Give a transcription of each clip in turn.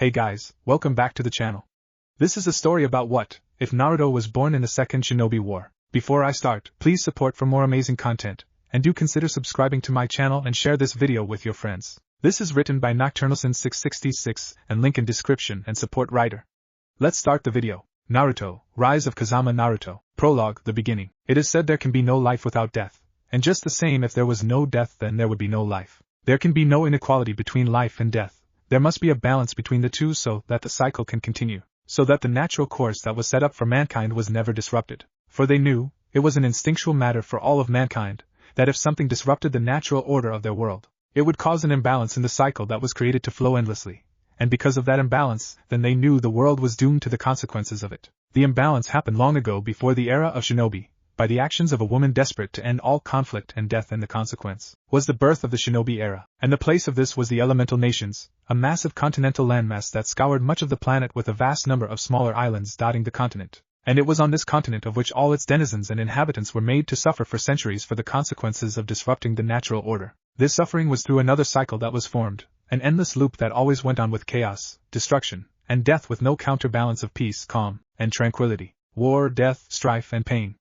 Hey guys, welcome back to the channel. This is a story about what if Naruto was born in the Second Shinobi War. Before I start, please support for more amazing content, and do consider subscribing to my channel and share this video with your friends. This is written by Nocturnalson666 and link in description and support writer. Let's start the video. Naruto, Rise of Kazama Naruto. Prologue, the beginning. It is said there can be no life without death, and just the same if there was no death then there would be no life. There can be no inequality between life and death. There must be a balance between the two so that the cycle can continue, so that the natural course that was set up for mankind was never disrupted. For they knew, it was an instinctual matter for all of mankind, that if something disrupted the natural order of their world, it would cause an imbalance in the cycle that was created to flow endlessly. And because of that imbalance, then they knew the world was doomed to the consequences of it. The imbalance happened long ago before the era of Shinobi, by the actions of a woman desperate to end all conflict and death, and the consequence was the birth of the Shinobi era. And the place of this was the elemental nations, a massive continental landmass that scoured much of the planet with a vast number of smaller islands dotting the continent. And it was on this continent of which all its denizens and inhabitants were made to suffer for centuries for the consequences of disrupting the natural order. This suffering was through another cycle that was formed, an endless loop that always went on with chaos, destruction, and death with no counterbalance of peace, calm, and tranquility, war, death, strife, and pain.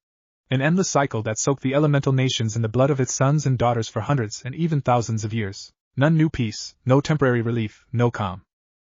An endless cycle that soaked the elemental nations in the blood of its sons and daughters for hundreds and even thousands of years. None knew peace, no temporary relief, no calm.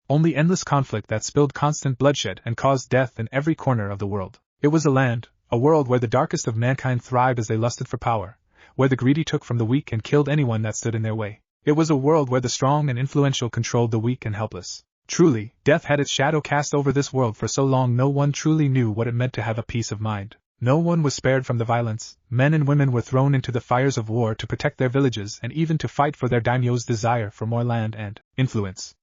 Only endless conflict that spilled constant bloodshed and caused death in every corner of the world. It was a world where the darkest of mankind thrived as they lusted for power, where the greedy took from the weak and killed anyone that stood in their way. It was a world where the strong and influential controlled the weak and helpless. Truly, death had its shadow cast over this world for so long no one truly knew what it meant to have a peace of mind. No one was spared from the violence. Men and women were thrown into the fires of war to protect their villages and even to fight for their daimyo's desire for more land and influence.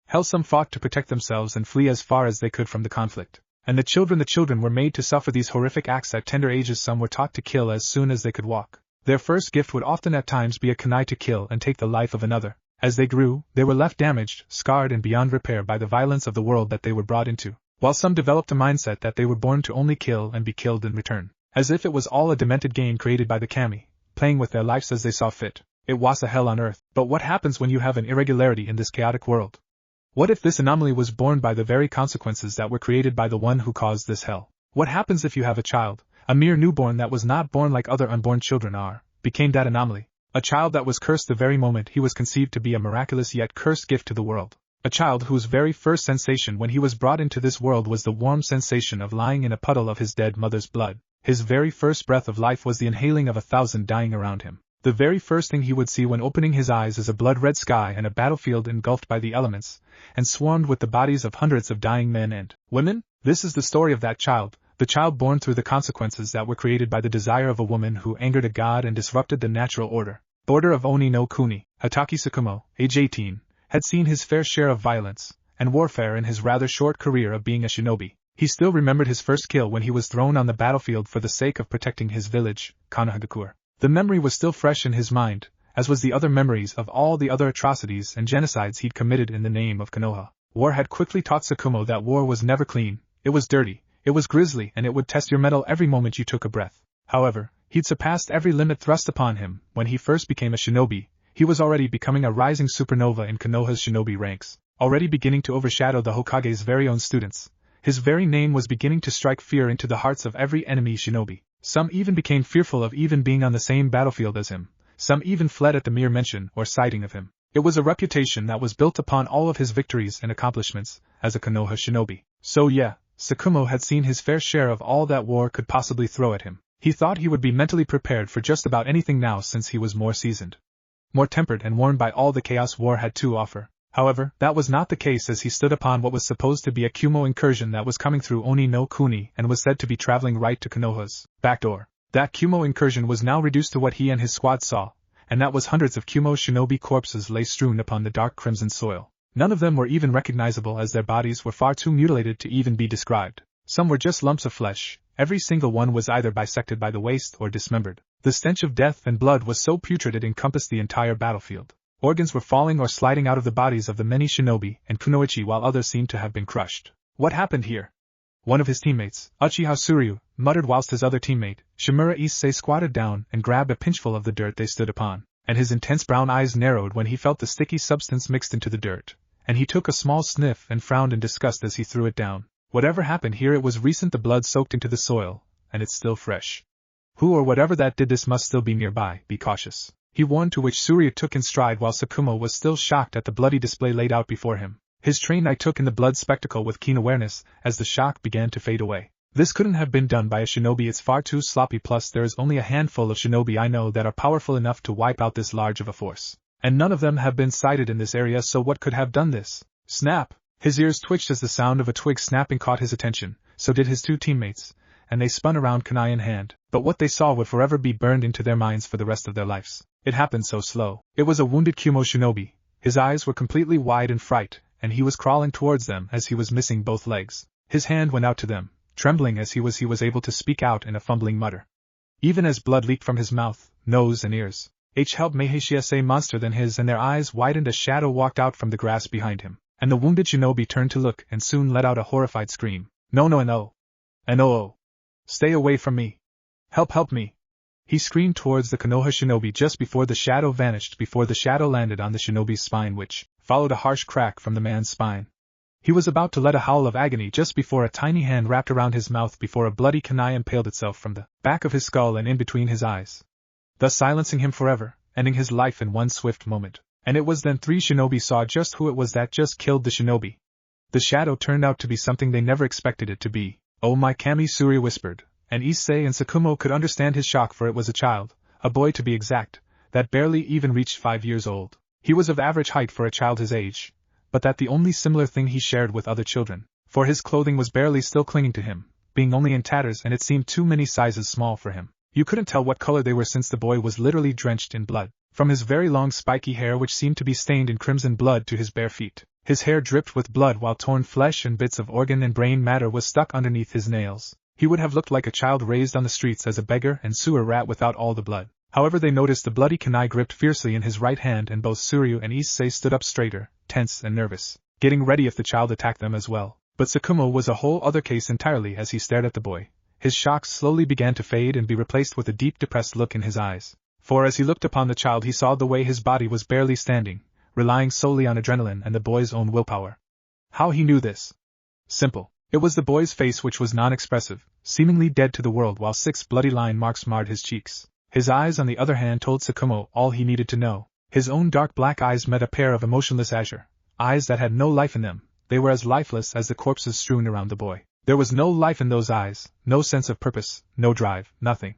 Hell, some fought to protect themselves and flee as far as they could from the conflict. And the children were made to suffer these horrific acts at tender ages. Some were taught to kill as soon as they could walk. Their first gift would often at times be a kunai to kill and take the life of another. As they grew, they were left damaged, scarred and beyond repair by the violence of the world that they were brought into. While some developed a mindset that they were born to only kill and be killed in return. As if it was all a demented game created by the kami, playing with their lives as they saw fit. It was a hell on earth. But what happens when you have an irregularity in this chaotic world? What if this anomaly was born by the very consequences that were created by the one who caused this hell? What happens if you have a child, a mere newborn that was not born like other unborn children are, became that anomaly? A child that was cursed the very moment he was conceived to be a miraculous yet cursed gift to the world. A child whose very first sensation when he was brought into this world was the warm sensation of lying in a puddle of his dead mother's blood. His very first breath of life was the inhaling of 1,000 dying around him. The very first thing he would see when opening his eyes is a blood-red sky and a battlefield engulfed by the elements, and swarmed with the bodies of hundreds of dying men and women. This is the story of that child, the child born through the consequences that were created by the desire of a woman who angered a god and disrupted the natural order. Border of Oni no Kuni, Hataki Tsukumo, age 18, had seen his fair share of violence and warfare in his rather short career of being a shinobi. He still remembered his first kill when he was thrown on the battlefield for the sake of protecting his village, Konoha. The memory was still fresh in his mind, as was the other memories of all the other atrocities and genocides he'd committed in the name of Konoha. War had quickly taught Tsukumo that war was never clean, it was dirty, it was grisly, and it would test your mettle every moment you took a breath. However, he'd surpassed every limit thrust upon him. When he first became a shinobi, he was already becoming a rising supernova in Konoha's shinobi ranks, already beginning to overshadow the Hokage's very own students. His very name was beginning to strike fear into the hearts of every enemy shinobi. Some even became fearful of even being on the same battlefield as him. Some even fled at the mere mention or sighting of him. It was a reputation that was built upon all of his victories and accomplishments as a Konoha shinobi. So yeah, Tsukumo had seen his fair share of all that war could possibly throw at him. He thought he would be mentally prepared for just about anything now since he was more seasoned, more tempered and worn by all the chaos war had to offer. However, that was not the case as he stood upon what was supposed to be a Kumo incursion that was coming through Oni no Kuni and was said to be traveling right to Konoha's backdoor. That Kumo incursion was now reduced to what he and his squad saw, and that was hundreds of Kumo shinobi corpses lay strewn upon the dark crimson soil. None of them were even recognizable as their bodies were far too mutilated to even be described. Some were just lumps of flesh, every single one was either bisected by the waist or dismembered. The stench of death and blood was so putrid it encompassed the entire battlefield. Organs were falling or sliding out of the bodies of the many shinobi and kunoichi while others seemed to have been crushed. What happened here? One of his teammates, Uchiha Suryu, muttered whilst his other teammate, Shimura Issei squatted down and grabbed a pinchful of the dirt they stood upon, and his intense brown eyes narrowed when he felt the sticky substance mixed into the dirt, and he took a small sniff and frowned in disgust as he threw it down. Whatever happened here, it was recent. The blood soaked into the soil, and it's still fresh. Who or whatever that did this must still be nearby. Be cautious, he warned, to which Surya took in stride while Sakumo was still shocked at the bloody display laid out before him. His trained eye took in the blood spectacle with keen awareness as the shock began to fade away. This couldn't have been done by a shinobi, it's far too sloppy, plus there is only a handful of shinobi I know that are powerful enough to wipe out this large of a force. And none of them have been sighted in this area, so what could have done this? Snap! His ears twitched as the sound of a twig snapping caught his attention, so did his two teammates, and they spun around, kunai in hand, but what they saw would forever be burned into their minds for the rest of their lives. It happened so slow. It was a wounded Kumo shinobi. His eyes were completely wide in fright, and he was crawling towards them as he was missing both legs. His hand went out to them, trembling as he was able to speak out in a fumbling mutter. Even as blood leaked from his mouth, nose and ears. Help Maheshiase monster than his, and their eyes widened. A shadow walked out from the grass behind him, and the wounded shinobi turned to look and soon let out a horrified scream. No, no. Stay away from me. Help me. He screamed towards the Konoha shinobi just before the shadow vanished, before the shadow landed on the shinobi's spine, which followed a harsh crack from the man's spine. He was about to let a howl of agony just before a tiny hand wrapped around his mouth, before a bloody kunai impaled itself from the back of his skull and in between his eyes, thus silencing him forever, ending his life in one swift moment. And it was then three shinobi saw just who it was that just killed the shinobi. The shadow turned out to be something they never expected it to be. Oh my Kami, Surya whispered, and Issei and Sakumo could understand his shock, for it was a child, a boy to be exact, that barely even reached 5 years old. He was of average height for a child his age, but that the only similar thing he shared with other children, for his clothing was barely still clinging to him, being only in tatters, and it seemed too many sizes small for him. You couldn't tell what color they were, since the boy was literally drenched in blood, from his very long spiky hair which seemed to be stained in crimson blood to his bare feet. His hair dripped with blood, while torn flesh and bits of organ and brain matter was stuck underneath his nails. He would have looked like a child raised on the streets as a beggar and sewer rat without all the blood. However, they noticed the bloody kunai gripped fiercely in his right hand, and both Suryu and Issei stood up straighter, tense and nervous, getting ready if the child attacked them as well. But Sakumo was a whole other case entirely. As he stared at the boy, his shock slowly began to fade and be replaced with a deep depressed look in his eyes. For as he looked upon the child, he saw the way his body was barely standing, relying solely on adrenaline and the boy's own willpower. How he knew this? Simple. It was the boy's face, which was non-expressive, seemingly dead to the world, while 6 bloody line marks marred his cheeks. His eyes, on the other hand, told Sakumo all he needed to know. His own dark black eyes met a pair of emotionless azure eyes that had no life in them. They were as lifeless as the corpses strewn around the boy. There was no life in those eyes, no sense of purpose, no drive, nothing.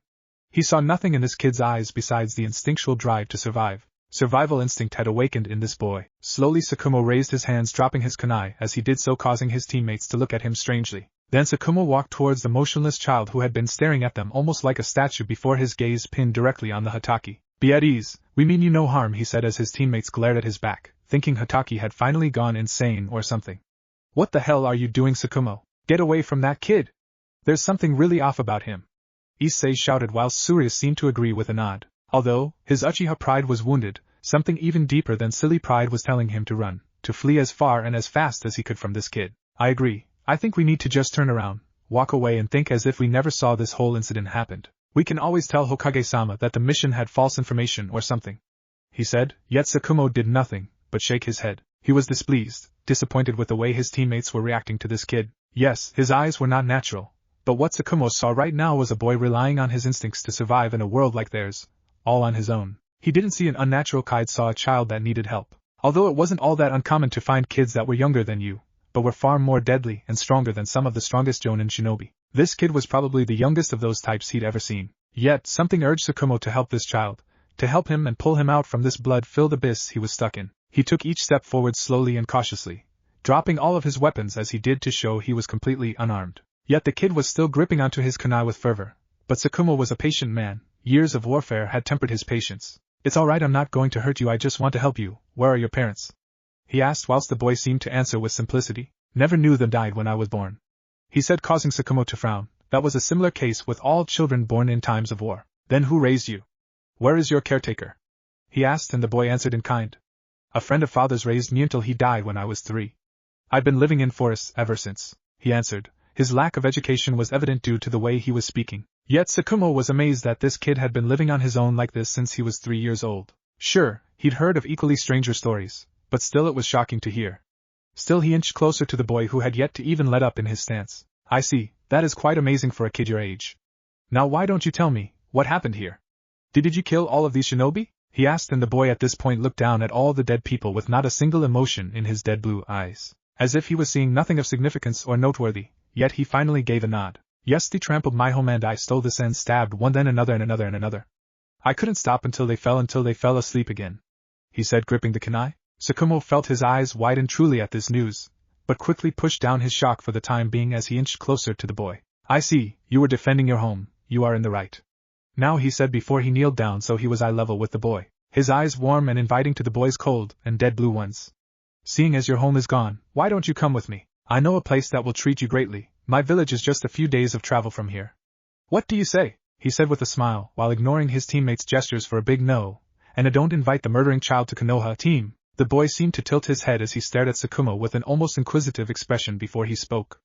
He saw nothing in this kid's eyes besides the instinctual drive to survive. Survival instinct had awakened in this boy. Slowly Sakumo raised his hands, dropping his kunai as he did so, causing his teammates to look at him strangely. Then Sakumo walked towards the motionless child, who had been staring at them almost like a statue before his gaze pinned directly on the Hataki. Be at ease, we mean you no harm, he said as his teammates glared at his back, thinking Hataki had finally gone insane or something. What the hell are you doing, Sakumo? Get away from that kid! There's something really off about him, Issei shouted, while Surya seemed to agree with a nod. Although his Uchiha pride was wounded, something even deeper than silly pride was telling him to run, to flee as far and as fast as he could from this kid. I agree. I think we need to just turn around, walk away, and think as if we never saw this whole incident happened. We can always tell Hokage-sama that the mission had false information or something, he said. Yet Sakumo did nothing but shake his head. He was displeased, disappointed with the way his teammates were reacting to this kid. Yes, his eyes were not natural, but what Sakumo saw right now was a boy relying on his instincts to survive in a world like theirs, all on his own. He didn't see an unnatural kid, saw a child that needed help. Although it wasn't all that uncommon to find kids that were younger than you, but were far more deadly and stronger than some of the strongest Jonin shinobi. This kid was probably the youngest of those types he'd ever seen. Yet something urged Sakumo to help this child, to help him and pull him out from this blood-filled abyss he was stuck in. He took each step forward slowly and cautiously, dropping all of his weapons as he did to show he was completely unarmed. Yet the kid was still gripping onto his kunai with fervor. But Sakumo was a patient man. Years of warfare had tempered his patience. It's all right, I'm not going to hurt you, I just want to help you. Where are your parents? He asked, whilst the boy seemed to answer with simplicity. Never knew them, died when I was born, he said, causing Sakumo to frown. That was a similar case with all children born in times of war. Then who raised you? Where is your caretaker? He asked, and the boy answered in kind. A friend of father's raised me until he died when I was 3. I've been living in forests ever since, he answered. His lack of education was evident due to the way he was speaking. Yet Sakumo was amazed that this kid had been living on his own like this since he was 3 years old. Sure, he'd heard of equally stranger stories, but still it was shocking to hear. Still he inched closer to the boy who had yet to even let up in his stance. I see, that is quite amazing for a kid your age. Now why don't you tell me, what happened here? Did you kill all of these shinobi? He asked, and the boy at this point looked down at all the dead people with not a single emotion in his dead blue eyes, as if he was seeing nothing of significance or noteworthy, yet he finally gave a nod. Yes, they trampled my home and I stole this and stabbed one, then another and another and another. I couldn't stop until they fell asleep again, he said, gripping the kunai. Tsukumo felt his eyes widen truly at this news, but quickly pushed down his shock for the time being as he inched closer to the boy. I see, you were defending your home, you are in the right. Now, he said before he kneeled down so he was eye level with the boy, his eyes warm and inviting to the boy's cold and dead blue ones. Seeing as your home is gone, why don't you come with me? I know a place that will treat you greatly. My village is just a few days of travel from here. What do you say? He said with a smile, while ignoring his teammates' gestures for a big no, and a don't invite the murdering child to Konoha team. The boy seemed to tilt his head as he stared at Tsukumo with an almost inquisitive expression before he spoke.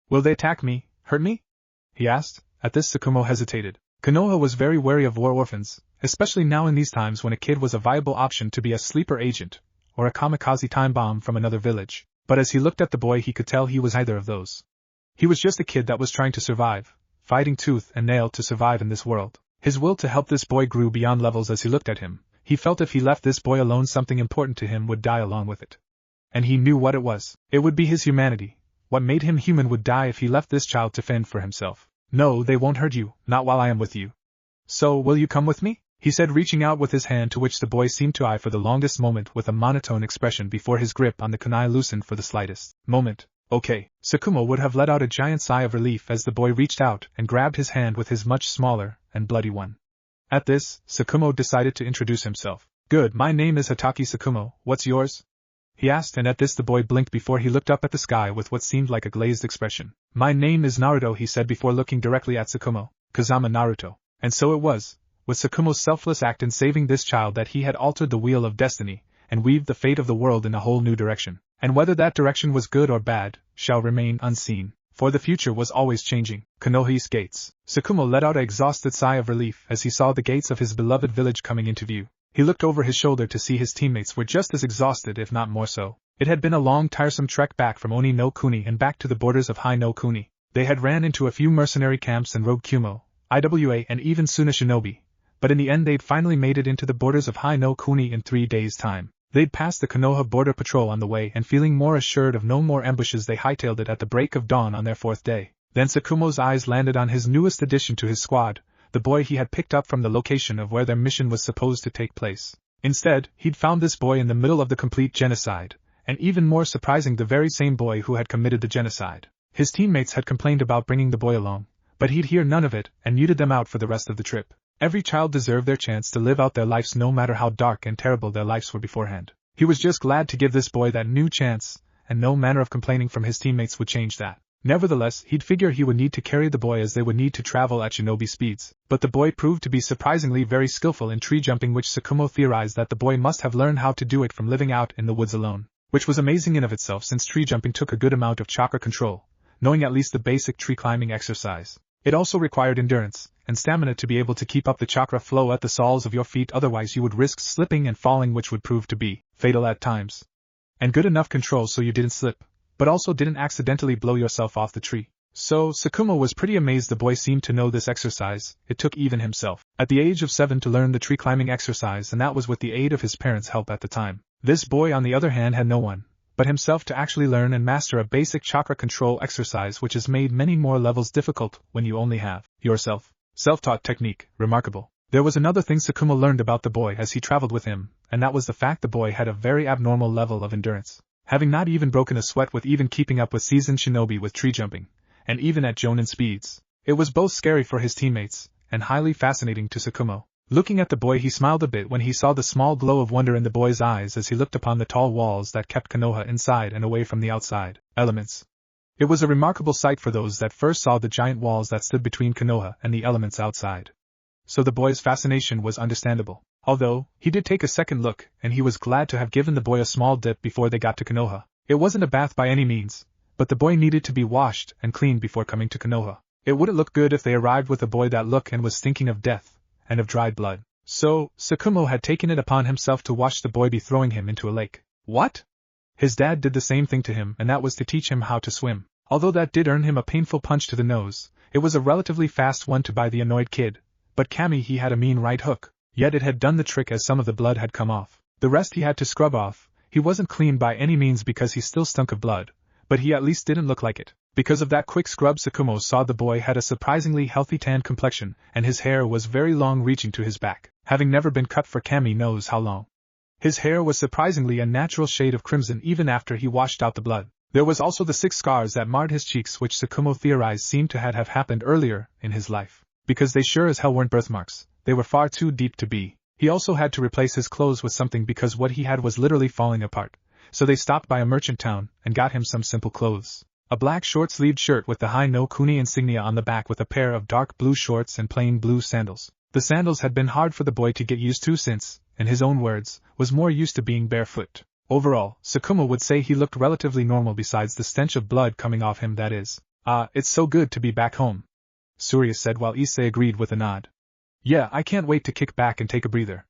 Will they attack me, hurt me? He asked. At this, Tsukumo hesitated. Konoha was very wary of war orphans, especially now in these times when a kid was a viable option to be a sleeper agent, or a kamikaze time bomb from another village. But as he looked at the boy, he could tell he was neither of those. He was just a kid that was trying to survive, fighting tooth and nail to survive in this world. His will to help this boy grew beyond levels as he looked at him. He felt if he left this boy alone, something important to him would die along with it. And he knew what it was. It would be his humanity. What made him human would die if he left this child to fend for himself. No, they won't hurt you, not while I am with you. So, will you come with me? He said, reaching out with his hand, to which the boy seemed to eye for the longest moment with a monotone expression before his grip on the kunai loosened for the slightest moment. Okay. Tsukumo would have let out a giant sigh of relief as the boy reached out and grabbed his hand with his much smaller and bloody one. At this, Tsukumo decided to introduce himself. Good, my name is Hataki Tsukumo, what's yours? He asked, and at this the boy blinked before he looked up at the sky with what seemed like a glazed expression. My name is Naruto, he said before looking directly at Tsukumo. Kazama Naruto. And so it was, with Tsukumo's selfless act in saving this child, that he had altered the wheel of destiny, and weaved the fate of the world in a whole new direction. And whether that direction was good or bad, shall remain unseen, for the future was always changing. Konoha's gates. Tsukumo let out an exhausted sigh of relief as he saw the gates of his beloved village coming into view. He looked over his shoulder to see his teammates were just as exhausted, if not more so. It had been a long, tiresome trek back from Oni no Kuni and back to the borders of Hai no Kuni. They had ran into a few mercenary camps and rogue Kumo, IWA and even Suna Shinobi, but in the end they'd finally made it into the borders of Hai no Kuni in 3 days' time. They'd passed the Konoha border patrol on the way, and feeling more assured of no more ambushes, they hightailed it at the break of dawn on their 4th day. Then Tsukumo's eyes landed on his newest addition to his squad, the boy he had picked up from the location of where their mission was supposed to take place. Instead, he'd found this boy in the middle of the complete genocide, and even more surprising, the very same boy who had committed the genocide. His teammates had complained about bringing the boy along, but he'd hear none of it and muted them out for the rest of the trip. Every child deserved their chance to live out their lives, no matter how dark and terrible their lives were beforehand. He was just glad to give this boy that new chance, and no manner of complaining from his teammates would change that. Nevertheless, he'd figure he would need to carry the boy as they would need to travel at shinobi speeds. But the boy proved to be surprisingly very skillful in tree jumping, which Tsukumo theorized that the boy must have learned how to do it from living out in the woods alone, which was amazing in of itself, since tree jumping took a good amount of chakra control, knowing at least the basic tree climbing exercise. It also required endurance and stamina to be able to keep up the chakra flow at the soles of your feet, otherwise you would risk slipping and falling, which would prove to be fatal at times. And good enough control so you didn't slip, but also didn't accidentally blow yourself off the tree. So, Tsukumo was pretty amazed the boy seemed to know this exercise. It took even himself, at the age of 7, to learn the tree climbing exercise, and that was with the aid of his parents' help at the time. This boy, on the other hand, had no one but himself to actually learn and master a basic chakra control exercise, which has made many more levels difficult when you only have yourself. Self-taught technique, remarkable. There was another thing Tsukumo learned about the boy as he traveled with him, and that was the fact the boy had a very abnormal level of endurance, having not even broken a sweat with even keeping up with seasoned shinobi with tree jumping, and even at jonin speeds. It was both scary for his teammates, and highly fascinating to Tsukumo. Looking at the boy, he smiled a bit when he saw the small glow of wonder in the boy's eyes as he looked upon the tall walls that kept Konoha inside and away from the outside elements. It was a remarkable sight for those that first saw the giant walls that stood between Konoha and the elements outside. So the boy's fascination was understandable. Although, he did take a second look, and he was glad to have given the boy a small dip before they got to Konoha. It wasn't a bath by any means, but the boy needed to be washed and cleaned before coming to Konoha. It wouldn't look good if they arrived with a boy that look and was stinking of death and of dried blood. So, Tsukumo had taken it upon himself to wash the boy before throwing him into a lake. What? His dad did the same thing to him, and that was to teach him how to swim. Although that did earn him a painful punch to the nose, it was a relatively fast one to by the annoyed kid. But Kami, he had a mean right hook, yet it had done the trick as some of the blood had come off. The rest he had to scrub off. He wasn't clean by any means because he still stunk of blood, but he at least didn't look like it. Because of that quick scrub, Tsukumo saw the boy had a surprisingly healthy tan complexion, and his hair was very long, reaching to his back, having never been cut for Kami knows how long. His hair was surprisingly a natural shade of crimson even after he washed out the blood. There was also the 6 scars that marred his cheeks, which Tsukumo theorized seemed to have happened earlier in his life. Because they sure as hell weren't birthmarks, they were far too deep to be. He also had to replace his clothes with something because what he had was literally falling apart. So they stopped by a merchant town and got him some simple clothes. A black short-sleeved shirt with the High no Kuni insignia on the back with a pair of dark blue shorts and plain blue sandals. The sandals had been hard for the boy to get used to since, in his own words, was more used to being barefoot. Overall, Tsukumo would say he looked relatively normal besides the stench of blood coming off him, that is. It's so good to be back home, Surya said while Issei agreed with a nod. Yeah, I can't wait to kick back and take a breather,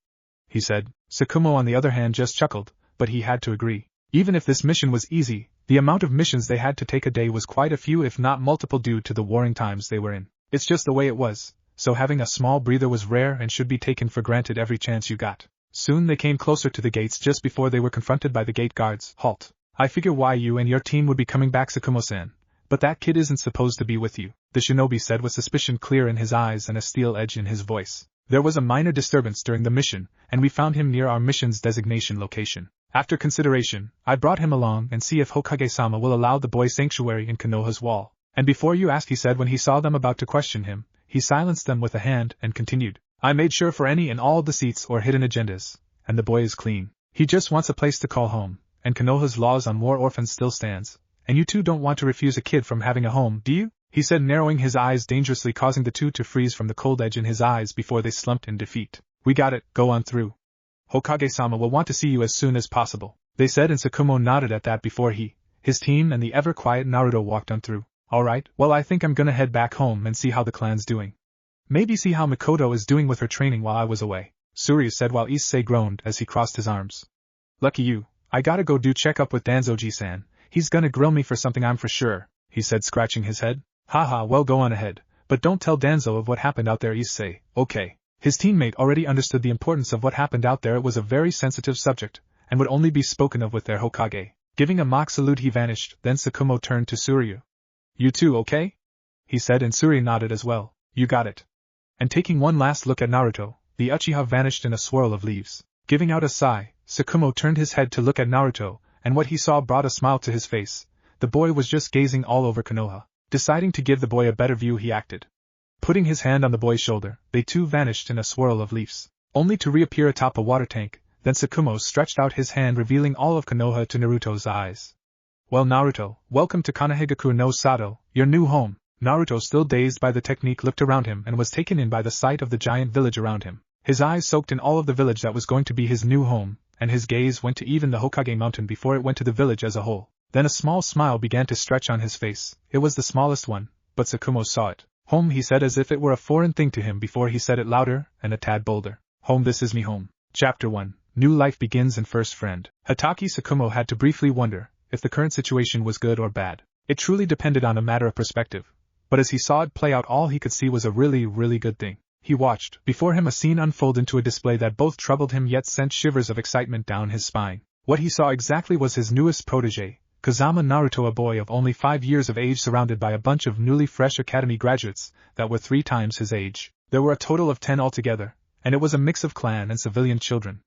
he said. Tsukumo on the other hand just chuckled, but he had to agree. Even if this mission was easy, the amount of missions they had to take a day was quite a few if not multiple due to the warring times they were in. It's just the way it was, so having a small breather was rare and should be taken for granted every chance you got. Soon they came closer to the gates just before they were confronted by the gate guards. Halt. I figure why you and your team would be coming back, Tsukumo-san, but that kid isn't supposed to be with you, the shinobi said with suspicion clear in his eyes and a steel edge in his voice. There was a minor disturbance during the mission, and we found him near our mission's designation location. After consideration, I brought him along and see if Hokage-sama will allow the boy sanctuary in Konoha's wall. And before you ask, he said when he saw them about to question him, he silenced them with a hand and continued. I made sure for any and all the seats or hidden agendas, and the boy is clean. He just wants a place to call home, and Konoha's laws on war orphans still stands, and you two don't want to refuse a kid from having a home, do you? He said, narrowing his eyes dangerously, causing the two to freeze from the cold edge in his eyes before they slumped in defeat. We got it, go on through. Hokage-sama will want to see you as soon as possible, they said, and Tsukumo nodded at that before he, his team and the ever-quiet Naruto walked on through. Alright, well I think I'm gonna head back home and see how the clan's doing. Maybe see how Mikoto is doing with her training while I was away, Surya said while Issei groaned as he crossed his arms. Lucky you, I gotta go do check up with Danzoji-san, he's gonna grill me for something I'm for sure, he said scratching his head. Haha, well go on ahead, but don't tell Danzo of what happened out there, Issei, okay. His teammate already understood the importance of what happened out there. It was a very sensitive subject, and would only be spoken of with their Hokage. Giving a mock salute he vanished, then Tsukumo turned to Surya. You too okay? He said, and Surya nodded as well. You got it. And taking one last look at Naruto, the Uchiha vanished in a swirl of leaves. Giving out a sigh, Tsukumo turned his head to look at Naruto, and what he saw brought a smile to his face. The boy was just gazing all over Konoha. Deciding to give the boy a better view, he acted. Putting his hand on the boy's shoulder, they too vanished in a swirl of leaves, only to reappear atop a water tank. Then Tsukumo stretched out his hand, revealing all of Konoha to Naruto's eyes. Well Naruto, welcome to Konohagakure no Sato, your new home. Naruto, still dazed by the technique, looked around him and was taken in by the sight of the giant village around him. His eyes soaked in all of the village that was going to be his new home, and his gaze went to even the Hokage mountain before it went to the village as a whole. Then a small smile began to stretch on his face. It was the smallest one, but Tsukumo saw it. Home, he said as if it were a foreign thing to him before he said it louder and a tad bolder. Home, this is me home. Chapter 1. New life begins and first friend. Hatake Tsukumo had to briefly wonder if the current situation was good or bad. It truly depended on a matter of perspective. But as he saw it play out, all he could see was a really, really good thing. He watched before him a scene unfold into a display that both troubled him yet sent shivers of excitement down his spine. What he saw exactly was his newest protege, Kazama Naruto, a boy of only 5 years of age surrounded by a bunch of newly fresh academy graduates that were 3 times his age. There were a total of 10 altogether, and it was a mix of clan and civilian children.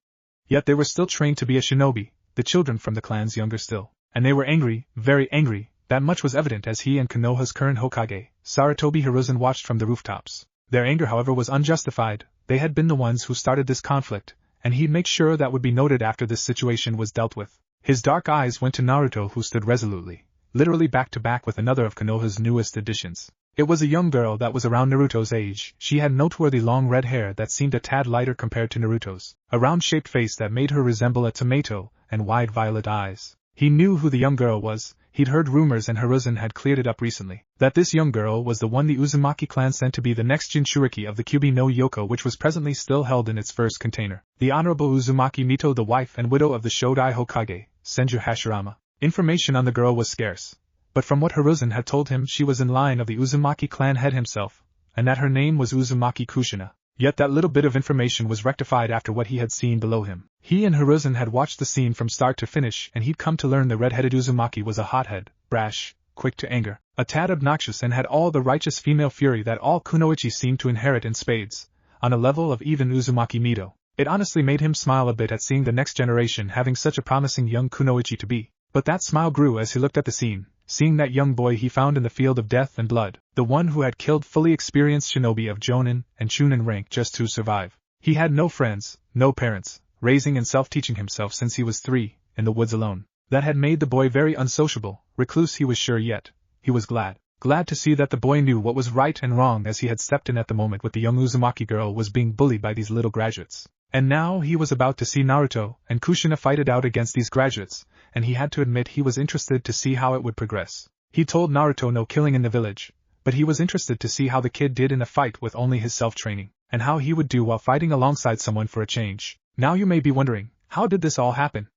Yet they were still trained to be a shinobi, the children from the clans younger still. And they were angry, very angry. That much was evident as he and Konoha's current Hokage, Sarutobi Hiruzen, watched from the rooftops. Their anger, however, was unjustified. They had been the ones who started this conflict, and he'd make sure that would be noted after this situation was dealt with. His dark eyes went to Naruto, who stood resolutely, literally back to back with another of Konoha's newest additions. It was a young girl that was around Naruto's age. She had noteworthy long red hair that seemed a tad lighter compared to Naruto's, a round-shaped face that made her resemble a tomato, and wide violet eyes. He knew who the young girl was. He'd heard rumors, and Hiruzen had cleared it up recently, that this young girl was the one the Uzumaki clan sent to be the next Jinchuriki of the Kyubi no Yoko, which was presently still held in its first container. The Honorable Uzumaki Mito, the wife and widow of the Shodai Hokage, Senju Hashirama. Information on the girl was scarce, but from what Hiruzen had told him, she was in line of the Uzumaki clan head himself, and that her name was Uzumaki Kushina. Yet that little bit of information was rectified after what he had seen below him. He and Hiruzen had watched the scene from start to finish, and he'd come to learn the red-headed Uzumaki was a hothead, brash, quick to anger, a tad obnoxious, and had all the righteous female fury that all kunoichi seemed to inherit in spades, on a level of even Uzumaki Mido. It honestly made him smile a bit at seeing the next generation having such a promising young kunoichi to be. But that smile grew as he looked at the scene, seeing that young boy he found in the field of death and blood, the one who had killed fully experienced shinobi of Jonin and Chunin rank just to survive. He had no friends, no parents, raising and self-teaching himself since he was 3, in the woods alone. That had made the boy very unsociable, recluse he was sure, yet he was glad to see that the boy knew what was right and wrong, as he had stepped in at the moment with the young Uzumaki girl was being bullied by these little graduates. And now he was about to see Naruto and Kushina fight it out against these graduates, and he had to admit he was interested to see how it would progress. He told Naruto no killing in the village, but he was interested to see how the kid did in a fight with only his self-training, and how he would do while fighting alongside someone for a change. Now you may be wondering, how did this all happen?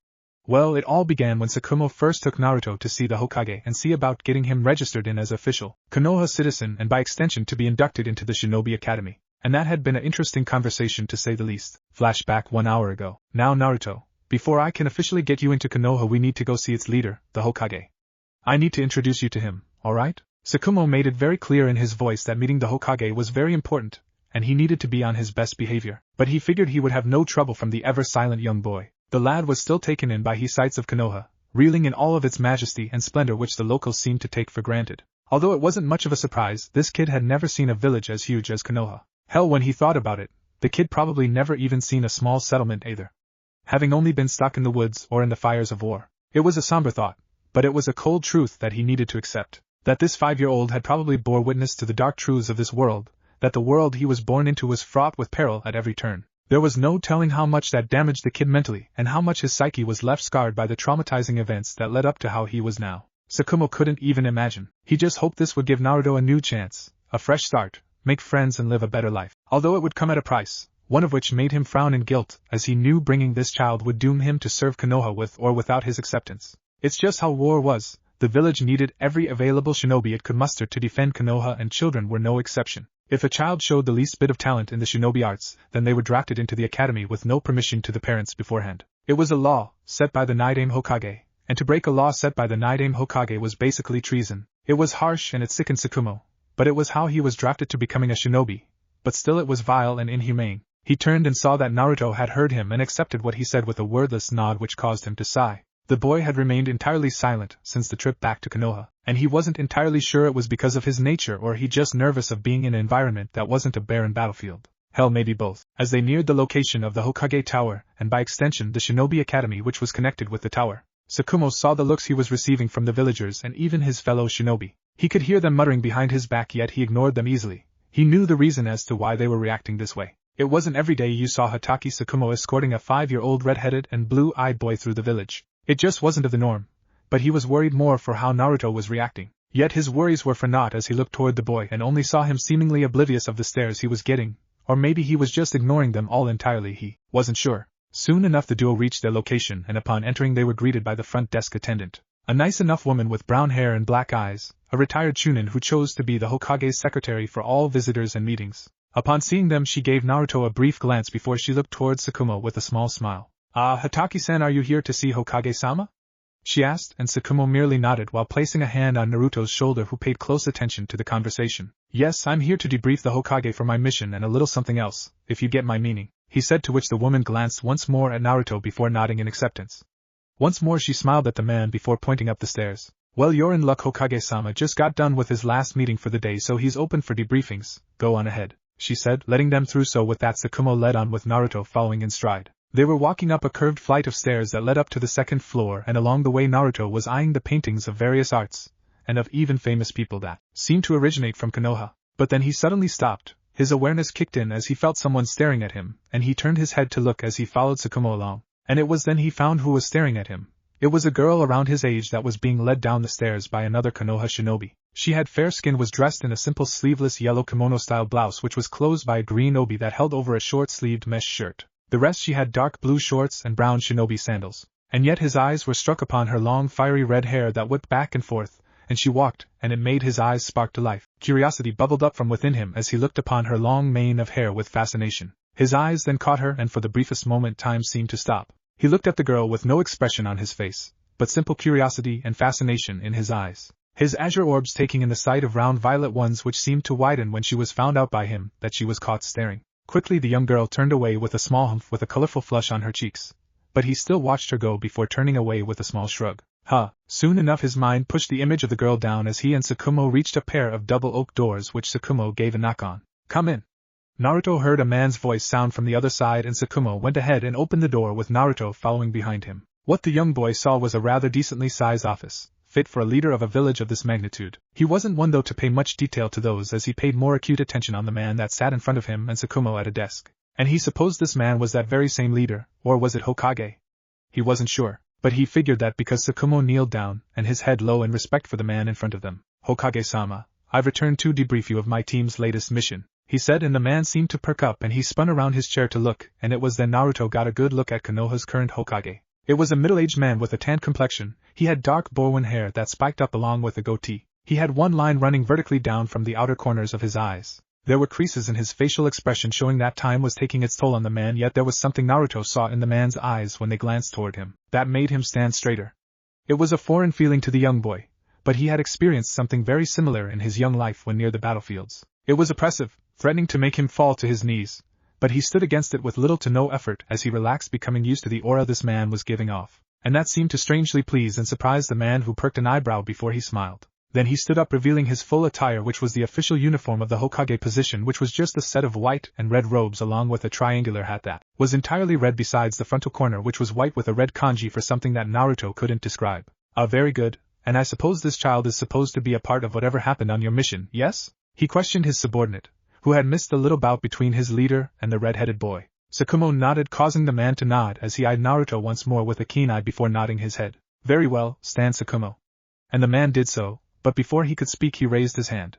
Well, it all began when Tsukumo first took Naruto to see the Hokage and see about getting him registered in as official Konoha citizen and by extension to be inducted into the Shinobi Academy. And that had been an interesting conversation to say the least. Flashback 1 hour ago. Now Naruto, before I can officially get you into Konoha, we need to go see its leader, the Hokage. I need to introduce you to him, alright? Tsukumo made it very clear in his voice that meeting the Hokage was very important, and he needed to be on his best behavior. But he figured he would have no trouble from the ever-silent young boy. The lad was still taken in by his sights of Konoha, reeling in all of its majesty and splendor which the locals seemed to take for granted. Although it wasn't much of a surprise, this kid had never seen a village as huge as Konoha. Hell, when he thought about it, the kid probably never even seen a small settlement either, having only been stuck in the woods or in the fires of war. It was a somber thought, but it was a cold truth that he needed to accept, that this 5-year-old had probably bore witness to the dark truths of this world, that the world he was born into was fraught with peril at every turn. There was no telling how much that damaged the kid mentally, and how much his psyche was left scarred by the traumatizing events that led up to how he was now. Tsukumo couldn't even imagine. He just hoped this would give Naruto a new chance, a fresh start, make friends and live a better life. Although it would come at a price, one of which made him frown in guilt, as he knew bringing this child would doom him to serve Konoha with or without his acceptance. It's just how war was. The village needed every available shinobi it could muster to defend Konoha, and children were no exception. If a child showed the least bit of talent in the shinobi arts, then they were drafted into the academy with no permission to the parents beforehand. It was a law, set by the Nidaime Hokage, and to break a law set by the Nidaime Hokage was basically treason. It was harsh and it sickened Tsukumo, but it was how he was drafted to becoming a shinobi, but still it was vile and inhumane. He turned and saw that Naruto had heard him and accepted what he said with a wordless nod which caused him to sigh. The boy had remained entirely silent since the trip back to Konoha, and he wasn't entirely sure it was because of his nature or he just nervous of being in an environment that wasn't a barren battlefield. Hell, maybe both. As they neared the location of the Hokage Tower, and by extension the Shinobi Academy which was connected with the tower, Tsukumo saw the looks he was receiving from the villagers and even his fellow shinobi. He could hear them muttering behind his back, yet he ignored them easily. He knew the reason as to why they were reacting this way. It wasn't every day you saw Hatake Tsukumo escorting a 5-year-old red-headed and blue-eyed boy through the village. It just wasn't of the norm, but he was worried more for how Naruto was reacting. Yet his worries were for naught as he looked toward the boy and only saw him seemingly oblivious of the stares he was getting, or maybe he was just ignoring them all entirely, he wasn't sure. Soon enough the duo reached their location, and upon entering they were greeted by the front desk attendant, a nice enough woman with brown hair and black eyes, a retired chunin who chose to be the Hokage's secretary for all visitors and meetings. Upon seeing them she gave Naruto a brief glance before she looked towards Tsukumo with a small smile. Hatake-san, are you here to see Hokage-sama? She asked, and Tsukumo merely nodded while placing a hand on Naruto's shoulder, who paid close attention to the conversation. Yes, I'm here to debrief the Hokage for my mission and a little something else, if you get my meaning, he said, to which the woman glanced once more at Naruto before nodding in acceptance. Once more she smiled at the man before pointing up the stairs. Well, you're in luck. Hokage-sama just got done with his last meeting for the day, so he's open for debriefings. Go on ahead, she said, letting them through. So with that, Tsukumo led on with Naruto following in stride. They were walking up a curved flight of stairs that led up to the second floor, and along the way Naruto was eyeing the paintings of various arts, and of even famous people that seemed to originate from Konoha. But then he suddenly stopped. His awareness kicked in as he felt someone staring at him, and he turned his head to look as he followed Tsukumo along. And it was then he found who was staring at him. It was a girl around his age that was being led down the stairs by another Konoha shinobi. She had fair skin, was dressed in a simple sleeveless yellow kimono-style blouse which was closed by a green obi that held over a short-sleeved mesh shirt. The rest she had dark blue shorts and brown shinobi sandals. And yet his eyes were struck upon her long fiery red hair that whipped back and forth, and she walked, and it made his eyes spark to life. Curiosity bubbled up from within him as he looked upon her long mane of hair with fascination. His eyes then caught her, and for the briefest moment time seemed to stop. He looked at the girl with no expression on his face, but simple curiosity and fascination in his eyes. His azure orbs taking in the sight of round violet ones which seemed to widen when she was found out by him that she was caught staring. Quickly the young girl turned away with a small humph with a colorful flush on her cheeks. But he still watched her go before turning away with a small shrug. Soon enough his mind pushed the image of the girl down as he and Tsukumo reached a pair of double oak doors which Tsukumo gave a knock on. "Come in." Naruto heard a man's voice sound from the other side and Tsukumo went ahead and opened the door with Naruto following behind him. What the young boy saw was a rather decently sized office, fit for a leader of a village of this magnitude. He wasn't one though to pay much detail to those as he paid more acute attention on the man that sat in front of him and Tsukumo at a desk. And he supposed this man was that very same leader, or was it Hokage? He wasn't sure, but he figured that because Tsukumo kneeled down and his head low in respect for the man in front of them. "Hokage-sama, I've returned to debrief you of my team's latest mission," he said, and the man seemed to perk up and he spun around his chair to look, and it was then Naruto got a good look at Konoha's current Hokage. It was a middle-aged man with a tanned complexion. He had dark Bowen hair that spiked up along with a goatee. He had one line running vertically down from the outer corners of his eyes. There were creases in his facial expression showing that time was taking its toll on the man, yet there was something Naruto saw in the man's eyes when they glanced toward him that made him stand straighter. It was a foreign feeling to the young boy, but he had experienced something very similar in his young life when near the battlefields. It was oppressive, threatening to make him fall to his knees, but he stood against it with little to no effort as he relaxed, becoming used to the aura this man was giving off, and that seemed to strangely please and surprise the man who perked an eyebrow before he smiled. Then he stood up revealing his full attire, which was the official uniform of the Hokage position, which was just a set of white and red robes along with a triangular hat that was entirely red besides the frontal corner which was white with a red kanji for something that Naruto couldn't describe. Very good, and I suppose this child is supposed to be a part of whatever happened on your mission, yes?" he questioned his subordinate, who had missed the little bout between his leader and the red-headed boy. Tsukumo nodded, causing the man to nod as he eyed Naruto once more with a keen eye before nodding his head. "Very well, stand, Tsukumo." And the man did so, but before he could speak he raised his hand.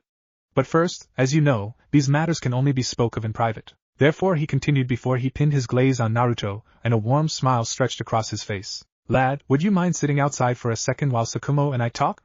"But first, as you know, these matters can only be spoke of in private." Therefore he continued before he pinned his gaze on Naruto, and a warm smile stretched across his face. "Lad, would you mind sitting outside for a second while Tsukumo and I talk?"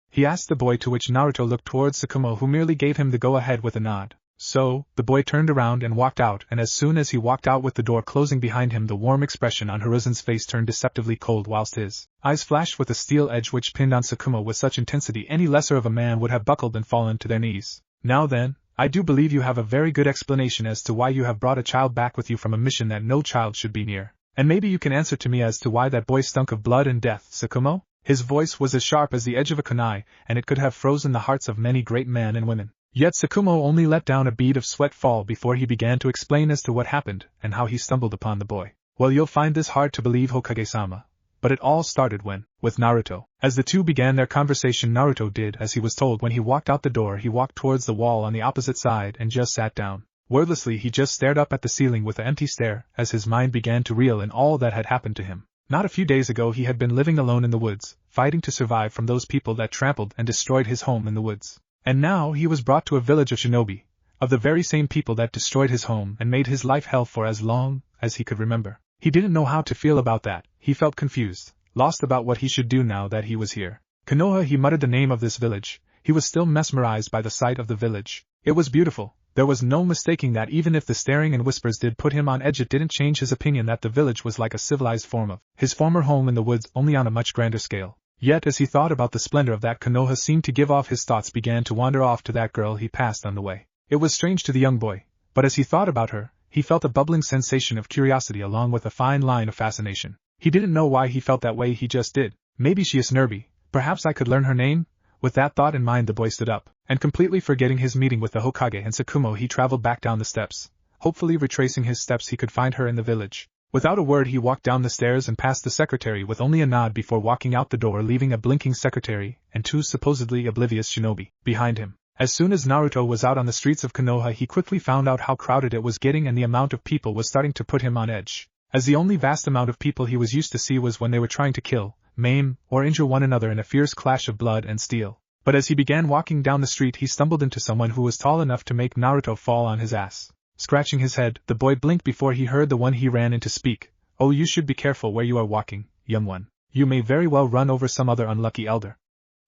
he asked the boy, to which Naruto looked towards Tsukumo, who merely gave him the go-ahead with a nod. So, the boy turned around and walked out, and as soon as he walked out with the door closing behind him, the warm expression on Hiruzen's face turned deceptively cold whilst his eyes flashed with a steel edge which pinned on Tsukumo with such intensity any lesser of a man would have buckled and fallen to their knees. "Now then, I do believe you have a very good explanation as to why you have brought a child back with you from a mission that no child should be near. And maybe you can answer to me as to why that boy stunk of blood and death, Tsukumo?" His voice was as sharp as the edge of a kunai, and it could have frozen the hearts of many great men and women. Yet Tsukumo only let down a bead of sweat fall before he began to explain as to what happened and how he stumbled upon the boy. "Well, you'll find this hard to believe, Hokage-sama, but it all started when, with Naruto." As the two began their conversation, Naruto did as he was told. When he walked out the door, he walked towards the wall on the opposite side and just sat down. Wordlessly he just stared up at the ceiling with an empty stare as his mind began to reel in all that had happened to him. Not a few days ago he had been living alone in the woods, fighting to survive from those people that trampled and destroyed his home in the woods. And now he was brought to a village of Shinobi, of the very same people that destroyed his home and made his life hell for as long as he could remember. He didn't know how to feel about that. He felt confused, lost about what he should do now that he was here. Konoha, he muttered the name of this village. He was still mesmerized by the sight of the village. It was beautiful. There was no mistaking that. Even if the staring and whispers did put him on edge, it didn't change his opinion that the village was like a civilized form of his former home in the woods, only on a much grander scale. Yet as he thought about the splendor of that Konoha seemed to give off, his thoughts began to wander off to that girl he passed on the way. It was strange to the young boy, but as he thought about her, he felt a bubbling sensation of curiosity along with a fine line of fascination. He didn't know why he felt that way, he just did. Maybe she is Shinobi, perhaps I could learn her name? With that thought in mind, the boy stood up, and completely forgetting his meeting with the Hokage and Tsukumo, he traveled back down the steps. Hopefully retracing his steps he could find her in the village. Without a word he walked down the stairs and past the secretary with only a nod before walking out the door, leaving a blinking secretary and two supposedly oblivious shinobi behind him. As soon as Naruto was out on the streets of Konoha, he quickly found out how crowded it was getting, and the amount of people was starting to put him on edge, as the only vast amount of people he was used to see was when they were trying to kill, maim, or injure one another in a fierce clash of blood and steel. But as he began walking down the street, he stumbled into someone who was tall enough to make Naruto fall on his ass. Scratching his head, the boy blinked before he heard the one he ran in to speak. "Oh, you should be careful where you are walking. young one. You may very well run over some other unlucky elder."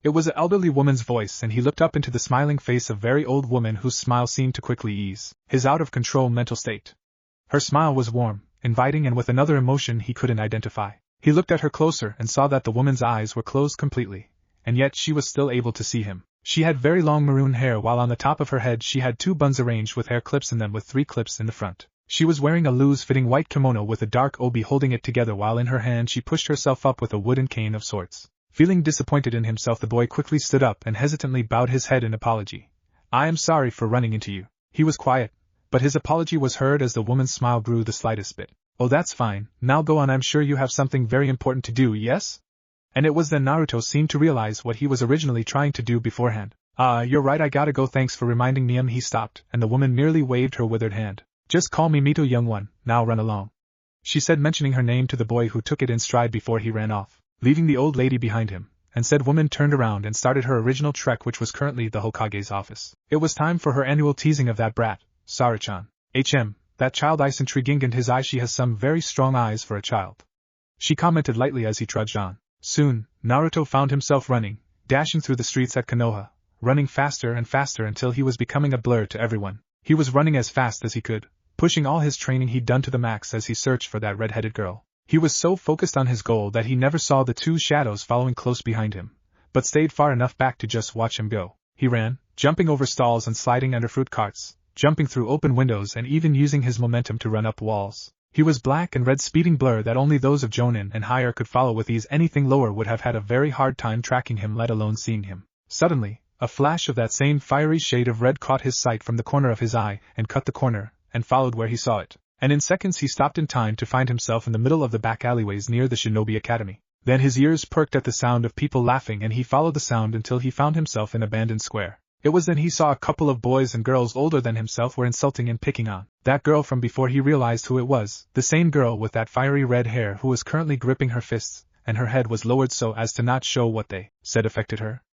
It was an elderly woman's voice, and he looked up into the smiling face of a very old woman whose smile seemed to quickly ease his out-of-control mental state. Her smile was warm, inviting, and with another emotion he couldn't identify. He looked at her closer and saw that the woman's eyes were closed completely, and yet she was still able to see him. She had very long maroon hair, while on the top of her head she had 2 buns arranged with hair clips in them with 3 clips in the front. She was wearing a loose-fitting white kimono with a dark obi holding it together, while in her hand she pushed herself up with a wooden cane of sorts. Feeling disappointed in himself, the boy quickly stood up and hesitantly bowed his head in apology. "I am sorry for running into you." He was quiet, but his apology was heard as the woman's smile grew the slightest bit. "Oh, that's fine, now go on, I'm sure you have something very important to do, yes?" And it was then Naruto seemed to realize what he was originally trying to do beforehand. You're right, I gotta go, thanks for reminding me." He stopped, and the woman merely waved her withered hand. "Just call me Mito, young one, now run along," she said, mentioning her name to the boy, who took it in stride before he ran off, leaving the old lady behind him, and said woman turned around and started her original trek, which was currently the Hokage's office. It was time for her annual teasing of that brat, Sarachan. That child is intriguing, and his eyes, she has some very strong eyes for a child," she commented lightly as he trudged on. Soon, Naruto found himself running, dashing through the streets at Konoha, running faster and faster until he was becoming a blur to everyone. He was running as fast as he could, pushing all his training he'd done to the max as he searched for that red-headed girl. He was so focused on his goal that he never saw the 2 shadows following close behind him, but stayed far enough back to just watch him go. He ran, jumping over stalls and sliding under fruit carts, jumping through open windows and even using his momentum to run up walls. He was black and red speeding blur that only those of Jonin and higher could follow with ease. Anything lower would have had a very hard time tracking him, let alone seeing him. Suddenly, a flash of that same fiery shade of red caught his sight from the corner of his eye and cut the corner, and followed where he saw it. And in seconds he stopped in time to find himself in the middle of the back alleyways near the Shinobi Academy. Then his ears perked at the sound of people laughing, and he followed the sound until he found himself in an abandoned square. It was then he saw a couple of boys and girls older than himself were insulting and picking on that girl from before he realized who it was, the same girl with that fiery red hair who was currently gripping her fists, and her head was lowered so as to not show what they said affected her.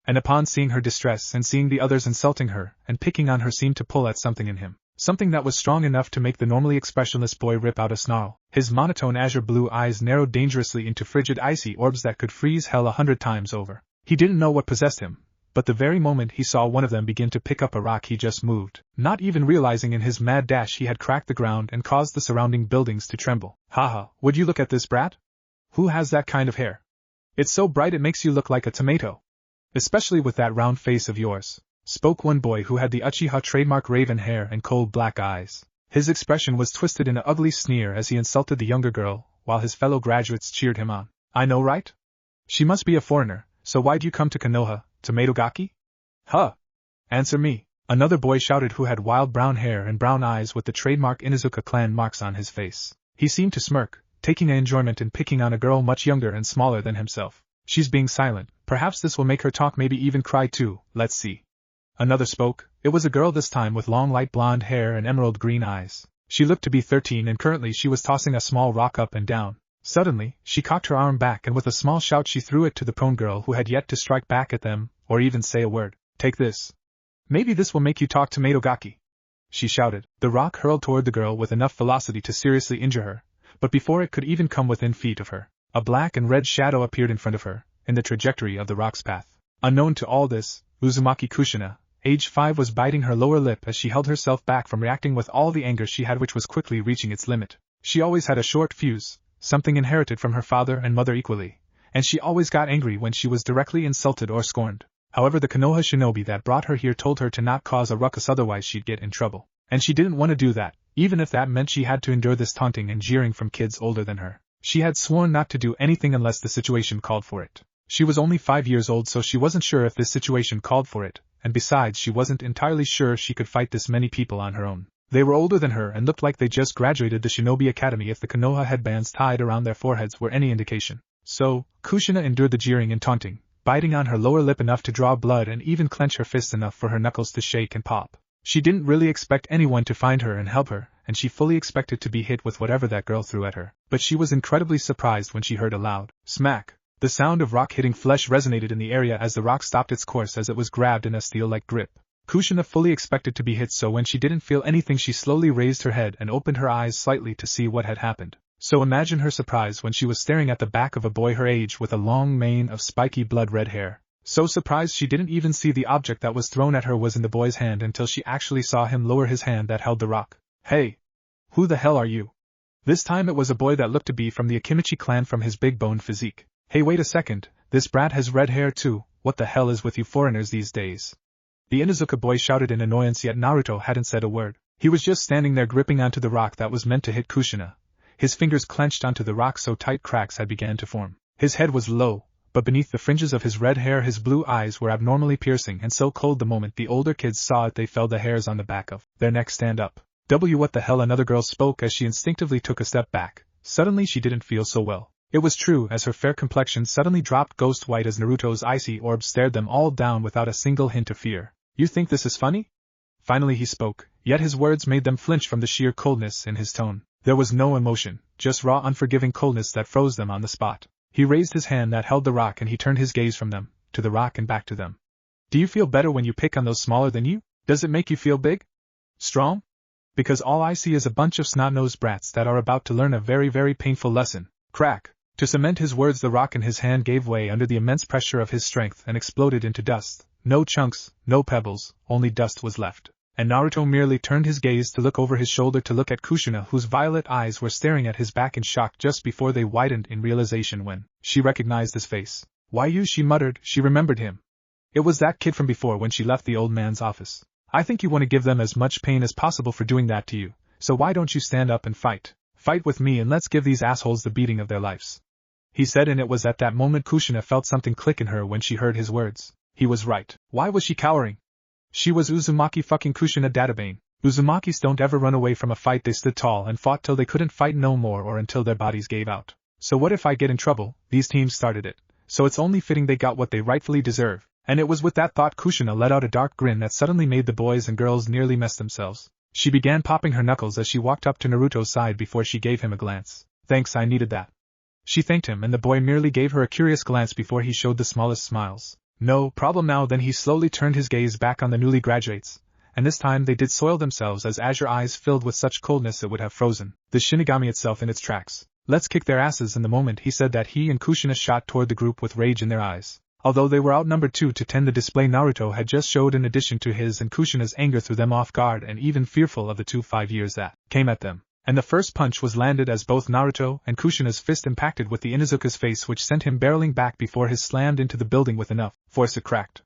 And upon seeing her distress and seeing the others insulting her and picking on her, seemed to pull at something in him, something that was strong enough to make the normally expressionless boy rip out a snarl. His monotone azure blue eyes narrowed dangerously into frigid icy orbs that could freeze hell 100 times over. He didn't know what possessed him, but the very moment he saw one of them begin to pick up a rock he just moved, not even realizing in his mad dash he had cracked the ground and caused the surrounding buildings to tremble. "Haha, would you look at this brat? Who has that kind of hair? It's so bright it makes you look like a tomato. Especially with that round face of yours," spoke one boy who had the Uchiha trademark raven hair and cold black eyes. His expression was twisted in an ugly sneer as he insulted the younger girl, while his fellow graduates cheered him on. "I know, right? She must be a foreigner, so why'd you come to Konoha, Tomatogaki? Huh! Answer me," another boy shouted, who had wild brown hair and brown eyes with the trademark Inuzuka clan marks on his face. He seemed to smirk, taking an enjoyment in picking on a girl much younger and smaller than himself. "She's being silent, perhaps this will make her talk, maybe even cry too, let's see." Another spoke. It was a girl this time with long light blonde hair and emerald green eyes. She looked to be 13 and currently she was tossing a small rock up and down. Suddenly, she cocked her arm back and with a small shout she threw it to the prone girl who had yet to strike back at them, or even say a word. "Take this. Maybe this will make you talk, Tomatogaki," she shouted. The rock hurled toward the girl with enough velocity to seriously injure her, but before it could even come within feet of her, a black and red shadow appeared in front of her, in the trajectory of the rock's path. Unknown to all this, Uzumaki Kushina, age 5, was biting her lower lip as she held herself back from reacting with all the anger she had, which was quickly reaching its limit. She always had a short fuse, something inherited from her father and mother equally, and she always got angry when she was directly insulted or scorned. However, the Konoha shinobi that brought her here told her to not cause a ruckus, otherwise she'd get in trouble. And she didn't want to do that, even if that meant she had to endure this taunting and jeering from kids older than her. She had sworn not to do anything unless the situation called for it. She was only 5 years old, so she wasn't sure if this situation called for it, and besides she wasn't entirely sure she could fight this many people on her own. They were older than her and looked like they just graduated the Shinobi Academy if the Konoha headbands tied around their foreheads were any indication. So, Kushina endured the jeering and taunting, biting on her lower lip enough to draw blood and even clench her fists enough for her knuckles to shake and pop. She didn't really expect anyone to find her and help her, and she fully expected to be hit with whatever that girl threw at her. But she was incredibly surprised when she heard a loud smack. The sound of rock hitting flesh resonated in the area as the rock stopped its course as it was grabbed in a steel-like grip. Kushina fully expected to be hit, so when she didn't feel anything she slowly raised her head and opened her eyes slightly to see what had happened. So imagine her surprise when she was staring at the back of a boy her age with a long mane of spiky blood-red hair. So surprised she didn't even see the object that was thrown at her was in the boy's hand until she actually saw him lower his hand that held the rock. Hey! Who the hell are you? This time it was a boy that looked to be from the Akimichi clan from his big-boned physique. Hey, wait a second, this brat has red hair too, what the hell is with you foreigners these days? The Inuzuka boy shouted in annoyance, yet Naruto hadn't said a word. He was just standing there gripping onto the rock that was meant to hit Kushina. His fingers clenched onto the rock so tight cracks had begun to form. His head was low, but beneath the fringes of his red hair his blue eyes were abnormally piercing and so cold the moment the older kids saw it they felt the hairs on the back of their necks stand up. What the hell? Another girl spoke as she instinctively took a step back. Suddenly she didn't feel so well. It was true, as her fair complexion suddenly dropped ghost white as Naruto's icy orb stared them all down without a single hint of fear. You think this is funny? Finally he spoke, yet his words made them flinch from the sheer coldness in his tone. There was no emotion, just raw unforgiving coldness that froze them on the spot. He raised his hand that held the rock and he turned his gaze from them, to the rock and back to them. Do you feel better when you pick on those smaller than you? Does it make you feel big? Strong? Because all I see is a bunch of snot-nosed brats that are about to learn a very, very painful lesson. Crack! To cement his words, the rock in his hand gave way under the immense pressure of his strength and exploded into dust. No chunks, no pebbles, only dust was left. And Naruto merely turned his gaze to look over his shoulder to look at Kushina, whose violet eyes were staring at his back in shock just before they widened in realization when she recognized his face. Why you? She muttered. She remembered him. It was that kid from before when she left the old man's office. I think you want to give them as much pain as possible for doing that to you, so why don't you stand up and fight? Fight with me and let's give these assholes the beating of their lives. He said, and it was at that moment Kushina felt something click in her when she heard his words. He was right. Why was she cowering? She was Uzumaki fucking Kushina Databane. Uzumakis don't ever run away from a fight. They stood tall and fought till they couldn't fight no more or until their bodies gave out. So what if I get in trouble? These teams started it. So it's only fitting they got what they rightfully deserve. And it was with that thought Kushina let out a dark grin that suddenly made the boys and girls nearly mess themselves. She began popping her knuckles as she walked up to Naruto's side before she gave him a glance. Thanks, I needed that. She thanked him and the boy merely gave her a curious glance before he showed the smallest smiles. No problem now. Then he slowly turned his gaze back on the newly graduates, and this time they did soil themselves as azure eyes filled with such coldness it would have frozen the Shinigami itself in its tracks. Let's kick their asses. In the moment he said that, he and Kushina shot toward the group with rage in their eyes. Although they were outnumbered 2-10, the display Naruto had just showed in addition to his and Kushina's anger threw them off guard and even fearful of the 5 years that came at them. And the first punch was landed as both Naruto and Kushina's fist impacted with the Inuzuka's face, which sent him barreling back before his slammed into the building with enough force it cracked.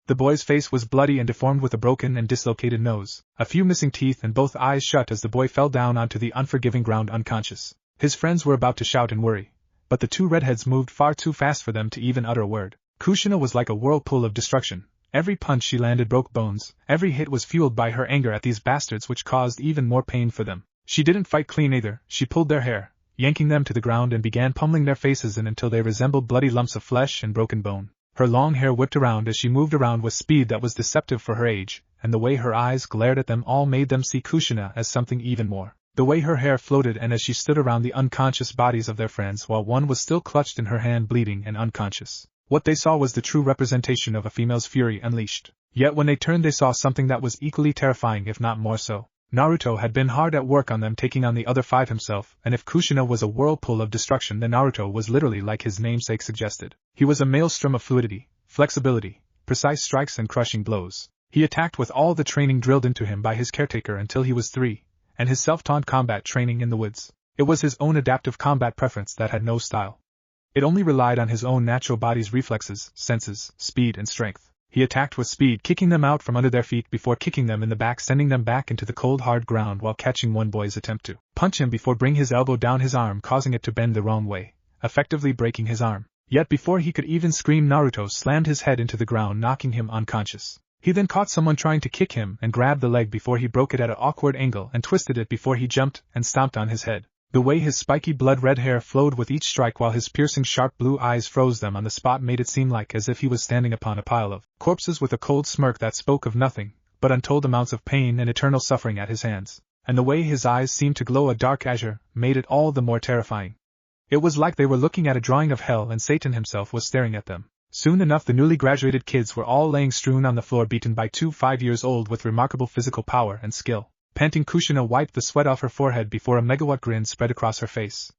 The boy's face was bloody and deformed with a broken and dislocated nose, a few missing teeth and both eyes shut as the boy fell down onto the unforgiving ground unconscious. His friends were about to shout in worry, but the two redheads moved far too fast for them to even utter a word. Kushina was like a whirlpool of destruction. Every punch she landed broke bones, every hit was fueled by her anger at these bastards, which caused even more pain for them. She didn't fight clean either. She pulled their hair, yanking them to the ground, and began pummeling their faces in until they resembled bloody lumps of flesh and broken bone. Her long hair whipped around as she moved around with speed that was deceptive for her age, and the way her eyes glared at them all made them see Kushina as something even more. The way her hair floated, and as she stood around the unconscious bodies of their friends while one was still clutched in her hand bleeding and unconscious. What they saw was the true representation of a female's fury unleashed. Yet when they turned they saw something that was equally terrifying, if not more so. Naruto had been hard at work on them, taking on the other 5 himself, and if Kushina was a whirlpool of destruction, then Naruto was literally like his namesake suggested. He was a maelstrom of fluidity, flexibility, precise strikes and crushing blows. He attacked with all the training drilled into him by his caretaker until he was 3, and his self-taught combat training in the woods. It was his own adaptive combat preference that had no style. It only relied on his own natural body's reflexes, senses, speed and strength. He attacked with speed, kicking them out from under their feet before kicking them in the back, sending them back into the cold hard ground while catching one boy's attempt to punch him before bringing his elbow down his arm, causing it to bend the wrong way, effectively breaking his arm. Yet before he could even scream, Naruto slammed his head into the ground, knocking him unconscious. He then caught someone trying to kick him and grabbed the leg before he broke it at an awkward angle and twisted it before he jumped and stomped on his head. The way his spiky blood-red hair flowed with each strike while his piercing sharp blue eyes froze them on the spot made it seem like as if he was standing upon a pile of corpses with a cold smirk that spoke of nothing but untold amounts of pain and eternal suffering at his hands. And the way his eyes seemed to glow a dark azure made it all the more terrifying. It was like they were looking at a drawing of hell and Satan himself was staring at them. Soon enough the newly graduated kids were all laying strewn on the floor, beaten by 2 5-years-old with remarkable physical power and skill. Panting, Kushina wiped the sweat off her forehead before a megawatt grin spread across her face.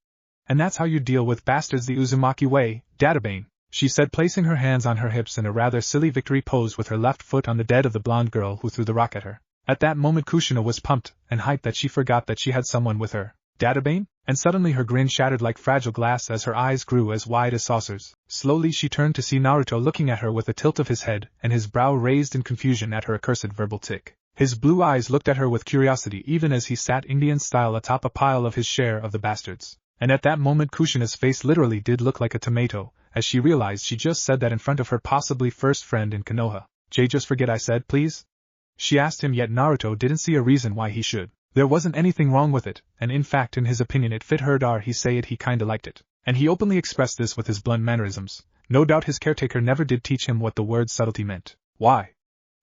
And that's how you deal with bastards the Uzumaki way, Databane, she said, placing her hands on her hips in a rather silly victory pose with her left foot on the dead of the blonde girl who threw the rock at her. At that moment Kushina was pumped and hyped that she forgot that she had someone with her. Databane? And suddenly her grin shattered like fragile glass as her eyes grew as wide as saucers. Slowly she turned to see Naruto looking at her with a tilt of his head and his brow raised in confusion at her accursed verbal tic. His blue eyes looked at her with curiosity even as he sat Indian style atop a pile of his share of the bastards. And at that moment Kushina's face literally did look like a tomato, as she realized she just said that in front of her possibly first friend in Konoha. Jay, just forget I said, please? She asked him, yet Naruto didn't see a reason why he should. There wasn't anything wrong with it, and in fact in his opinion it fit her. He say it, he kinda liked it. And he openly expressed this with his blunt mannerisms. No doubt his caretaker never did teach him what the word subtlety meant. Why?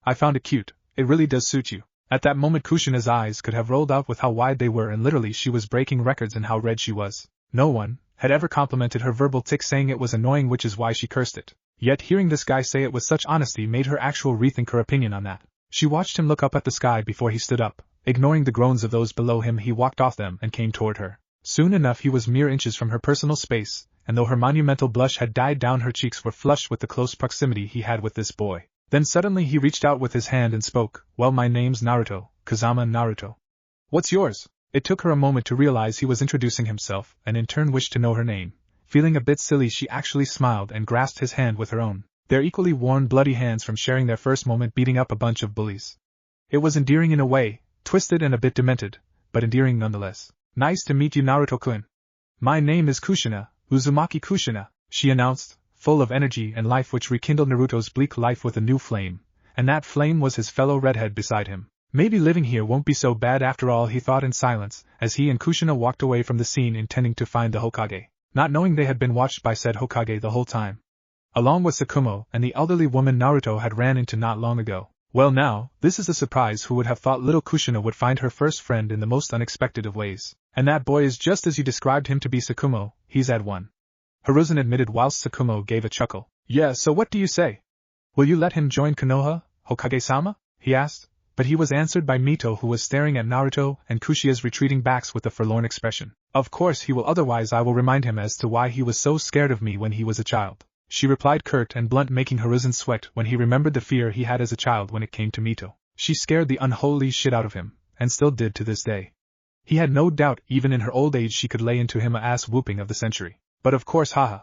I found it cute, it really does suit you. At that moment Kushina's eyes could have rolled out with how wide they were, and literally she was breaking records in how red she was. No one had ever complimented her verbal tic, saying it was annoying, which is why she cursed it. Yet hearing this guy say it with such honesty made her actual rethink her opinion on that. She watched him look up at the sky before he stood up. Ignoring the groans of those below him, he walked off them and came toward her. Soon enough he was mere inches from her personal space, and though her monumental blush had died down, her cheeks were flushed with the close proximity he had with this boy. Then suddenly he reached out with his hand and spoke. Well, my name's Naruto, Kazama Naruto. What's yours? It took her a moment to realize he was introducing himself, and in turn wished to know her name. Feeling a bit silly, she actually smiled and grasped his hand with her own, their equally worn bloody hands from sharing their first moment beating up a bunch of bullies. It was endearing in a way, twisted and a bit demented, but endearing nonetheless. Nice to meet you, Naruto-kun. My name is Kushina, Uzumaki Kushina, she announced, full of energy and life, which rekindled Naruto's bleak life with a new flame, and that flame was his fellow redhead beside him. Maybe living here won't be so bad after all, he thought in silence, as he and Kushina walked away from the scene, intending to find the Hokage, not knowing they had been watched by said Hokage the whole time. Along with Sakumo and the elderly woman Naruto had ran into not long ago. Well now, this is a surprise. Who would have thought little Kushina would find her first friend in the most unexpected of ways? And that boy is just as you described him to be, Sakumo, he's at one. Hiruzen admitted whilst Sakumo gave a chuckle. Yeah, so what do you say? Will you let him join Konoha, Hokage-sama? He asked, but he was answered by Mito, who was staring at Naruto and Kushia's retreating backs with a forlorn expression. Of course he will, otherwise I will remind him as to why he was so scared of me when he was a child. She replied curt and blunt, making Hiruzen sweat when he remembered the fear he had as a child when it came to Mito. She scared the unholy shit out of him, and still did to this day. He had no doubt even in her old age she could lay into him a ass whooping of the century. But of course, haha.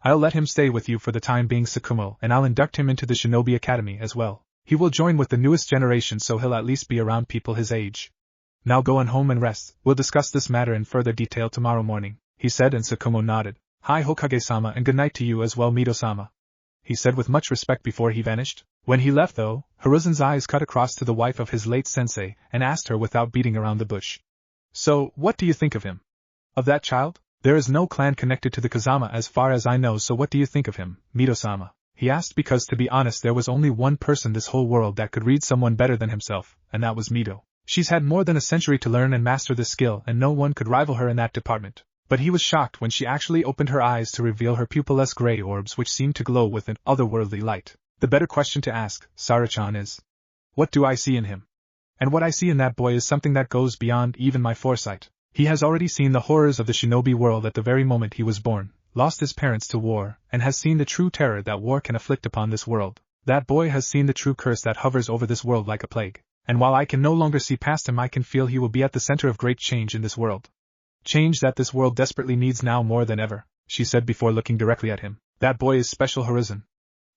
I'll let him stay with you for the time being, Sakumo, and I'll induct him into the Shinobi Academy as well. He will join with the newest generation, so he'll at least be around people his age. Now go on home and rest. We'll discuss this matter in further detail tomorrow morning, he said, and Sakumo nodded. Hi Hokage-sama, and good night to you as well, Mito-sama, he said with much respect before he vanished. When he left though, Hiruzen's eyes cut across to the wife of his late sensei and asked her without beating around the bush. So, what do you think of him? Of that child? There is no clan connected to the Kazama as far as I know, so what do you think of him, Mito-sama? He asked, because to be honest there was only one person this whole world that could read someone better than himself, and that was Mito. She's had more than a century to learn and master this skill, and no one could rival her in that department. But he was shocked when she actually opened her eyes to reveal her pupilless gray orbs, which seemed to glow with an otherworldly light. The better question to ask, Sarachan, is, what do I see in him? And what I see in that boy is something that goes beyond even my foresight. He has already seen the horrors of the shinobi world at the very moment he was born, lost his parents to war, and has seen the true terror that war can afflict upon this world. That boy has seen the true curse that hovers over this world like a plague. And while I can no longer see past him, I can feel he will be at the center of great change in this world. Change that this world desperately needs now more than ever, she said before looking directly at him. That boy is special, Hiruzen.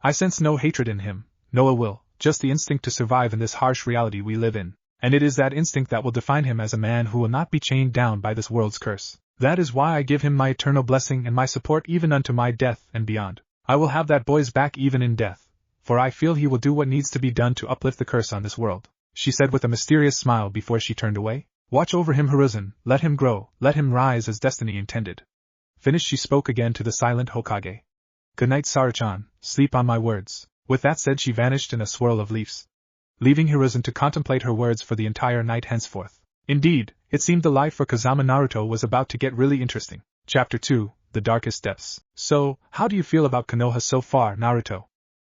I sense no hatred in him, no ill will, just the instinct to survive in this harsh reality we live in. And it is that instinct that will define him as a man who will not be chained down by this world's curse. That is why I give him my eternal blessing and my support even unto my death and beyond. I will have that boy's back even in death, for I feel he will do what needs to be done to uplift the curse on this world, she said with a mysterious smile before she turned away. Watch over him, Hiruzen, let him grow, let him rise as destiny intended. Finished, she spoke again to the silent Hokage. Good night, Sarachan, sleep on my words. With that said, she vanished in a swirl of leaves, leaving Hiruzen to contemplate her words for the entire night henceforth. Indeed, it seemed the life for Kazama Naruto was about to get really interesting. Chapter 2, The Darkest Depths. So, how do you feel about Konoha so far, Naruto?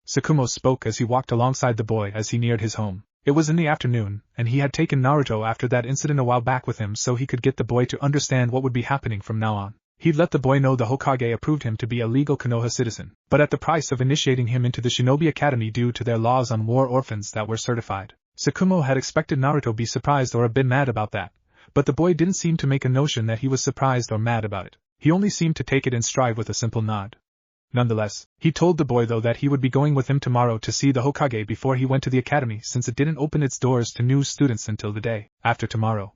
Sakumo spoke as he walked alongside the boy as he neared his home. It was in the afternoon, and he had taken Naruto after that incident a while back with him so he could get the boy to understand what would be happening from now on. He'd let the boy know the Hokage approved him to be a legal Konoha citizen, but at the price of initiating him into the Shinobi Academy due to their laws on war orphans that were certified. Sakumo had expected Naruto be surprised or a bit mad about that, but the boy didn't seem to make a notion that he was surprised or mad about it. He only seemed to take it in stride with a simple nod. Nonetheless, he told the boy though that he would be going with him tomorrow to see the Hokage before he went to the academy since it didn't open its doors to new students until the day after tomorrow.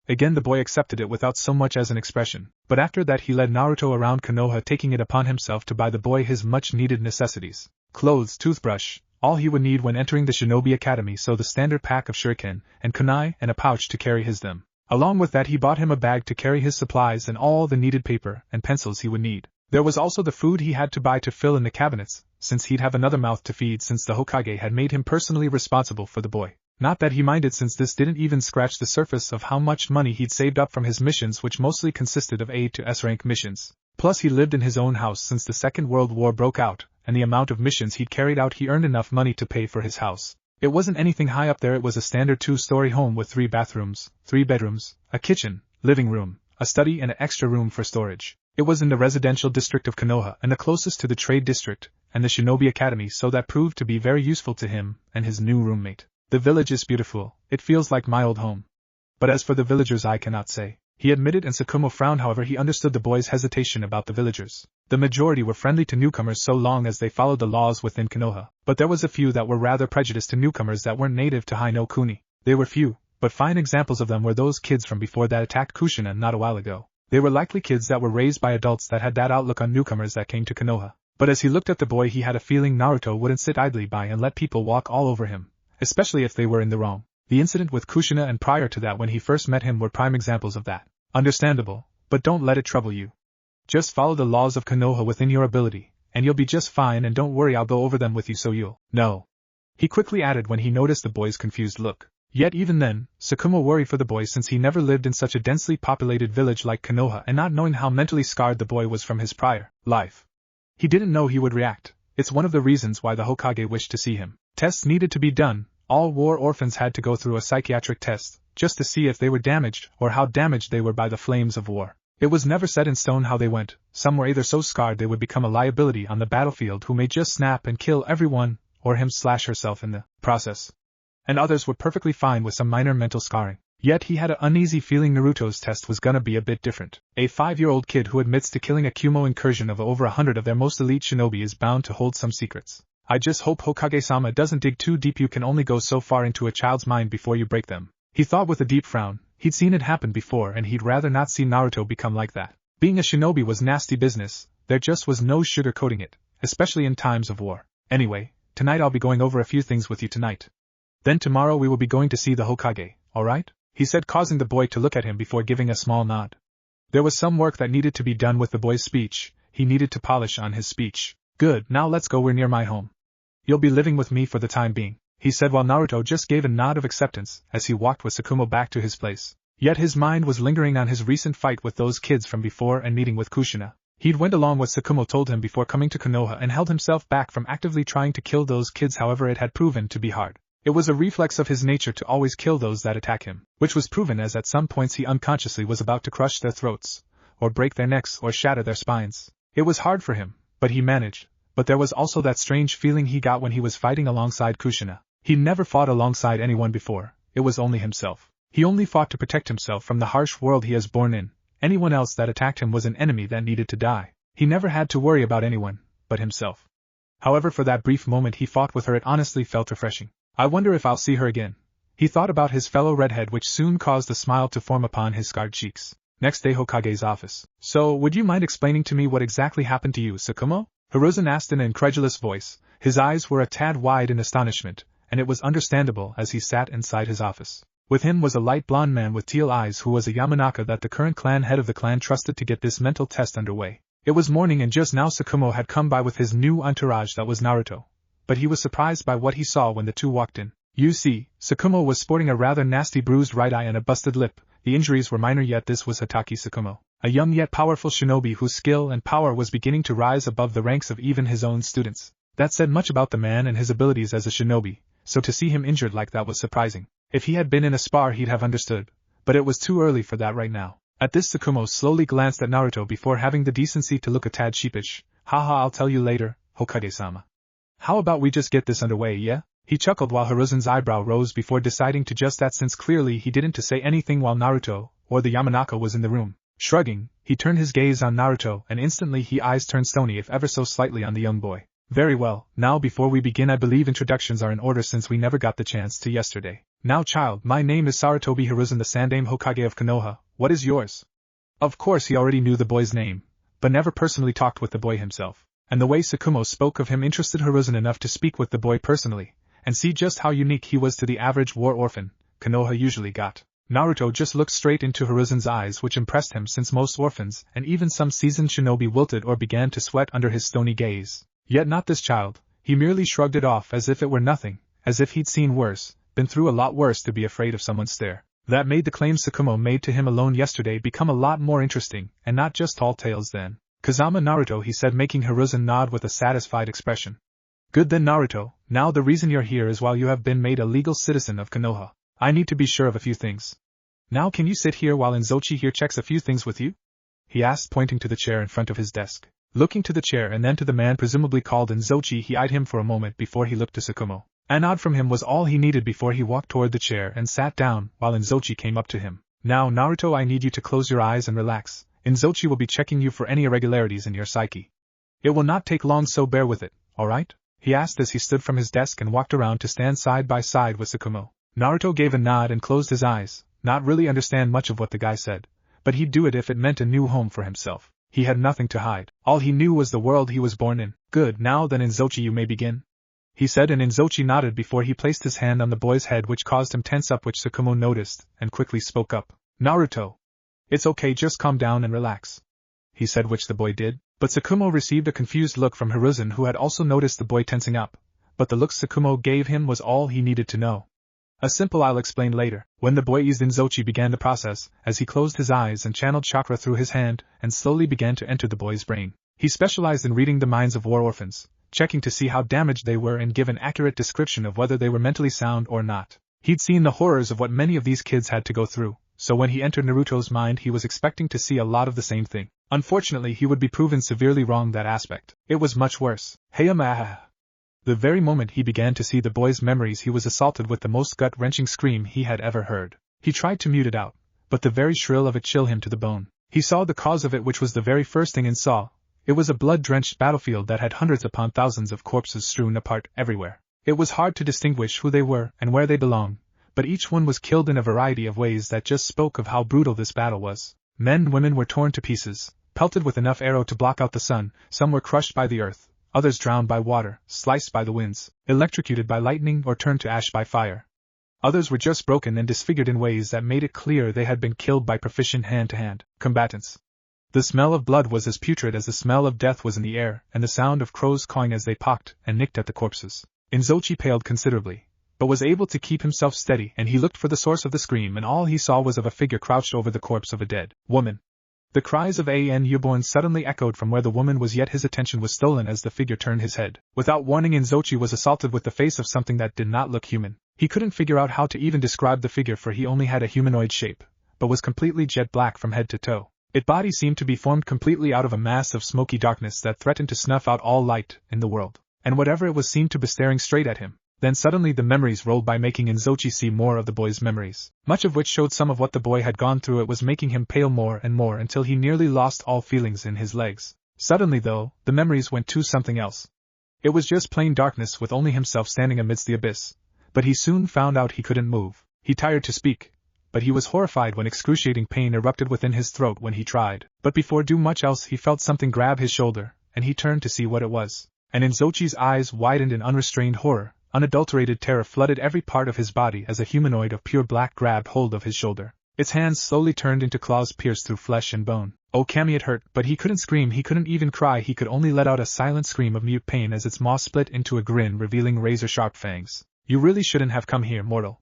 Again the boy accepted it without so much as an expression, but after that he led Naruto around Konoha, taking it upon himself to buy the boy his much-needed necessities. Clothes, toothbrush, all he would need when entering the Shinobi Academy, so the standard pack of shuriken and kunai and a pouch to carry them. Along with that he bought him a bag to carry his supplies and all the needed paper and pencils he would need. There was also the food he had to buy to fill in the cabinets, since he'd have another mouth to feed since the Hokage had made him personally responsible for the boy. Not that he minded since this didn't even scratch the surface of how much money he'd saved up from his missions, which mostly consisted of A to S rank missions. Plus he lived in his own house since the Second World War broke out, and the amount of missions he'd carried out he earned enough money to pay for his house. It wasn't anything high up there, it was a standard 2-story home with 3 bathrooms, 3 bedrooms, a kitchen, living room, a study and an extra room for storage. It was in the residential district of Konoha and the closest to the trade district and the Shinobi Academy, so that proved to be very useful to him and his new roommate. The village is beautiful, it feels like my old home. But as for the villagers I cannot say, he admitted, and Sakumo frowned. However, he understood the boy's hesitation about the villagers. The majority were friendly to newcomers so long as they followed the laws within Konoha, but there was a few that were rather prejudiced to newcomers that weren't native to Hino Kuni. They were few, but fine examples of them were those kids from before that attacked Kushina not a while ago. They were likely kids that were raised by adults that had that outlook on newcomers that came to Konoha. But as he looked at the boy he had a feeling Naruto wouldn't sit idly by and let people walk all over him, especially if they were in the wrong. The incident with Kushina and prior to that when he first met him were prime examples of that. Understandable, but don't let it trouble you. Just follow the laws of Konoha within your ability, and you'll be just fine, and don't worry, I'll go over them with you so you'll know. He quickly added when he noticed the boy's confused look. Yet even then, Sakumo worried for the boy since he never lived in such a densely populated village like Konoha, and not knowing how mentally scarred the boy was from his prior life. He didn't know he would react. It's one of the reasons why the Hokage wished to see him. Tests needed to be done. All war orphans had to go through a psychiatric test, just to see if they were damaged or how damaged they were by the flames of war. It was never set in stone how they went. Some were either so scarred they would become a liability on the battlefield who may just snap and kill everyone, or him/herself in the process. And others were perfectly fine with some minor mental scarring. Yet he had an uneasy feeling Naruto's test was gonna be a bit different. A 5-year-old kid who admits to killing a Kumo incursion of over 100 of their most elite shinobi is bound to hold some secrets. I just hope Hokage-sama doesn't dig too deep. You can only go so far into a child's mind before you break them. He thought with a deep frown. He'd seen it happen before and he'd rather not see Naruto become like that. Being a shinobi was nasty business, there just was no sugarcoating it, especially in times of war. Anyway, tonight I'll be going over a few things with you tonight. Then tomorrow we will be going to see the Hokage, alright? He said, causing the boy to look at him before giving a small nod. There was some work that needed to be done with the boy's speech. He needed to polish on his speech. Good, now let's go, we're near my home. You'll be living with me for the time being, he said while Naruto just gave a nod of acceptance as he walked with Sakumo back to his place. Yet his mind was lingering on his recent fight with those kids from before and meeting with Kushina. He'd went along what Sakumo told him before coming to Konoha and held himself back from actively trying to kill those kids, however it had proven to be hard. It was a reflex of his nature to always kill those that attack him, which was proven as at some points he unconsciously was about to crush their throats, or break their necks or shatter their spines. It was hard for him, but he managed. But there was also that strange feeling he got when he was fighting alongside Kushina. He'd never fought alongside anyone before, it was only himself. He only fought to protect himself from the harsh world he was born in. Anyone else that attacked him was an enemy that needed to die. He never had to worry about anyone but himself. However, for that brief moment he fought with her, it honestly felt refreshing. I wonder if I'll see her again. He thought about his fellow redhead, which soon caused a smile to form upon his scarred cheeks. Next day, Hokage's office. So, would you mind explaining to me what exactly happened to you, Sakumo? Hiruzen asked in an incredulous voice. His eyes were a tad wide in astonishment, and it was understandable as he sat inside his office. With him was a light blonde man with teal eyes who was a Yamanaka that the current clan head of the clan trusted to get this mental test underway. It was morning and just now Sakumo had come by with his new entourage that was Naruto. But he was surprised by what he saw when the two walked in. You see, Sakumo was sporting a rather nasty bruised right eye and a busted lip. The injuries were minor, yet this was Hatake Sakumo, a young yet powerful shinobi whose skill and power was beginning to rise above the ranks of even his own students. That said much about the man and his abilities as a shinobi, so to see him injured like that was surprising. If he had been in a spar he'd have understood, but it was too early for that right now. At this, Tsukumo slowly glanced at Naruto before having the decency to look a tad sheepish. Haha, I'll tell you later, Hokage-sama. How about we just get this underway, yeah? He chuckled while Hiruzen's eyebrow rose before deciding to just that, since clearly he didn't to say anything while Naruto, or the Yamanaka, was in the room. Shrugging, he turned his gaze on Naruto and instantly his eyes turned stony if ever so slightly on the young boy. Very well, now before we begin I believe introductions are in order since we never got the chance to yesterday. Now child, my name is Sarutobi Hiruzen, the Sandaime Hokage of Konoha. What is yours? Of course he already knew the boy's name, but never personally talked with the boy himself. And the way Tsukumo spoke of him interested Hiruzen enough to speak with the boy personally, and see just how unique he was to the average war orphan Konoha usually got. Naruto just looked straight into Hiruzen's eyes, which impressed him since most orphans and even some seasoned shinobi wilted or began to sweat under his stony gaze. Yet not this child. He merely shrugged it off as if it were nothing, as if he'd seen worse, been through a lot worse to be afraid of someone's stare. That made the claims Tsukumo made to him alone yesterday become a lot more interesting, and not just tall tales then. Kazama Naruto, he said, making Hiruzen nod with a satisfied expression. Good then Naruto, now the reason you're here is while you have been made a legal citizen of Konoha. I need to be sure of a few things. Now can you sit here while Inzochi here checks a few things with you? He asked, pointing to the chair in front of his desk. Looking to the chair and then to the man presumably called Inzochi, he eyed him for a moment before he looked to Tsukumo. A nod from him was all he needed before he walked toward the chair and sat down while Inzochi came up to him. Now Naruto, I need you to close your eyes and relax. Inzochi will be checking you for any irregularities in your psyche. It will not take long, so bear with it, alright? He asked as he stood from his desk and walked around to stand side by side with Tsukumo. Naruto gave a nod and closed his eyes, not really understand much of what the guy said, but he'd do it if it meant a new home for himself. He had nothing to hide. All he knew was the world he was born in. Good, now then Inzochi, you may begin, he said, and Inzochi nodded before he placed his hand on the boy's head, which caused him tense up, which Tsukumo noticed, and quickly spoke up. Naruto. It's okay, just calm down and relax, he said, which the boy did. But Tsukumo received a confused look from Hiruzen, who had also noticed the boy tensing up, but the look Tsukumo gave him was all he needed to know. A simple I'll explain later. When the boy eased, Inzochi began the process, as he closed his eyes and channeled chakra through his hand, and slowly began to enter the boy's brain. He specialized in reading the minds of war orphans, checking to see how damaged they were and give an accurate description of whether they were mentally sound or not. He'd seen the horrors of what many of these kids had to go through, so when he entered Naruto's mind he was expecting to see a lot of the same thing. Unfortunately, he would be proven severely wrong that aspect. It was much worse. Hayama. The very moment he began to see the boy's memories, he was assaulted with the most gut-wrenching scream he had ever heard. He tried to mute it out, but the very shrill of it chilled him to the bone. He saw the cause of it, which was the very first thing, and saw. It was a blood-drenched battlefield that had hundreds upon thousands of corpses strewn apart everywhere. It was hard to distinguish who they were and where they belonged, but each one was killed in a variety of ways that just spoke of how brutal this battle was. Men and women were torn to pieces, pelted with enough arrow to block out the sun. Some were crushed by the earth, others drowned by water, sliced by the winds, electrocuted by lightning, or turned to ash by fire. Others were just broken and disfigured in ways that made it clear they had been killed by proficient hand-to-hand combatants. The smell of blood was as putrid as the smell of death was in the air, and the sound of crows cawing as they pocked and nicked at the corpses. Inzochi paled considerably, but was able to keep himself steady, and he looked for the source of the scream, and all he saw was of a figure crouched over the corpse of a dead woman. The cries of a newborn suddenly echoed from where the woman was, yet his attention was stolen as the figure turned his head. Without warning, Inzochi was assaulted with the face of something that did not look human. He couldn't figure out how to even describe the figure, for he only had a humanoid shape, but was completely jet black from head to toe. Its body seemed to be formed completely out of a mass of smoky darkness that threatened to snuff out all light in the world, and whatever it was seemed to be staring straight at him. Then suddenly the memories rolled by, making Inzochi see more of the boy's memories, much of which showed some of what the boy had gone through. It was making him pale more and more until he nearly lost all feelings in his legs. Suddenly, though, the memories went to something else. It was just plain darkness with only himself standing amidst the abyss, but he soon found out he couldn't move. He tried to speak, but he was horrified when excruciating pain erupted within his throat when he tried. But before doing much else, he felt something grab his shoulder, and he turned to see what it was. And Inzochi's eyes widened in unrestrained horror. Unadulterated terror flooded every part of his body as a humanoid of pure black grabbed hold of his shoulder. Its hands slowly turned into claws pierced through flesh and bone. Oh, Kami, it hurt, but he couldn't scream, he couldn't even cry, he could only let out a silent scream of mute pain as its maw split into a grin revealing razor-sharp fangs. You really shouldn't have come here, mortal.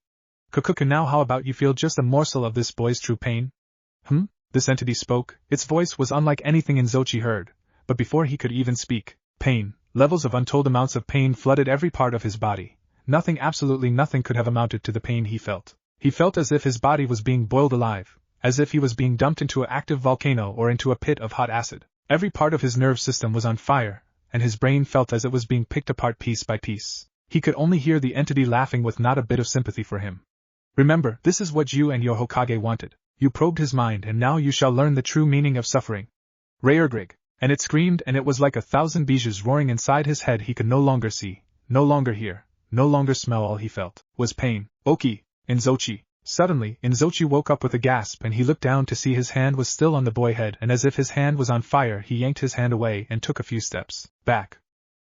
Kukuku, now how about you feel just a morsel of this boy's true pain? This entity spoke. Its voice was unlike anything Inzochi heard, but before he could even speak, pain. Levels of untold amounts of pain flooded every part of his body. Nothing, absolutely nothing, could have amounted to the pain he felt. He felt as if his body was being boiled alive, as if he was being dumped into an active volcano or into a pit of hot acid. Every part of his nerve system was on fire, and his brain felt as it was being picked apart piece by piece. He could only hear the entity laughing with not a bit of sympathy for him. Remember, this is what you and your Hokage wanted. You probed his mind, and now you shall learn the true meaning of suffering. Reargrig. And it screamed, and it was like 1,000 beaches roaring inside his head. He could no longer see, no longer hear, no longer smell. All he felt was pain. Oki, Inzochi. Suddenly, Inzochi woke up with a gasp, and he looked down to see his hand was still on the boy's head, and as if his hand was on fire, he yanked his hand away and took a few steps back.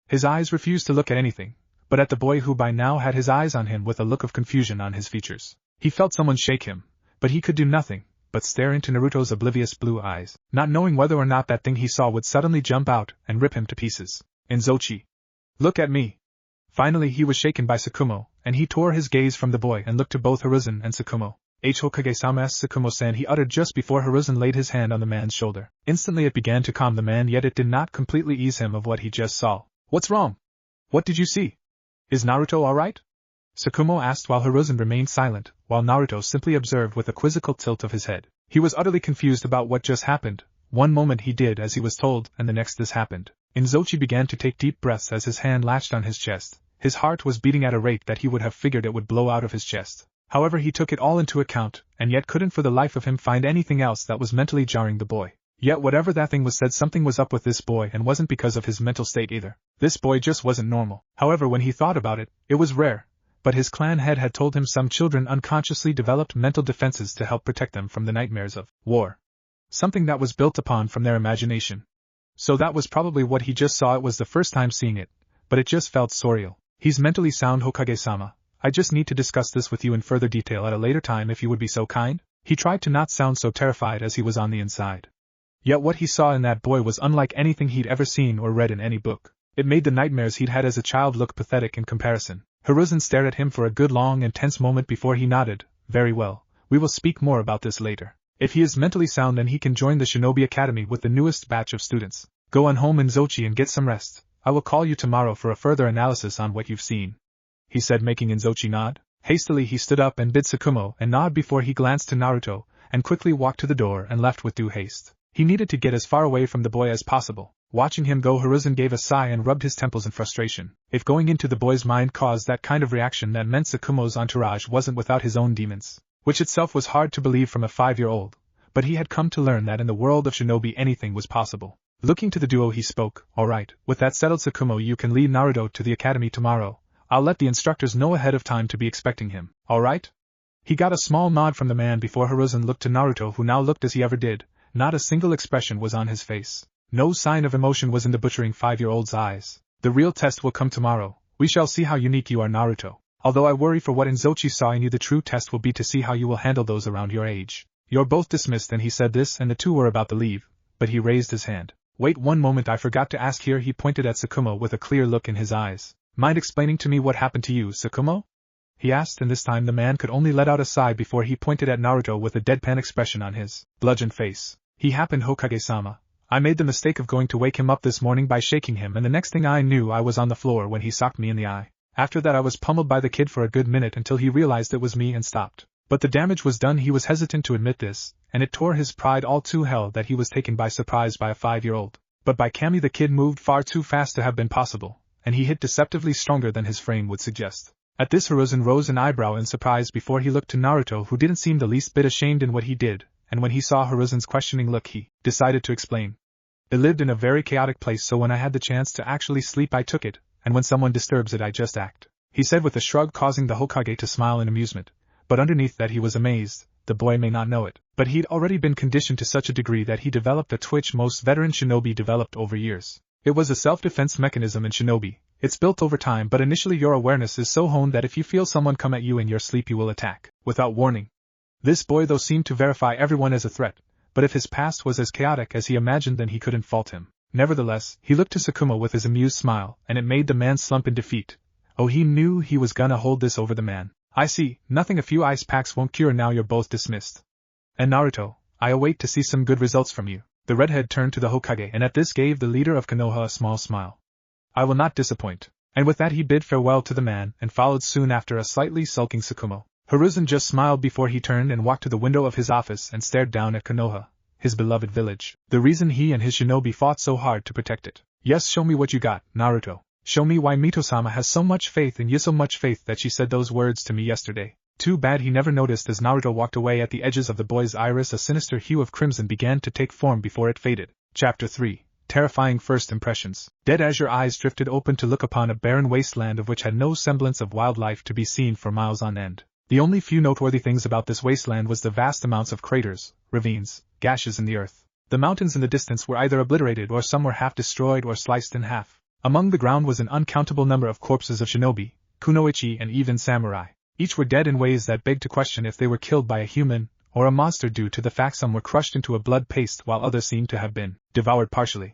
His eyes refused to look at anything, but at the boy who by now had his eyes on him with a look of confusion on his features. He felt someone shake him, but he could do nothing but stare into Naruto's oblivious blue eyes, not knowing whether or not that thing he saw would suddenly jump out and rip him to pieces. Inzochi. Look at me. Finally he was shaken by Tsukumo, and he tore his gaze from the boy and looked to both Hiruzen and Tsukumo. Hokage-sama, Tsukumo-san, he uttered just before Hiruzen laid his hand on the man's shoulder. Instantly it began to calm the man, yet it did not completely ease him of what he just saw. What's wrong? What did you see? Is Naruto alright? Tsukumo asked while Hiruzen remained silent, while Naruto simply observed with a quizzical tilt of his head. He was utterly confused about what just happened. One moment he did as he was told, and the next this happened. Inzochi began to take deep breaths as his hand latched on his chest. His heart was beating at a rate that he would have figured it would blow out of his chest. However, he took it all into account, and yet couldn't for the life of him find anything else that was mentally jarring the boy. Yet whatever that thing was said, something was up with this boy, and wasn't because of his mental state either. This boy just wasn't normal. However, when he thought about it, it was rare. But his clan head had told him some children unconsciously developed mental defenses to help protect them from the nightmares of war. Something that was built upon from their imagination. So that was probably what he just saw. It was the first time seeing it, but it just felt surreal. He's mentally sound, Hokage-sama. I just need to discuss this with you in further detail at a later time if you would be so kind. He tried to not sound so terrified as he was on the inside. Yet what he saw in that boy was unlike anything he'd ever seen or read in any book. It made the nightmares he'd had as a child look pathetic in comparison. Hiruzen stared at him for a good long and tense moment before he nodded. Very well, we will speak more about this later. If he is mentally sound, then he can join the Shinobi Academy with the newest batch of students. Go on home, Inzochi, and get some rest. I will call you tomorrow for a further analysis on what you've seen, he said, making Inzochi nod. Hastily he stood up and bid Tsukumo and nod before he glanced to Naruto, and quickly walked to the door and left with due haste. He needed to get as far away from the boy as possible. Watching him go, Hiruzen gave a sigh and rubbed his temples in frustration. If going into the boy's mind caused that kind of reaction, that meant Tsukumo's entourage wasn't without his own demons. Which itself was hard to believe from a 5-year-old, but he had come to learn that in the world of shinobi anything was possible. Looking to the duo he spoke. Alright, with that settled, Tsukumo, you can lead Naruto to the academy tomorrow. I'll let the instructors know ahead of time to be expecting him. Alright? He got a small nod from the man before Hiruzen looked to Naruto, who now looked as he ever did. Not a single expression was on his face. No sign of emotion was in the butchering 5-year-old's eyes. The real test will come tomorrow. We shall see how unique you are, Naruto. Although I worry for what Inzochi saw in you, the true test will be to see how you will handle those around your age. You're both dismissed. And he said this, and the two were about to leave, but he raised his hand. Wait one moment, I forgot to ask. Here he pointed at Tsukumo with a clear look in his eyes. Mind explaining to me what happened to you, Tsukumo? He asked, and this time the man could only let out a sigh before he pointed at Naruto with a deadpan expression on his bludgeoned face. He happened, Hokage-sama. I made the mistake of going to wake him up this morning by shaking him, and the next thing I knew I was on the floor when he socked me in the eye. After that I was pummeled by the kid for a good minute until he realized it was me and stopped. But the damage was done. He was hesitant to admit this, and it tore his pride all to hell that he was taken by surprise by a 5-year-old. But by Kami the kid moved far too fast to have been possible, and he hit deceptively stronger than his frame would suggest. At this Hiruzen rose an eyebrow in surprise before he looked to Naruto, who didn't seem the least bit ashamed in what he did, and when he saw Hiruzen's questioning look he decided to explain. I lived in a very chaotic place, so when I had the chance to actually sleep I took it, and when someone disturbs it I just act, he said with a shrug, causing the Hokage to smile in amusement. But underneath that he was amazed. The boy may not know it, but he'd already been conditioned to such a degree that he developed a twitch most veteran shinobi developed over years. It was a self-defense mechanism in shinobi. It's built over time, but initially your awareness is so honed that if you feel someone come at you in your sleep you will attack, without warning. This boy though seemed to verify everyone as a threat, but if his past was as chaotic as he imagined then he couldn't fault him. Nevertheless, he looked to Tsukumo with his amused smile, and it made the man slump in defeat. Oh, he knew he was gonna hold this over the man. I see, nothing a few ice packs won't cure. Now you're both dismissed. And Naruto, I await to see some good results from you. The redhead turned to the Hokage and at this gave the leader of Konoha a small smile. I will not disappoint. And with that he bid farewell to the man and followed soon after a slightly sulking Tsukumo. Hiruzen just smiled before he turned and walked to the window of his office and stared down at Konoha, his beloved village. The reason he and his shinobi fought so hard to protect it. Yes, show me what you got, Naruto. Show me why Mito-sama has so much faith in you, so much faith that she said those words to me yesterday. Too bad he never noticed as Naruto walked away. At the edges of the boy's iris a sinister hue of crimson began to take form before it faded. Chapter 3. Terrifying First Impressions. Dead azure eyes drifted open to look upon a barren wasteland of which had no semblance of wildlife to be seen for miles on end. The only few noteworthy things about this wasteland was the vast amounts of craters, ravines, gashes in the earth. The mountains in the distance were either obliterated or some were half destroyed or sliced in half. Among the ground was an uncountable number of corpses of shinobi, kunoichi and even samurai. Each were dead in ways that begged to question if they were killed by a human or a monster due to the fact some were crushed into a blood paste while others seemed to have been devoured partially.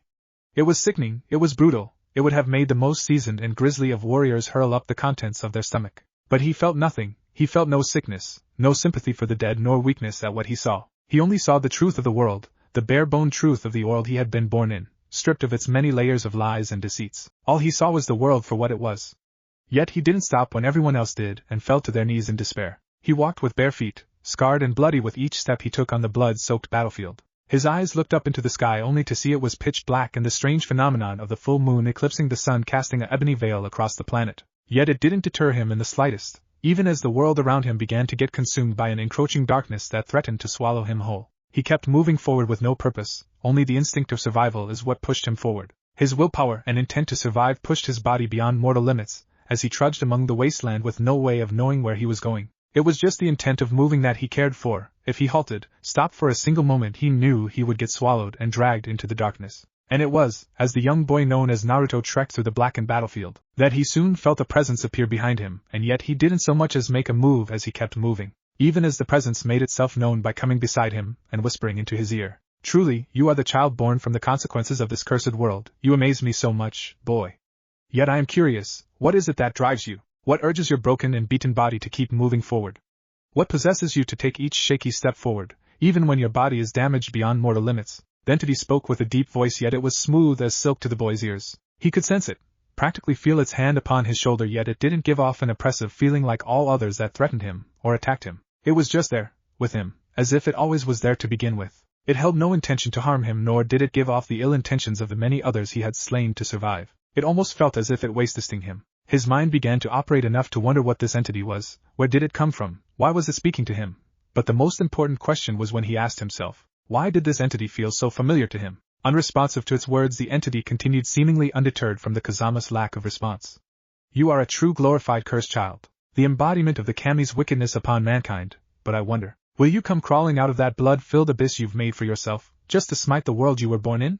It was sickening, it was brutal, it would have made the most seasoned and grisly of warriors hurl up the contents of their stomach. But he felt nothing, he felt no sickness, no sympathy for the dead nor weakness at what he saw. He only saw the truth of the world, the bare-boned truth of the world he had been born in, stripped of its many layers of lies and deceits. All he saw was the world for what it was. Yet he didn't stop when everyone else did and fell to their knees in despair. He walked with bare feet, scarred and bloody with each step he took on the blood-soaked battlefield. His eyes looked up into the sky only to see it was pitch black and the strange phenomenon of the full moon eclipsing the sun casting an ebony veil across the planet. Yet it didn't deter him in the slightest, even as the world around him began to get consumed by an encroaching darkness that threatened to swallow him whole. He kept moving forward with no purpose, only the instinct of survival is what pushed him forward. His willpower and intent to survive pushed his body beyond mortal limits, as he trudged among the wasteland with no way of knowing where he was going. It was just the intent of moving that he cared for. If he halted, stopped for a single moment, he knew he would get swallowed and dragged into the darkness. And it was, as the young boy known as Naruto trekked through the blackened battlefield, that he soon felt a presence appear behind him, and yet he didn't so much as make a move as he kept moving, even as the presence made itself known by coming beside him and whispering into his ear. Truly, you are the child born from the consequences of this cursed world. You amaze me so much, boy. Yet I am curious, what is it that drives you? What urges your broken and beaten body to keep moving forward? What possesses you to take each shaky step forward, even when your body is damaged beyond mortal limits? Then he spoke with a deep voice, yet it was smooth as silk to the boy's ears. He could sense it, practically feel its hand upon his shoulder, yet it didn't give off an oppressive feeling like all others that threatened him or attacked him. It was just there, with him, as if it always was there to begin with. It held no intention to harm him, nor did it give off the ill intentions of the many others he had slain to survive. It almost felt as if it was testing him. His mind began to operate enough to wonder what this entity was. Where did it come from? Why was it speaking to him? But the most important question was when he asked himself, why did this entity feel so familiar to him? Unresponsive to its words, the entity continued, seemingly undeterred from the Kazama's lack of response. You are a true glorified cursed child, the embodiment of the Kami's wickedness upon mankind, but I wonder, will you come crawling out of that blood-filled abyss you've made for yourself, just to smite the world you were born in?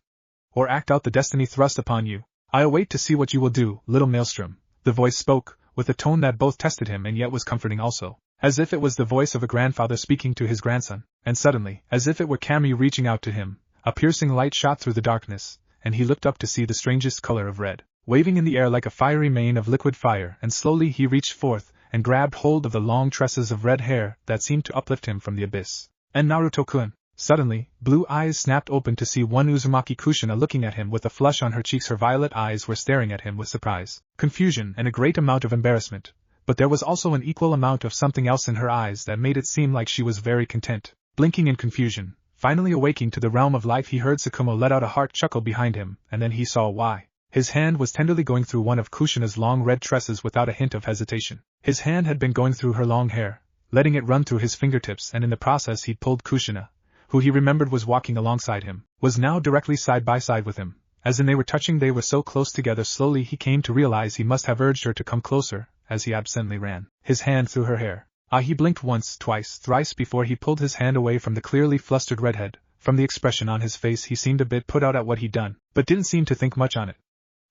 Or act out the destiny thrust upon you? I await to see what you will do, little Maelstrom. The voice spoke, with a tone that both tested him and yet was comforting also, as if it was the voice of a grandfather speaking to his grandson. And suddenly, as if it were Kami reaching out to him, a piercing light shot through the darkness, and he looked up to see the strangest color of red, waving in the air like a fiery mane of liquid fire, and slowly he reached forth and grabbed hold of the long tresses of red hair that seemed to uplift him from the abyss. And Naruto-kun! Suddenly, blue eyes snapped open to see one Uzumaki Kushina looking at him with a flush on her cheeks. Her violet eyes were staring at him with surprise, confusion, and a great amount of embarrassment, but there was also an equal amount of something else in her eyes that made it seem like she was very content. Blinking in confusion, finally awaking to the realm of life, he heard Tsukumo let out a heart chuckle behind him, and then he saw why. His hand was tenderly going through one of Kushina's long red tresses without a hint of hesitation. His hand had been going through her long hair, letting it run through his fingertips, and in the process he'd pulled Kushina, who he remembered was walking alongside him, was now directly side by side with him. As in they were touching, they were so close together. Slowly he came to realize he must have urged her to come closer, as he absently ran his hand through her hair. He blinked once, twice, thrice before he pulled his hand away from the clearly flustered redhead. From the expression on his face he seemed a bit put out at what he'd done, but didn't seem to think much on it.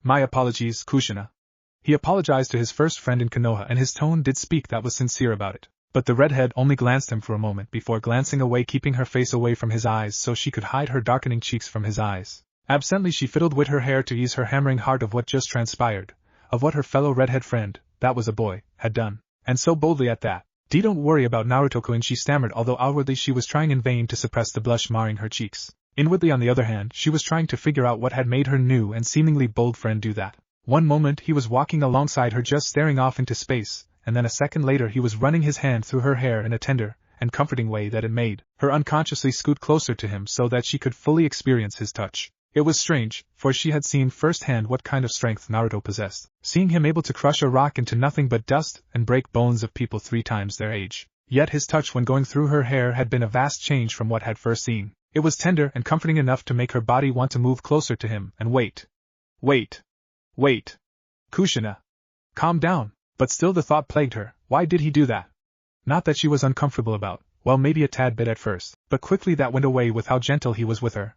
My apologies, Kushina. He apologized to his first friend in Konoha, and his tone did speak that was sincere about it. But the redhead only glanced him for a moment before glancing away, keeping her face away from his eyes so she could hide her darkening cheeks from his eyes. Absently she fiddled with her hair to ease her hammering heart of what just transpired, of what her fellow redhead friend, that was a boy, had done, and so boldly at that. Don't worry about Naruto-kun, she stammered, although outwardly she was trying in vain to suppress the blush marring her cheeks. Inwardly, on the other hand, she was trying to figure out what had made her new and seemingly bold friend do that. One moment he was walking alongside her just staring off into space, and then a second later he was running his hand through her hair in a tender and comforting way that it made her unconsciously scoot closer to him so that she could fully experience his touch. It was strange, for she had seen firsthand what kind of strength Naruto possessed, seeing him able to crush a rock into nothing but dust and break bones of people 3 times their age. Yet his touch when going through her hair had been a vast change from what had first seen. It was tender and comforting enough to make her body want to move closer to him and wait. Wait. Kushina. Calm down. But still the thought plagued her, why did he do that? Not that she was uncomfortable about, well maybe a tad bit at first, but quickly that went away with how gentle he was with her.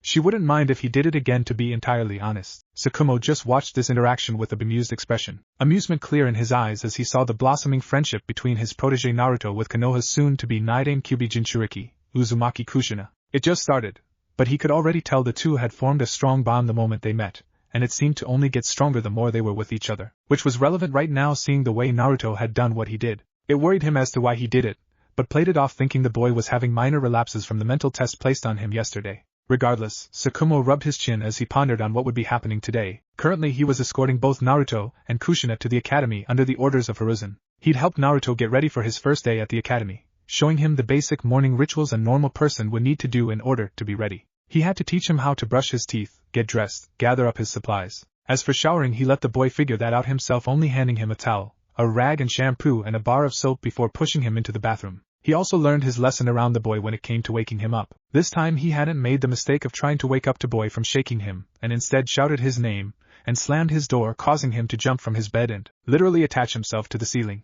She wouldn't mind if he did it again, to be entirely honest. Tsukumo just watched this interaction with a bemused expression, amusement clear in his eyes as he saw the blossoming friendship between his protege Naruto with Konoha's soon-to-be Naidame Kyubi Jinchuriki, Uzumaki Kushina. It just started, but he could already tell the two had formed a strong bond the moment they met, and it seemed to only get stronger the more they were with each other, which was relevant right now seeing the way Naruto had done what he did. It worried him as to why he did it, but played it off thinking the boy was having minor relapses from the mental test placed on him yesterday. Regardless, Tsukumo rubbed his chin as he pondered on what would be happening today. Currently he was escorting both Naruto and Kushina to the academy under the orders of Hiruzen. He'd helped Naruto get ready for his first day at the academy, showing him the basic morning rituals a normal person would need to do in order to be ready. He had to teach him how to brush his teeth, get dressed, gather up his supplies. As for showering, he let the boy figure that out himself, only handing him a towel, a rag and shampoo and a bar of soap before pushing him into the bathroom. He also learned his lesson around the boy when it came to waking him up. This time he hadn't made the mistake of trying to wake up the boy from shaking him, and instead shouted his name, and slammed his door, causing him to jump from his bed and literally attach himself to the ceiling.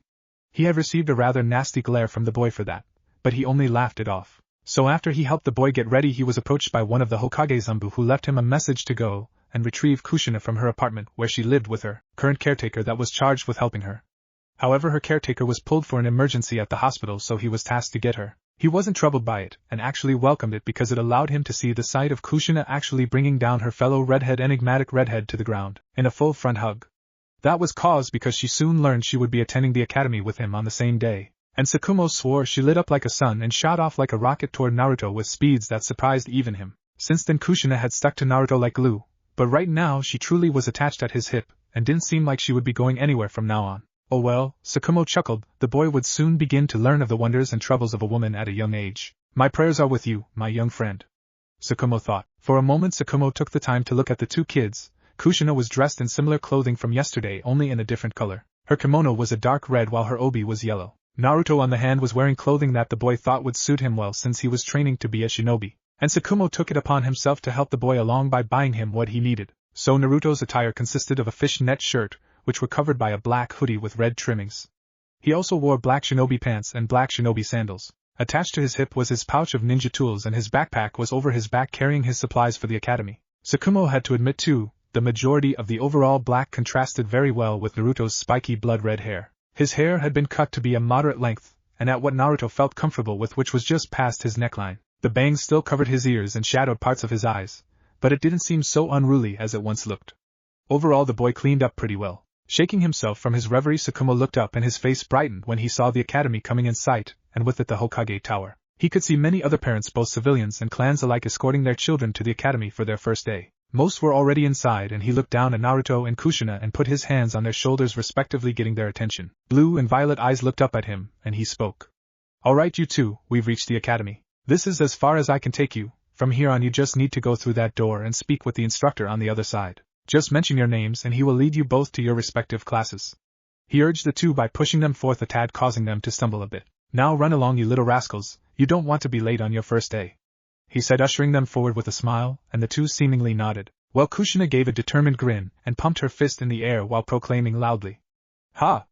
He had received a rather nasty glare from the boy for that, but he only laughed it off. So after he helped the boy get ready, he was approached by one of the Hokage Zanbu, who left him a message to go and retrieve Kushina from her apartment where she lived with her current caretaker that was charged with helping her. However, her caretaker was pulled for an emergency at the hospital, so he was tasked to get her. He wasn't troubled by it, and actually welcomed it because it allowed him to see the sight of Kushina actually bringing down her fellow enigmatic redhead to the ground, in a full front hug. That was caused because she soon learned she would be attending the academy with him on the same day, and Tsukumo swore she lit up like a sun and shot off like a rocket toward Naruto with speeds that surprised even him. Since then Kushina had stuck to Naruto like glue, but right now she truly was attached at his hip, and didn't seem like she would be going anywhere from now on. Oh well, Tsukumo chuckled, the boy would soon begin to learn of the wonders and troubles of a woman at a young age. My prayers are with you, my young friend, Tsukumo thought. For a moment Tsukumo took the time to look at the two kids. Kushina was dressed in similar clothing from yesterday, only in a different color. Her kimono was a dark red while her obi was yellow. Naruto on the hand was wearing clothing that the boy thought would suit him well since he was training to be a shinobi, and Tsukumo took it upon himself to help the boy along by buying him what he needed. So Naruto's attire consisted of a fishnet shirt, which were covered by a black hoodie with red trimmings. He also wore black shinobi pants and black shinobi sandals. Attached to his hip was his pouch of ninja tools, and his backpack was over his back carrying his supplies for the academy. Tsukumo had to admit too, the majority of the overall black contrasted very well with Naruto's spiky blood-red hair. His hair had been cut to be a moderate length, and at what Naruto felt comfortable with, which was just past his neckline. The bangs still covered his ears and shadowed parts of his eyes, but it didn't seem so unruly as it once looked. Overall the boy cleaned up pretty well. Shaking himself from his reverie, Tsukumo looked up and his face brightened when he saw the academy coming in sight, and with it the Hokage Tower. He could see many other parents, both civilians and clans alike, escorting their children to the academy for their first day. Most were already inside, and he looked down at Naruto and Kushina and put his hands on their shoulders respectively, getting their attention. Blue and violet eyes looked up at him, and he spoke. Alright you two, we've reached the academy. This is as far as I can take you. From here on you just need to go through that door and speak with the instructor on the other side. Just mention your names and he will lead you both to your respective classes. He urged the two by pushing them forth a tad, causing them to stumble a bit. Now run along, you little rascals, you don't want to be late on your first day, he said, ushering them forward with a smile, and the two seemingly nodded. Well, Kushina gave a determined grin and pumped her fist in the air while proclaiming loudly, "Ha!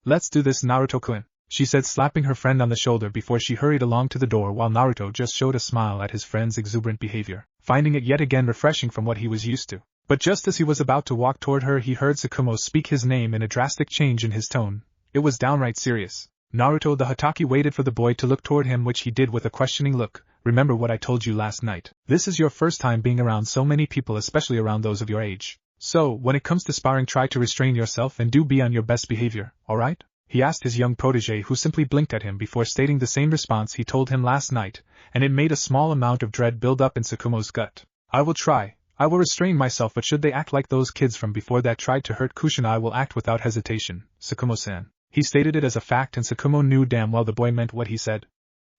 Let's do this, Naruto-kun," she said, slapping her friend on the shoulder before she hurried along to the door, while Naruto just showed a smile at his friend's exuberant behavior, finding it yet again refreshing from what he was used to. But just as he was about to walk toward her, he heard Tsukumo speak his name in a drastic change in his tone. It was downright serious. Naruto the Hatake waited for the boy to look toward him, which he did with a questioning look. Remember what I told you last night. This is your first time being around so many people, especially around those of your age. So, when it comes to sparring, try to restrain yourself and do be on your best behavior, alright? He asked his young protege, who simply blinked at him before stating the same response he told him last night, and it made a small amount of dread build up in Tsukumo's gut. I will try. I will restrain myself, but should they act like those kids from before that tried to hurt Kushina, I will act without hesitation, Tsukumo-san. He stated it as a fact and Tsukumo knew damn well the boy meant what he said.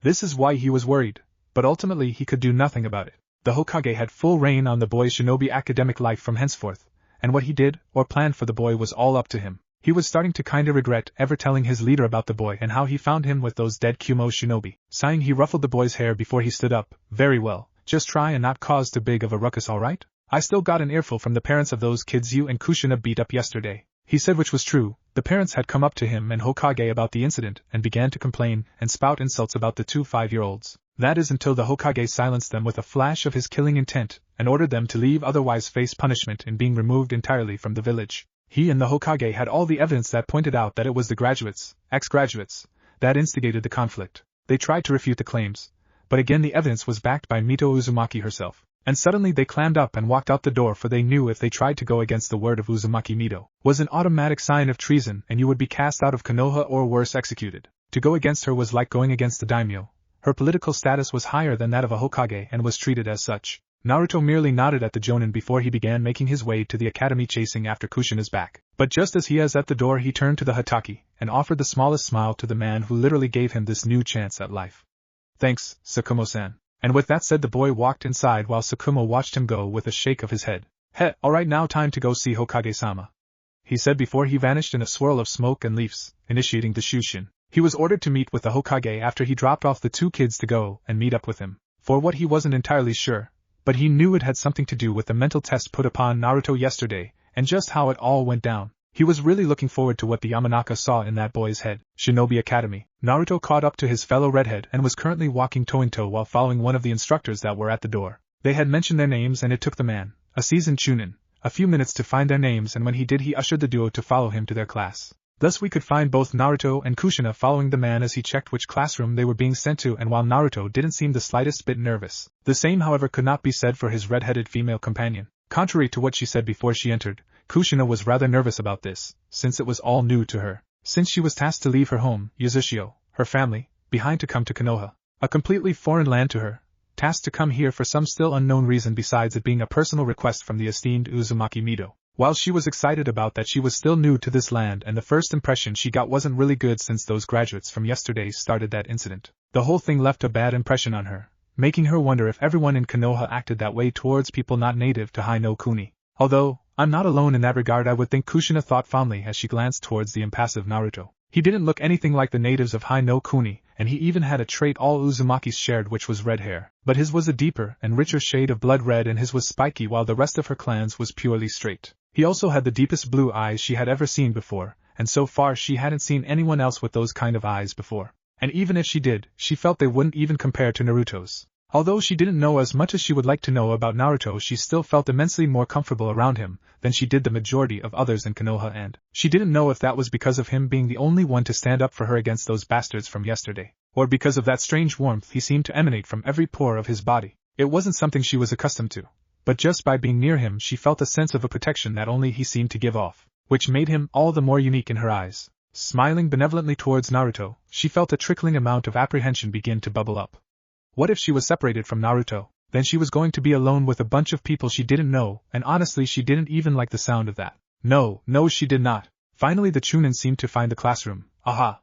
This is why he was worried, but ultimately he could do nothing about it. The Hokage had full reign on the boy's shinobi academic life from henceforth, and what he did or planned for the boy was all up to him. He was starting to kinda regret ever telling his leader about the boy and how he found him with those dead Kumo shinobi. Sighing, he ruffled the boy's hair before he stood up. Very well, just try and not cause too big of a ruckus, alright? I still got an earful from the parents of those kids you and Kushina beat up yesterday. He said, which was true. The parents had come up to him and Hokage about the incident and began to complain and spout insults about the two 5-year-olds. That is until the Hokage silenced them with a flash of his killing intent and ordered them to leave, otherwise face punishment in being removed entirely from the village. He and the Hokage had all the evidence that pointed out that it was the graduates, ex-graduates, that instigated the conflict. They tried to refute the claims, but again the evidence was backed by Mito Uzumaki herself. And suddenly they clammed up and walked out the door, for they knew if they tried to go against the word of Uzumaki Mito was an automatic sign of treason and you would be cast out of Konoha or worse, executed. To go against her was like going against the daimyo. Her political status was higher than that of a Hokage and was treated as such. Naruto merely nodded at the Jonin before he began making his way to the academy, chasing after Kushina's back. But just as he was at the door, he turned to the Hatake and offered the smallest smile to the man who literally gave him this new chance at life. Thanks, Tsukumo-san. And with that said, the boy walked inside while Tsukumo watched him go with a shake of his head. Heh, alright, now time to go see Hokage-sama, he said before he vanished in a swirl of smoke and leaves, initiating the Shushin. He was ordered to meet with the Hokage after he dropped off the two kids to go and meet up with him. For what, he wasn't entirely sure, but he knew it had something to do with the mental test put upon Naruto yesterday and just how it all went down. He was really looking forward to what the Yamanaka saw in that boy's head. Shinobi Academy. Naruto caught up to his fellow redhead and was currently walking toe-in-toe while following one of the instructors that were at the door. They had mentioned their names and it took the man, a seasoned chunin, a few minutes to find their names, and when he did, he ushered the duo to follow him to their class. Thus we could find both Naruto and Kushina following the man as he checked which classroom they were being sent to, and while Naruto didn't seem the slightest bit nervous, the same however could not be said for his red-headed female companion. Contrary to what she said before she entered, Kushina was rather nervous about this, since it was all new to her. Since she was tasked to leave her home, Yuzushio, her family, behind to come to Konoha, a completely foreign land to her, tasked to come here for some still unknown reason besides it being a personal request from the esteemed Uzumaki Mito. While she was excited about that, she was still new to this land and the first impression she got wasn't really good since those graduates from yesterday started that incident. The whole thing left a bad impression on her, making her wonder if everyone in Konoha acted that way towards people not native to Hai no Kuni. Although, I'm not alone in that regard, I would think, Kushina thought fondly as she glanced towards the impassive Naruto. He didn't look anything like the natives of Hai no Kuni, and he even had a trait all Uzumakis shared, which was red hair. But his was a deeper and richer shade of blood red, and his was spiky, while the rest of her clan's was purely straight. He also had the deepest blue eyes she had ever seen before, and so far she hadn't seen anyone else with those kind of eyes before. And even if she did, she felt they wouldn't even compare to Naruto's. Although she didn't know as much as she would like to know about Naruto, she still felt immensely more comfortable around him than she did the majority of others in Konoha, and she didn't know if that was because of him being the only one to stand up for her against those bastards from yesterday, or because of that strange warmth he seemed to emanate from every pore of his body. It wasn't something she was accustomed to, but just by being near him she felt a sense of a protection that only he seemed to give off, which made him all the more unique in her eyes. Smiling benevolently towards Naruto, she felt a trickling amount of apprehension begin to bubble up. What if she was separated from Naruto? Then she was going to be alone with a bunch of people she didn't know, and honestly she didn't even like the sound of that. No, she did not. Finally the Chunin seemed to find the classroom. Aha!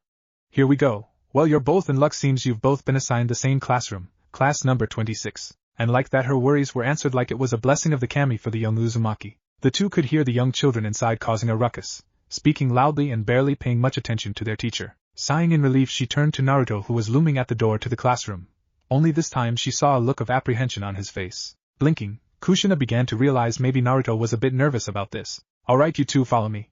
Here we go. Well, you're both in luck, seems you've both been assigned the same classroom, class number 26. And like that her worries were answered like it was a blessing of the kami for the young Uzumaki. The two could hear the young children inside causing a ruckus, speaking loudly and barely paying much attention to their teacher. Sighing in relief, she turned to Naruto, who was looming at the door to the classroom. Only this time she saw a look of apprehension on his face. Blinking, Kushina began to realize maybe Naruto was a bit nervous about this. Alright, you two follow me,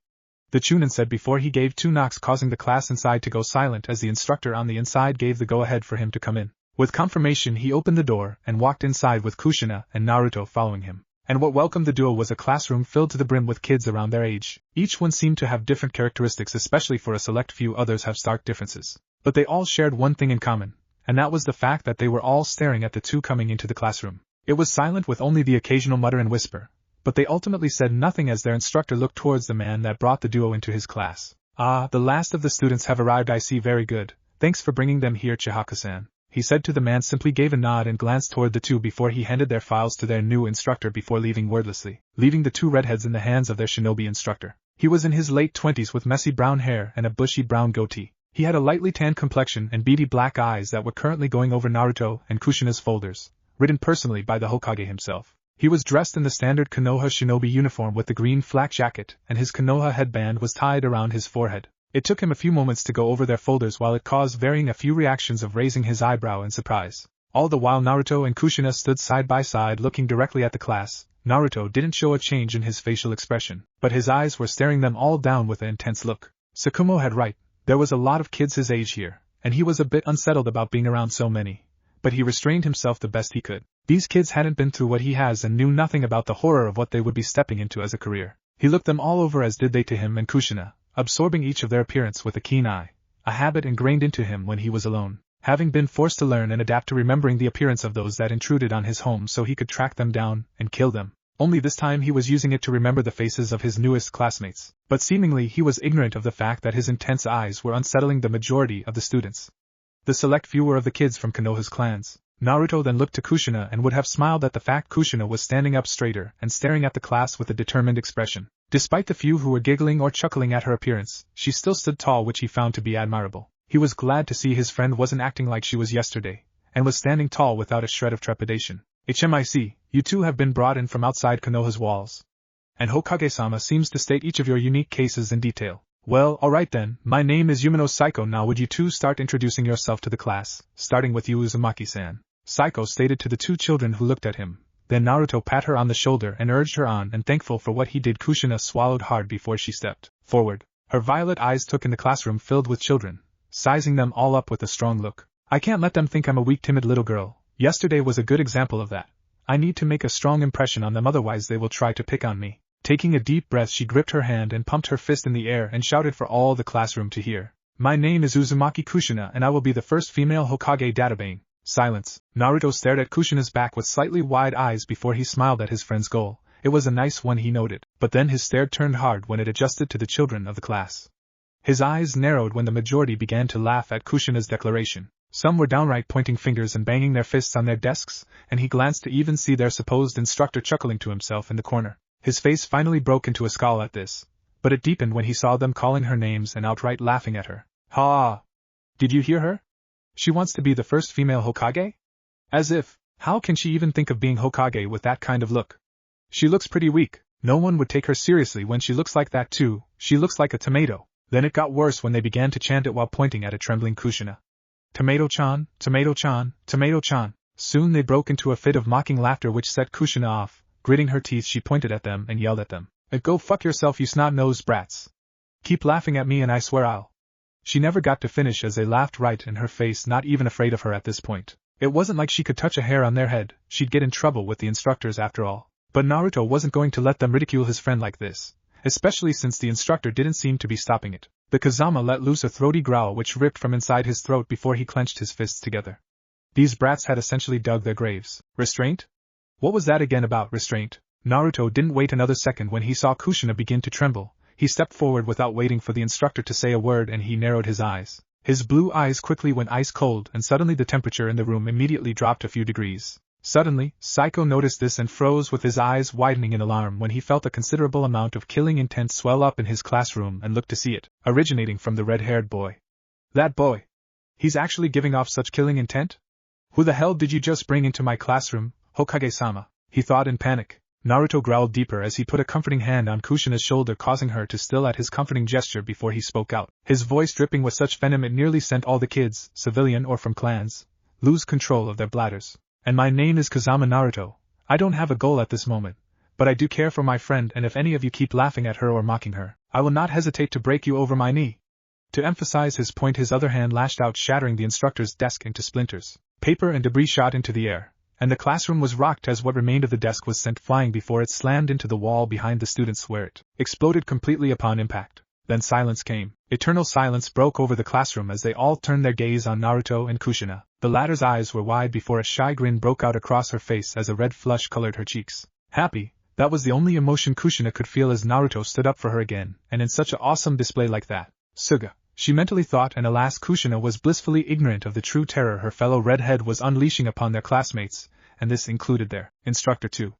the Chunin said before he gave 2 knocks, causing the class inside to go silent as the instructor on the inside gave the go-ahead for him to come in. With confirmation he opened the door and walked inside with Kushina and Naruto following him. And what welcomed the duo was a classroom filled to the brim with kids around their age. Each one seemed to have different characteristics, especially for a select few others have stark differences. But they all shared one thing in common, and that was the fact that they were all staring at the two coming into the classroom. It was silent with only the occasional mutter and whisper, but they ultimately said nothing as their instructor looked towards the man that brought the duo into his class. Ah, the last of the students have arrived, I see. Very good. Thanks for bringing them here, Chihaka-san, he said to the man, simply gave a nod and glanced toward the two before he handed their files to their new instructor before leaving wordlessly, leaving the two redheads in the hands of their shinobi instructor. He was in his late 20s with messy brown hair and a bushy brown goatee. He had a lightly tanned complexion and beady black eyes that were currently going over Naruto and Kushina's folders, written personally by the Hokage himself. He was dressed in the standard Konoha Shinobi uniform with the green flak jacket, and his Konoha headband was tied around his forehead. It took him a few moments to go over their folders, while it caused varying a few reactions of raising his eyebrow in surprise. All the while Naruto and Kushina stood side by side looking directly at the class. Naruto didn't show a change in his facial expression, but his eyes were staring them all down with an intense look. Tsukumo had right. There was a lot of kids his age here, and he was a bit unsettled about being around so many. But he restrained himself the best he could. These kids hadn't been through what he has and knew nothing about the horror of what they would be stepping into as a career. He looked them all over, as did they to him and Kushina, absorbing each of their appearance with a keen eye, a habit ingrained into him when he was alone, having been forced to learn and adapt to remembering the appearance of those that intruded on his home so he could track them down and kill them. Only this time he was using it to remember the faces of his newest classmates, but seemingly he was ignorant of the fact that his intense eyes were unsettling the majority of the students. The select few were of the kids from Konoha's clans. Naruto then looked to Kushina and would have smiled at the fact Kushina was standing up straighter and staring at the class with a determined expression. Despite the few who were giggling or chuckling at her appearance, she still stood tall, which he found to be admirable. He was glad to see his friend wasn't acting like she was yesterday, and was standing tall without a shred of trepidation. HMIC, you two have been brought in from outside Konoha's walls. And Hokage-sama seems to state each of your unique cases in detail. Well, alright then, my name is Yumino Saiko. Now would you two start introducing yourself to the class, starting with you, Uzumaki-san. Saiko stated to the two children who looked at him. Then Naruto pat her on the shoulder and urged her on, and thankful for what he did, Kushina swallowed hard before she stepped forward. Her violet eyes took in the classroom filled with children, sizing them all up with a strong look. I can't let them think I'm a weak, timid little girl. Yesterday was a good example of that. I need to make a strong impression on them, otherwise they will try to pick on me. Taking a deep breath, she gripped her hand and pumped her fist in the air and shouted for all the classroom to hear. My name is Uzumaki Kushina, and I will be the first female Hokage. Databang. Silence. Naruto stared at Kushina's back with slightly wide eyes before he smiled at his friend's goal. It was a nice one, he noted, but then his stare turned hard when it adjusted to the children of the class. His eyes narrowed when the majority began to laugh at Kushina's declaration. Some were downright pointing fingers and banging their fists on their desks, and he glanced to even see their supposed instructor chuckling to himself in the corner. His face finally broke into a scowl at this, but it deepened when he saw them calling her names and outright laughing at her. Ha! Did you hear her? She wants to be the first female Hokage? As if, how can she even think of being Hokage with that kind of look? She looks pretty weak. No one would take her seriously when she looks like that too. She looks like a tomato. Then it got worse when they began to chant it while pointing at a trembling Kushina. Tomato-chan, tomato-chan, tomato-chan. Soon they broke into a fit of mocking laughter which set Kushina off. Gritting her teeth, she pointed at them and yelled at them. Go fuck yourself, you snot-nosed brats. Keep laughing at me and I swear I'll. She never got to finish as they laughed right in her face, not even afraid of her at this point. It wasn't like she could touch a hair on their head. She'd get in trouble with the instructors after all. But Naruto wasn't going to let them ridicule his friend like this, especially since the instructor didn't seem to be stopping it. The Kazama let loose a throaty growl which ripped from inside his throat before he clenched his fists together. These brats had essentially dug their graves. Restraint? What was that again about restraint? Naruto didn't wait another second when he saw Kushina begin to tremble. He stepped forward without waiting for the instructor to say a word, and he narrowed his eyes. His blue eyes quickly went ice cold, and suddenly the temperature in the room immediately dropped a few degrees. Suddenly, Saiko noticed this and froze with his eyes widening in alarm when he felt a considerable amount of killing intent swell up in his classroom and looked to see it, originating from the red-haired boy. That boy! He's actually giving off such killing intent? Who the hell did you just bring into my classroom, Hokage-sama? He thought in panic. Naruto growled deeper as he put a comforting hand on Kushina's shoulder, causing her to still at his comforting gesture before he spoke out. His voice dripping with such venom it nearly sent all the kids, civilian or from clans, lose control of their bladders. And my name is Kazama Naruto. I don't have a goal at this moment, but I do care for my friend, and if any of you keep laughing at her or mocking her, I will not hesitate to break you over my knee. To emphasize his point, his other hand lashed out, shattering the instructor's desk into splinters. Paper and debris shot into the air, and the classroom was rocked as what remained of the desk was sent flying before it slammed into the wall behind the students, where it exploded completely upon impact. Then silence came. Eternal silence broke over the classroom as they all turned their gaze on Naruto and Kushina. The latter's eyes were wide before a shy grin broke out across her face as a red flush colored her cheeks. Happy, that was the only emotion Kushina could feel as Naruto stood up for her again, and in such an awesome display like that. Suga, she mentally thought, and alas, Kushina was blissfully ignorant of the true terror her fellow redhead was unleashing upon their classmates, and this included their instructor too.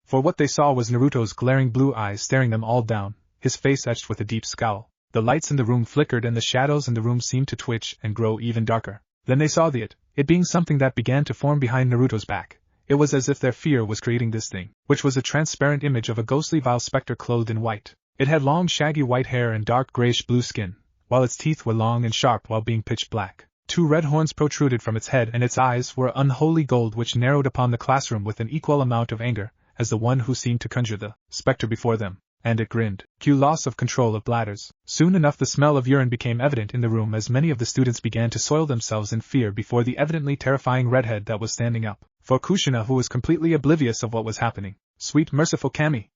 For what they saw was Naruto's glaring blue eyes staring them all down, his face etched with a deep scowl. The lights in the room flickered and the shadows in the room seemed to twitch and grow even darker. Then they saw it being something that began to form behind Naruto's back. It was as if their fear was creating this thing, which was a transparent image of a ghostly vile specter clothed in white. It had long shaggy white hair and dark grayish-blue skin, while its teeth were long and sharp while being pitch black. 2 red horns protruded from its head and its eyes were unholy gold which narrowed upon the classroom with an equal amount of anger as the one who seemed to conjure the specter before them. And it grinned. Cue loss of control of bladders. Soon enough the smell of urine became evident in the room as many of the students began to soil themselves in fear before the evidently terrifying redhead that was standing up. For Kushina, who was completely oblivious of what was happening. Sweet merciful Kami!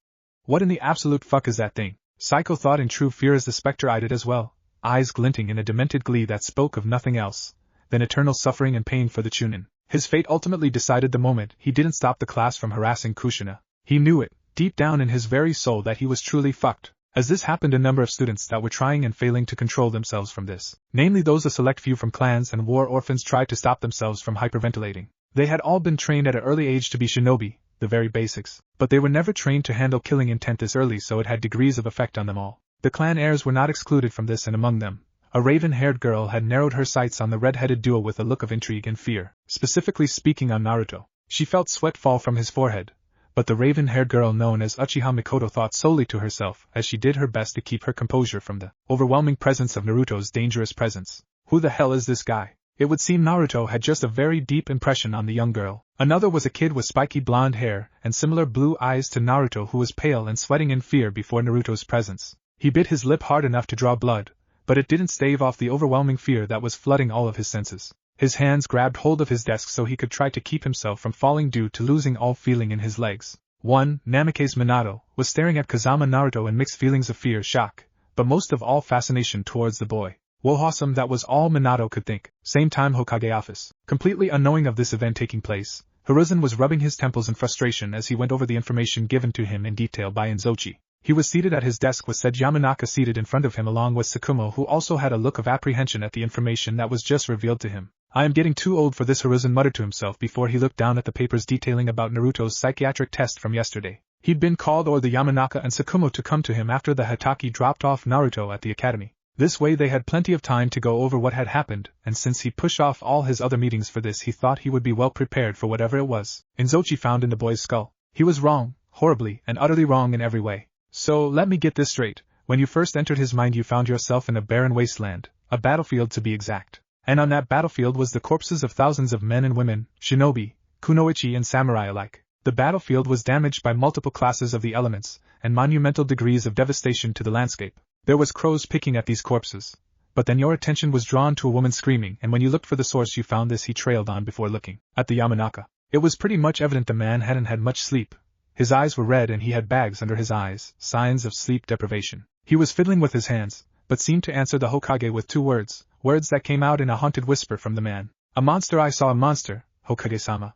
What in the absolute fuck is that thing? Psycho thought in true fear as the specter eyed it as well, eyes glinting in a demented glee that spoke of nothing else than eternal suffering and pain for the Chunin. His fate ultimately decided the moment he didn't stop the class from harassing Kushina. He knew it, deep down in his very soul, that he was truly fucked. As this happened, a number of students that were trying and failing to control themselves from this, namely those a select few from clans and war orphans, tried to stop themselves from hyperventilating. They had all been trained at an early age to be shinobi, the very basics, but they were never trained to handle killing intent this early, so it had degrees of effect on them all. The clan heirs were not excluded from this, and among them, a raven-haired girl had narrowed her sights on the red-headed duo with a look of intrigue and fear, specifically speaking on Naruto. She felt sweat fall from his forehead, but the raven-haired girl known as Uchiha Mikoto thought solely to herself as she did her best to keep her composure from the overwhelming presence of Naruto's dangerous presence. Who the hell is this guy? It would seem Naruto had just a very deep impression on the young girl. Another was a kid with spiky blonde hair and similar blue eyes to Naruto, who was pale and sweating in fear before Naruto's presence. He bit his lip hard enough to draw blood, but it didn't stave off the overwhelming fear that was flooding all of his senses. His hands grabbed hold of his desk so he could try to keep himself from falling due to losing all feeling in his legs. Namikaze Minato was staring at Kazama Naruto in mixed feelings of fear, shock, but most of all fascination towards the boy. Wohawesome, that was all Minato could think. Same time, Hokage office. Completely unknowing of this event taking place, Hiruzen was rubbing his temples in frustration as he went over the information given to him in detail by Inzochi. He was seated at his desk with said Yamanaka seated in front of him, along with Sakumo, who also had a look of apprehension at the information that was just revealed to him. I am getting too old for this, Hiruzen muttered to himself before he looked down at the papers detailing about Naruto's psychiatric test from yesterday. He'd been called or the Yamanaka and Sakumo to come to him after the Hatake dropped off Naruto at the academy. This way they had plenty of time to go over what had happened, and since he pushed off all his other meetings for this, he thought he would be well prepared for whatever it was Inzochi found in the boy's skull. He was wrong, horribly and utterly wrong in every way. So, let me get this straight. When you first entered his mind, you found yourself in a barren wasteland, a battlefield to be exact. And on that battlefield was the corpses of thousands of men and women, shinobi, kunoichi and samurai alike. The battlefield was damaged by multiple classes of the elements, and monumental degrees of devastation to the landscape. There was crows picking at these corpses. But then your attention was drawn to a woman screaming, and when you looked for the source you found this. He trailed on before looking at the Yamanaka. It was pretty much evident the man hadn't had much sleep. His eyes were red and he had bags under his eyes, signs of sleep deprivation. He was fiddling with his hands, but seemed to answer the Hokage with 2 words, words that came out in a haunted whisper from the man. A monster, I saw a monster, Hokage-sama.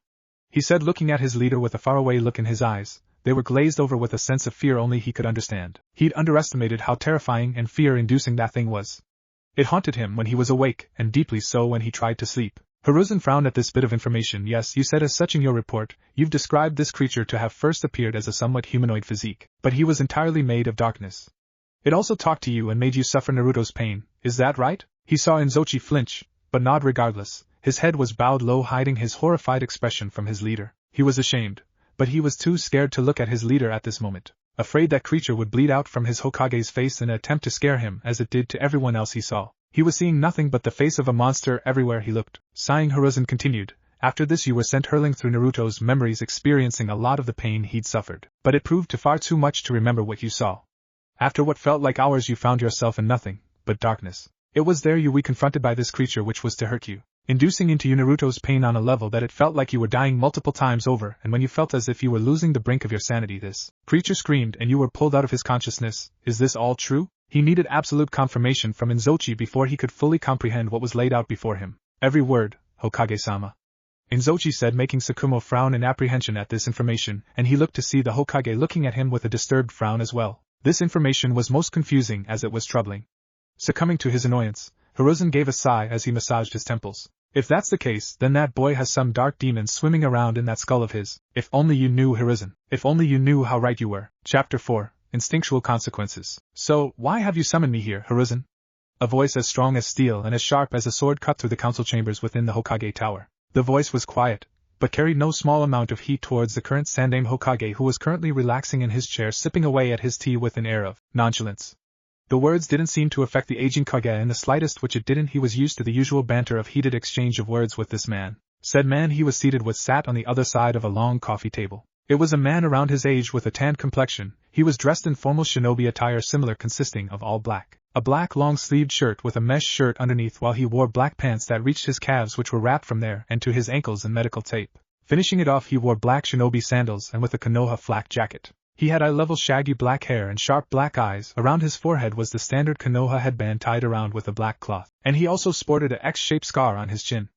He said, looking at his leader with a faraway look in his eyes. They were glazed over with a sense of fear only he could understand. He'd underestimated how terrifying and fear-inducing that thing was. It haunted him when he was awake, and deeply so when he tried to sleep. Hiruzen frowned at this bit of information. Yes, you said as such in your report. You've described this creature to have first appeared as a somewhat humanoid physique, but he was entirely made of darkness. It also talked to you and made you suffer Naruto's pain, is that right? He saw Inzochi flinch, but nod regardless. His head was bowed low, hiding his horrified expression from his leader. He was ashamed, but he was too scared to look at his leader at this moment, afraid that creature would bleed out from his Hokage's face in an attempt to scare him as it did to everyone else he saw. He was seeing nothing but the face of a monster everywhere he looked. Sighing, Hiruzen continued, after this you were sent hurling through Naruto's memories, experiencing a lot of the pain he'd suffered, but it proved far too much to remember what you saw. After what felt like hours you found yourself in nothing but darkness. It was there you were confronted by this creature which was to hurt you, inducing into you Naruto's pain on a level that it felt like you were dying multiple times over, and when you felt as if you were losing the brink of your sanity, this creature screamed and you were pulled out of his consciousness. Is this all true? He needed absolute confirmation from Inzochi before he could fully comprehend what was laid out before him. Every word, Hokage-sama. Inzochi said, making Sakumo frown in apprehension at this information, and he looked to see the Hokage looking at him with a disturbed frown as well. This information was most confusing as it was troubling. Succumbing to his annoyance, Hiruzen gave a sigh as he massaged his temples. If that's the case, then that boy has some dark demon swimming around in that skull of his. If only you knew, Hiruzen. If only you knew how right you were. Chapter 4. instinctual consequences. So, why have you summoned me here, Hiruzen? A voice as strong as steel and as sharp as a sword cut through the council chambers within the Hokage tower. The voice was quiet, but carried no small amount of heat towards the current Sandaime Hokage, who was currently relaxing in his chair sipping away at his tea with an air of nonchalance. The words didn't seem to affect the aging Kage in the slightest, which it didn't. He was used to the usual banter of heated exchange of words with this man. Said man he was seated with sat on the other side of a long coffee table. It was a man around his age with a tanned complexion. He was dressed in formal shinobi attire similar, consisting of all black. A black long-sleeved shirt with a mesh shirt underneath, while he wore black pants that reached his calves, which were wrapped from there and to his ankles in medical tape. Finishing it off, he wore black shinobi sandals and with a Konoha flak jacket. He had eye-level shaggy black hair and sharp black eyes. Around his forehead was the standard Konoha headband tied around with a black cloth, and he also sported a X-shaped scar on his chin.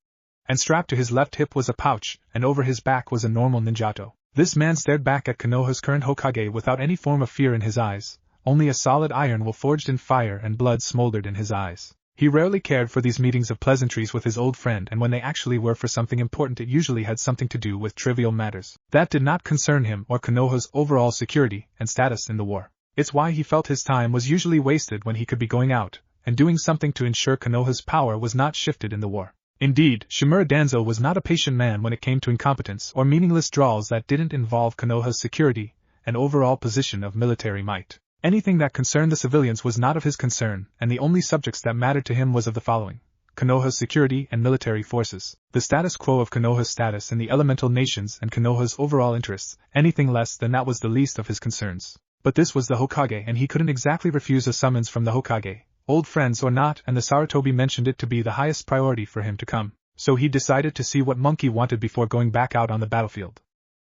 And strapped to his left hip was a pouch, and over his back was a normal ninjato. This man stared back at Konoha's current Hokage without any form of fear in his eyes. Only a solid iron will forged in fire and blood smoldered in his eyes. He rarely cared for these meetings of pleasantries with his old friend, and when they actually were for something important, it usually had something to do with trivial matters that did not concern him or Konoha's overall security and status in the war. It's why he felt his time was usually wasted when he could be going out and doing something to ensure Konoha's power was not shifted in the war. Indeed, Shimura Danzo was not a patient man when it came to incompetence or meaningless drawls that didn't involve Konoha's security and overall position of military might. Anything that concerned the civilians was not of his concern, and the only subjects that mattered to him was of the following: Konoha's security and military forces, the status quo of Konoha's status in the elemental nations, and Konoha's overall interests. Anything less than that was the least of his concerns. But this was the Hokage, and he couldn't exactly refuse a summons from the Hokage, old friends or not, and the Sarutobi mentioned it to be the highest priority for him to come. So he decided to see what Monkey wanted before going back out on the battlefield.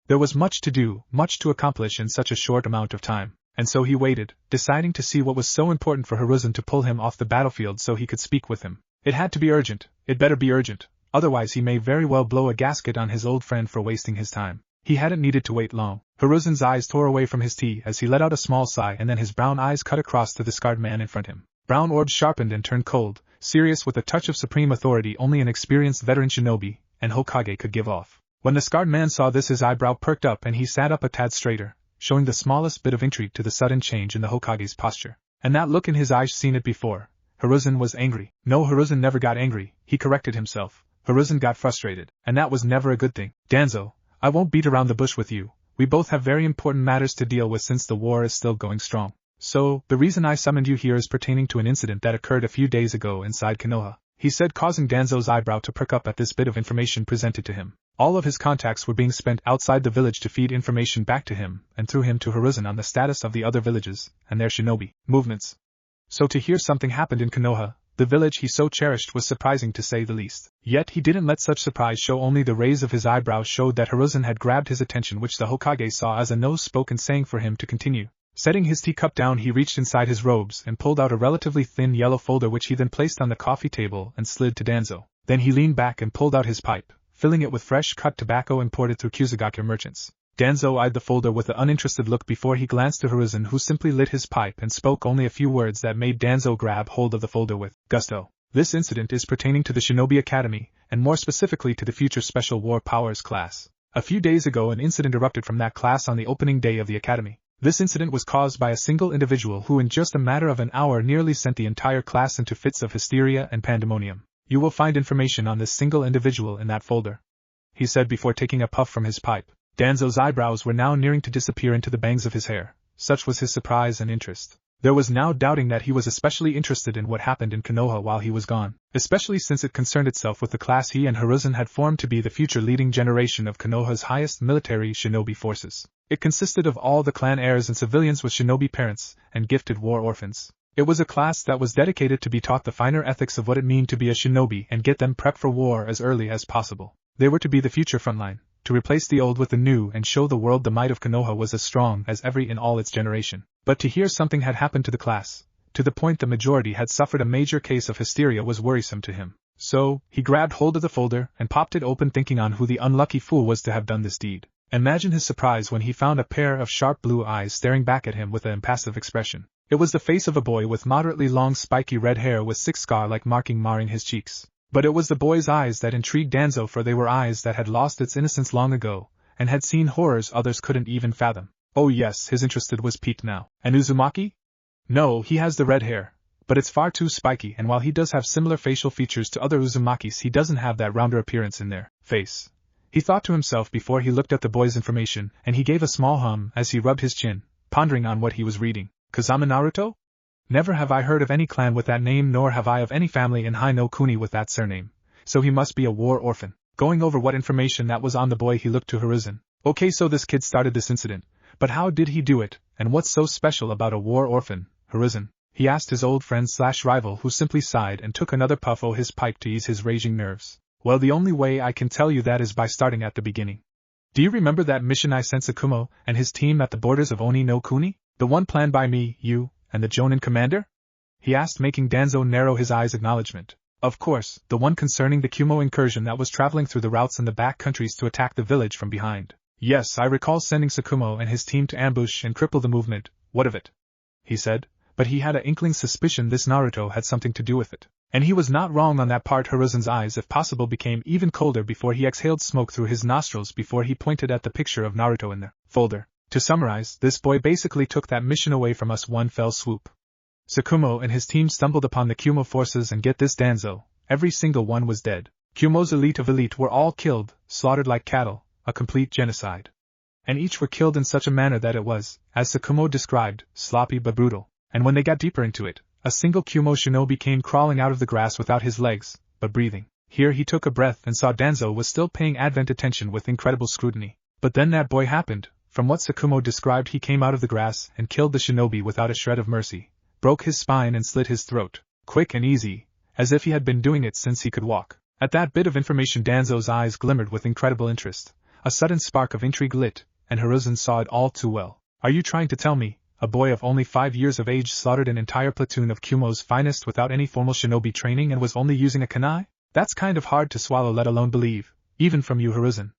There was much to do, much to accomplish in such a short amount of time. And so he waited, deciding to see what was so important for Hiruzen to pull him off the battlefield so he could speak with him. It had to be urgent, it better be urgent, otherwise he may very well blow a gasket on his old friend for wasting his time. He hadn't needed to wait long. Hiruzen's eyes tore away from his tea as he let out a small sigh, and then his brown eyes cut across to the scarred man in front of him. Brown orbs sharpened and turned cold, serious with a touch of supreme authority only an experienced veteran shinobi and Hokage could give off. When the scarred man saw this, his eyebrow perked up and he sat up a tad straighter, showing the smallest bit of intrigue to the sudden change in the Hokage's posture. And that look in his eyes, seen it before. Hiruzen was angry. No, Hiruzen never got angry, he corrected himself. Hiruzen got frustrated, and that was never a good thing. Danzo, I won't beat around the bush with you. We both have very important matters to deal with since the war is still going strong. So, the reason I summoned you here is pertaining to an incident that occurred a few days ago inside Konoha, he said, causing Danzo's eyebrow to perk up at this bit of information presented to him. All of his contacts were being spent outside the village to feed information back to him and through him to Hiruzen on the status of the other villages and their shinobi movements. So to hear something happened in Konoha, the village he so cherished, was surprising to say the least. Yet he didn't let such surprise show. Only the raise of his eyebrows showed that Hiruzen had grabbed his attention, which the Hokage saw as a nose spoke and saying for him to continue. Setting his teacup down, he reached inside his robes and pulled out a relatively thin yellow folder, which he then placed on the coffee table and slid to Danzo. Then he leaned back and pulled out his pipe, filling it with fresh cut tobacco imported through Kusagakure merchants. Danzo eyed the folder with an uninterested look before he glanced to Hiruzen, who simply lit his pipe and spoke only a few words that made Danzo grab hold of the folder with gusto. This incident is pertaining to the Shinobi Academy, and more specifically to the future Special War Powers class. A few days ago an incident erupted from that class on the opening day of the academy. This incident was caused by a single individual who in just a matter of an hour nearly sent the entire class into fits of hysteria and pandemonium. You will find information on this single individual in that folder, he said before taking a puff from his pipe. Danzo's eyebrows were now nearing to disappear into the bangs of his hair. Such was his surprise and interest. There was now doubting that he was especially interested in what happened in Konoha while he was gone, especially since it concerned itself with the class he and Hiruzen had formed to be the future leading generation of Konoha's highest military shinobi forces. It consisted of all the clan heirs and civilians with shinobi parents and gifted war orphans. It was a class that was dedicated to be taught the finer ethics of what it meant to be a shinobi and get them prepped for war as early as possible. They were to be the future frontline, to replace the old with the new and show the world the might of Konoha was as strong as ever in all its generation. But to hear something had happened to the class, to the point the majority had suffered a major case of hysteria, was worrisome to him. So, he grabbed hold of the folder and popped it open, thinking on who the unlucky fool was to have done this deed. Imagine his surprise when he found a pair of sharp blue eyes staring back at him with an impassive expression. It was the face of a boy with moderately long spiky red hair with 6 scar-like marring his cheeks. But it was the boy's eyes that intrigued Danzo, for they were eyes that had lost its innocence long ago, and had seen horrors others couldn't even fathom. Oh yes, his interest was piqued now. And Uzumaki? No, he has the red hair, but it's far too spiky, and while he does have similar facial features to other Uzumakis, he doesn't have that rounder appearance in their face. He thought to himself before he looked at the boy's information, and he gave a small hum as he rubbed his chin, pondering on what he was reading. Kazama Naruto? Never have I heard of any clan with that name, nor have I of any family in Hai no Kuni with that surname. So he must be a war orphan. Going over what information that was on the boy, he looked to Hiruzen. Okay, so this kid started this incident, but how did he do it, and what's so special about a war orphan, Hiruzen? He asked his old friend/rival, who simply sighed and took another puff of his pipe to ease his raging nerves. Well, the only way I can tell you that is by starting at the beginning. Do you remember that mission I sent Sakumo and his team at the borders of Oni no Kuni? The one planned by me, you, and the Jonin commander? He asked, making Danzo narrow his eyes acknowledgement. Of course, the one concerning the Kumo incursion that was traveling through the routes in the back countries to attack the village from behind. Yes, I recall sending Sakumo and his team to ambush and cripple the movement. What of it? He said, but he had an inkling suspicion this Naruto had something to do with it. And he was not wrong on that part. Hiruzen's eyes, if possible, became even colder before he exhaled smoke through his nostrils before he pointed at the picture of Naruto in the folder. To summarize, this boy basically took that mission away from us one fell swoop. Sakumo and his team stumbled upon the Kumo forces, and get this, Danzo, every single one was dead. Kumo's elite of elite were all killed, slaughtered like cattle, a complete genocide. And each were killed in such a manner that it was, as Sakumo described, sloppy but brutal. And when they got deeper into it, a single Kumo shinobi came crawling out of the grass without his legs, but breathing. Here he took a breath and saw Danzo was still paying advent attention with incredible scrutiny. But then that boy happened. From what Sakumo described, he came out of the grass and killed the shinobi without a shred of mercy, broke his spine and slit his throat, quick and easy, as if he had been doing it since he could walk. At that bit of information, Danzo's eyes glimmered with incredible interest. A sudden spark of intrigue lit, and Hiruzen saw it all too well. Are you trying to tell me a boy of only 5 years of age slaughtered an entire platoon of Kumo's finest without any formal shinobi training and was only using a kunai? That's kind of hard to swallow, let alone believe, even from you, Hiruzen.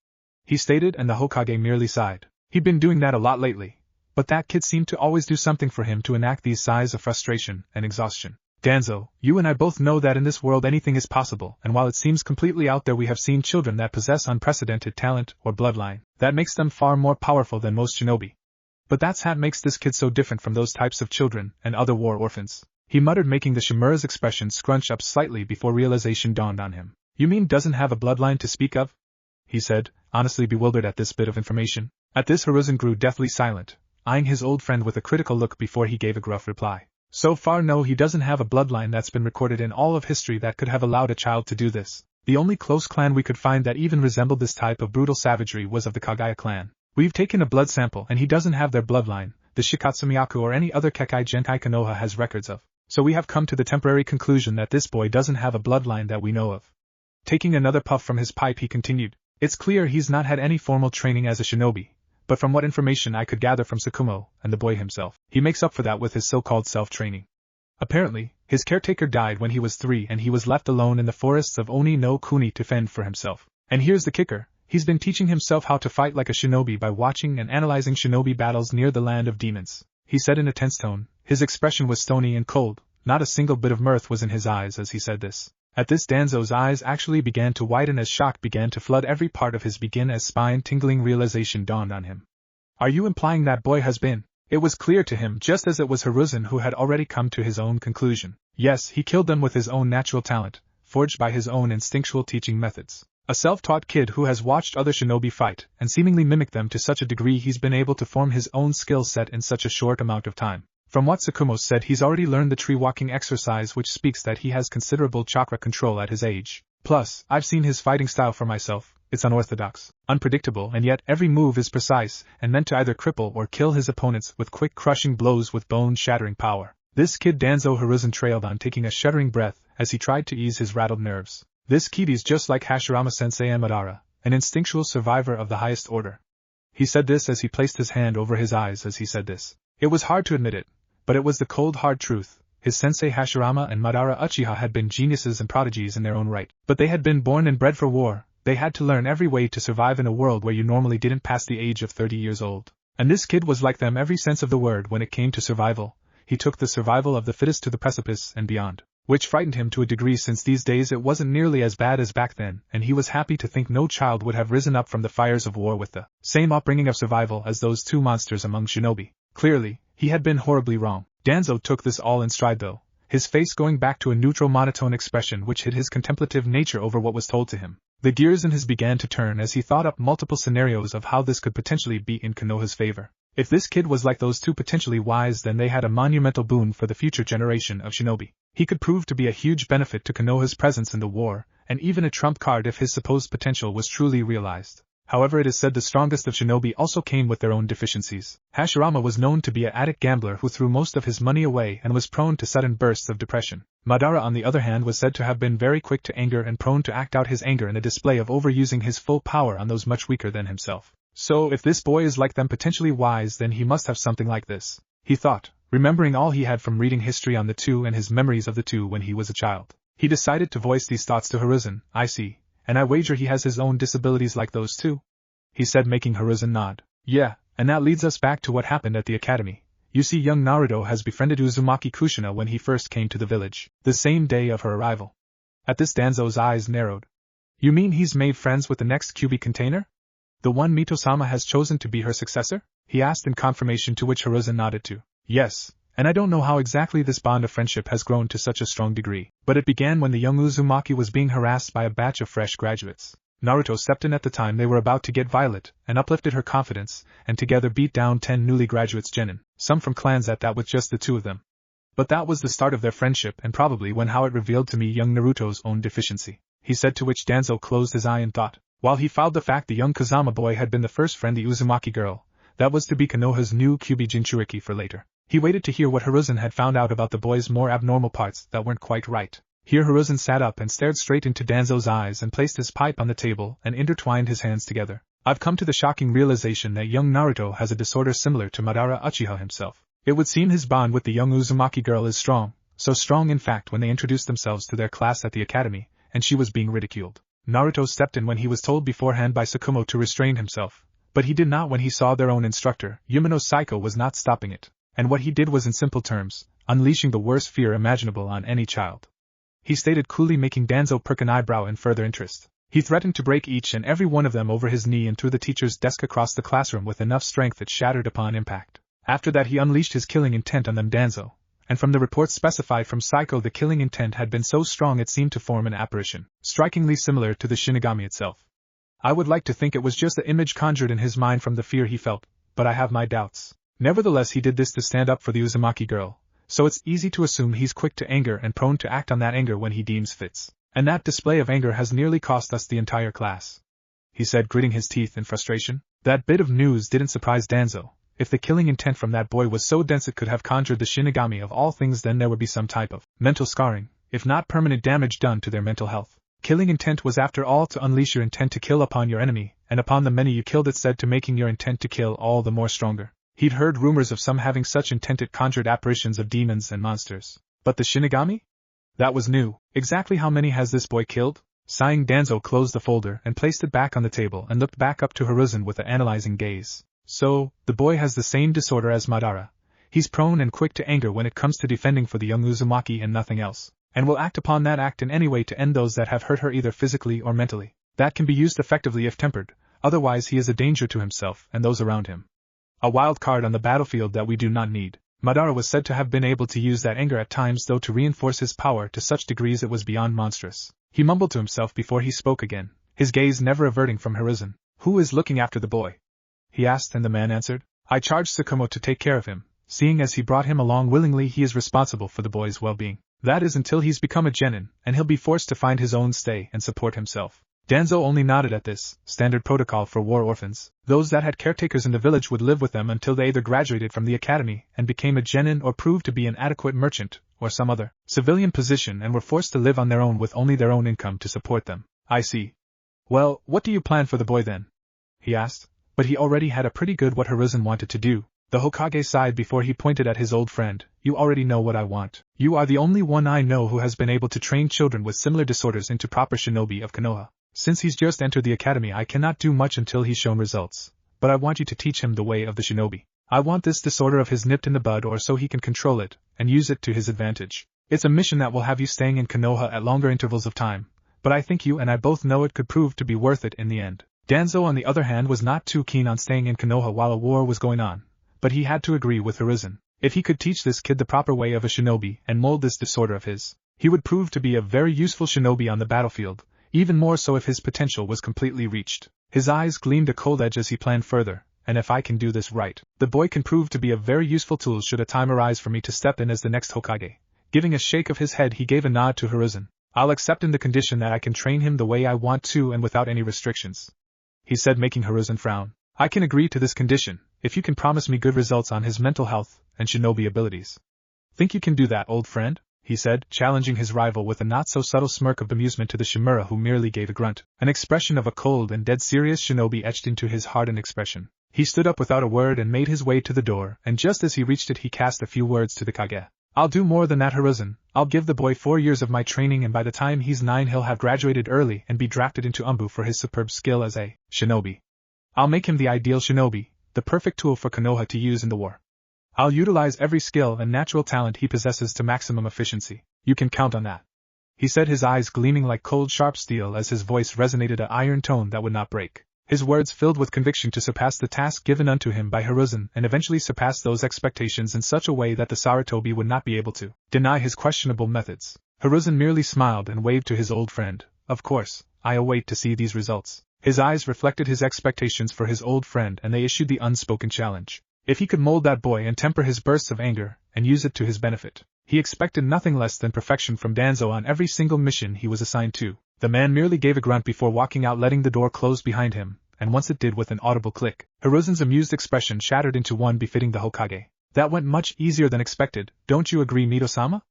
He stated, and the Hokage merely sighed. He'd been doing that a lot lately, but that kid seemed to always do something for him to enact these sighs of frustration and exhaustion. Danzo, you and I both know that in this world anything is possible, and while it seems completely out there, we have seen children that possess unprecedented talent or bloodline that makes them far more powerful than most shinobi. But that's what makes this kid so different from those types of children and other war orphans. He muttered, making the Shimura's expression scrunch up slightly before realization dawned on him. You mean doesn't have a bloodline to speak of? He said, honestly bewildered at this bit of information. At this, Hiruzen grew deathly silent, eyeing his old friend with a critical look before he gave a gruff reply. So far, no, he doesn't have a bloodline that's been recorded in all of history that could have allowed a child to do this. The only close clan we could find that even resembled this type of brutal savagery was of the Kagaya clan. We've taken a blood sample and he doesn't have their bloodline, the Shikatsumiyaku or any other Kekkai Genkai Konoha has records of. So we have come to the temporary conclusion that this boy doesn't have a bloodline that we know of. Taking another puff from his pipe, he continued. It's clear he's not had any formal training as a shinobi, but from what information I could gather from Sakumo and the boy himself, he makes up for that with his so-called self-training. Apparently, his caretaker died when he was 3 and he was left alone in the forests of Oni no Kuni to fend for himself. And here's the kicker. He's been teaching himself how to fight like a shinobi by watching and analyzing shinobi battles near the land of demons. He said in a tense tone. His expression was stony and cold, not a single bit of mirth was in his eyes as he said this. At this, Danzo's eyes actually began to widen as shock began to flood every part of his as spine-tingling realization dawned on him. Are you implying that boy has been? It was clear to him, just as it was Hiruzen who had already come to his own conclusion. Yes, he killed them with his own natural talent, forged by his own instinctual teaching methods. A self-taught kid who has watched other shinobi fight and seemingly mimic them to such a degree he's been able to form his own skill set in such a short amount of time. From what Sakumo said, he's already learned the tree walking exercise, which speaks that he has considerable chakra control at his age. Plus, I've seen his fighting style for myself. It's unorthodox, unpredictable, and yet every move is precise and meant to either cripple or kill his opponents with quick crushing blows with bone-shattering power. This kid, Danzo, Hiruzen trailed on, taking a shuddering breath as he tried to ease his rattled nerves. This kid is just like Hashirama-sensei and Madara, an instinctual survivor of the highest order. He said this as he placed his hand over his eyes as he said this. It was hard to admit it, but it was the cold hard truth. His sensei Hashirama and Madara Uchiha had been geniuses and prodigies in their own right, but they had been born and bred for war. They had to learn every way to survive in a world where you normally didn't pass the age of 30 years old. And this kid was like them every sense of the word when it came to survival. He took the survival of the fittest to the precipice and beyond. which frightened him to a degree since these days it wasn't nearly as bad as back then, and he was happy to think no child would have risen up from the fires of war with the same upbringing of survival as those two monsters among shinobi. Clearly, he had been horribly wrong. Danzo took this all in stride though, his face going back to a neutral monotone expression which hid his contemplative nature over what was told to him. The gears in his began to turn as he thought up multiple scenarios of how this could potentially be in Konoha's favor. If this kid was like those two potentially wise, then they had a monumental boon for the future generation of shinobi. He could prove to be a huge benefit to Konoha's presence in the war, and even a trump card if his supposed potential was truly realized. However, it is said the strongest of shinobi also came with their own deficiencies. Hashirama was known to be an addict gambler who threw most of his money away and was prone to sudden bursts of depression. Madara, on the other hand, was said to have been very quick to anger and prone to act out his anger in a display of overusing his full power on those much weaker than himself. So, if this boy is like them, potentially wise, then he must have something like this, he thought, remembering all he had from reading history on the two and his memories of the two when he was a child. He decided to voice these thoughts to Hiruzen. I see, and I wager he has his own disabilities like those too, he said, making Hiruzen nod. Yeah, and that leads us back to what happened at the academy. You see, young Naruto has befriended Uzumaki Kushina when he first came to the village, the same day of her arrival. At this, Danzo's eyes narrowed. You mean he's made friends with the next QB container? The one Mito-sama has chosen to be her successor? He asked in confirmation, to which Hiruzen nodded too. Yes, and I don't know how exactly this bond of friendship has grown to such a strong degree, but it began when the young Uzumaki was being harassed by a batch of fresh graduates. Naruto stepped in at the time they were about to get violent, and uplifted her confidence, and together beat down 10 newly graduates genin, some from clans at that with just the two of them. But that was the start of their friendship, and probably when how it revealed to me young Naruto's own deficiency, he said, to which Danzo closed his eye in thought. While he filed the fact the young Kazama boy had been the first friend the Uzumaki girl, that was to be Konoha's new Kyubi Jinchuriki for later. He waited to hear what Hiruzen had found out about the boy's more abnormal parts that weren't quite right. Here Hiruzen sat up and stared straight into Danzo's eyes and placed his pipe on the table and intertwined his hands together. I've come to the shocking realization that young Naruto has a disorder similar to Madara Uchiha himself. It would seem his bond with the young Uzumaki girl is strong, so strong in fact when they introduced themselves to their class at the academy, and she was being ridiculed. Naruto stepped in when he was told beforehand by Tsukumo to restrain himself, but he did not when he saw their own instructor. Yumino Saiko was not stopping it, and what he did was in simple terms, unleashing the worst fear imaginable on any child. He stated coolly, making Danzo perk an eyebrow in further interest. He threatened to break each and every one of them over his knee and through the teacher's desk across the classroom with enough strength that shattered upon impact. After that he unleashed his killing intent on them, Danzo, and from the reports specified from Saiko the killing intent had been so strong it seemed to form an apparition, strikingly similar to the Shinigami itself. I would like to think it was just the image conjured in his mind from the fear he felt, but I have my doubts. Nevertheless, he did this to stand up for the Uzumaki girl, so it's easy to assume he's quick to anger and prone to act on that anger when he deems fits. And that display of anger has nearly cost us the entire class, he said, gritting his teeth in frustration. That bit of news didn't surprise Danzo. If the killing intent from that boy was so dense it could have conjured the Shinigami of all things, then there would be some type of mental scarring, if not permanent damage done to their mental health. Killing intent was after all to unleash your intent to kill upon your enemy, and upon the many you killed, it said, to making your intent to kill all the more stronger. He'd heard rumors of some having such intent it conjured apparitions of demons and monsters. But the Shinigami? That was new. Exactly how many has this boy killed? Sighing, Danzo closed the folder and placed it back on the table and looked back up to Hiruzen with an analyzing gaze. So, the boy has the same disorder as Madara. He's prone and quick to anger when it comes to defending for the young Uzumaki and nothing else, and will act upon that act in any way to end those that have hurt her either physically or mentally. That can be used effectively if tempered, otherwise he is a danger to himself and those around him. A wild card on the battlefield that we do not need. Madara was said to have been able to use that anger at times, though to reinforce his power to such degrees it was beyond monstrous. He mumbled to himself before he spoke again, his gaze never averting from Hiruzen. Who is looking after the boy? He asked, and the man answered. I charged Tsukumo to take care of him, seeing as he brought him along willingly. He is responsible for the boy's well-being. That is until he's become a genin, and he'll be forced to find his own stay and support himself. Danzo only nodded at this. Standard protocol for war orphans. Those that had caretakers in the village would live with them until they either graduated from the academy and became a genin or proved to be an adequate merchant or some other civilian position and were forced to live on their own with only their own income to support them. I see. Well, what do you plan for the boy then? He asked. But he already had a pretty good what Hiruzen wanted to do. The Hokage sighed before he pointed at his old friend. You already know what I want. You are the only one I know who has been able to train children with similar disorders into proper shinobi of Konoha. Since he's just entered the academy, I cannot do much until he's shown results. But I want you to teach him the way of the shinobi. I want this disorder of his nipped in the bud, or so he can control it, and use it to his advantage. It's a mission that will have you staying in Konoha at longer intervals of time, but I think you and I both know it could prove to be worth it in the end. Danzo, on the other hand, was not too keen on staying in Konoha while a war was going on, but he had to agree with Hiruzen. If he could teach this kid the proper way of a shinobi and mold this disorder of his, he would prove to be a very useful shinobi on the battlefield, even more so if his potential was completely reached. His eyes gleamed a cold edge as he planned further, and if I can do this right, the boy can prove to be a very useful tool should a time arise for me to step in as the next Hokage. Giving a shake of his head, he gave a nod to Hiruzen. I'll accept in the condition that I can train him the way I want to and without any restrictions, he said, making Hiruzen frown. I can agree to this condition, if you can promise me good results on his mental health and shinobi abilities. Think you can do that, old friend? He said, challenging his rival with a not-so-subtle smirk of bemusement to the Shimura, who merely gave a grunt. An expression of a cold and dead serious shinobi etched into his hardened expression. He stood up without a word and made his way to the door, and just as he reached it he cast a few words to the Kage. I'll do more than that, Hiruzen. I'll give the boy 4 years of my training, and by the time he's 9 he'll have graduated early and be drafted into Umbu for his superb skill as a shinobi. I'll make him the ideal shinobi, the perfect tool for Konoha to use in the war. I'll utilize every skill and natural talent he possesses to maximum efficiency. You can count on that, he said, his eyes gleaming like cold sharp steel as his voice resonated an iron tone that would not break. His words filled with conviction to surpass the task given unto him by Hiruzen and eventually surpass those expectations in such a way that the Sarutobi would not be able to deny his questionable methods. Hiruzen merely smiled and waved to his old friend. Of course, I await to see these results. His eyes reflected his expectations for his old friend, and they issued the unspoken challenge. If he could mold that boy and temper his bursts of anger, and use it to his benefit, he expected nothing less than perfection from Danzo on every single mission he was assigned to. The man merely gave a grunt before walking out, letting the door close behind him, and once it did with an audible click, Hiruzen's amused expression shattered into one befitting the Hokage. That went much easier than expected, don't you agree, Mito-sama?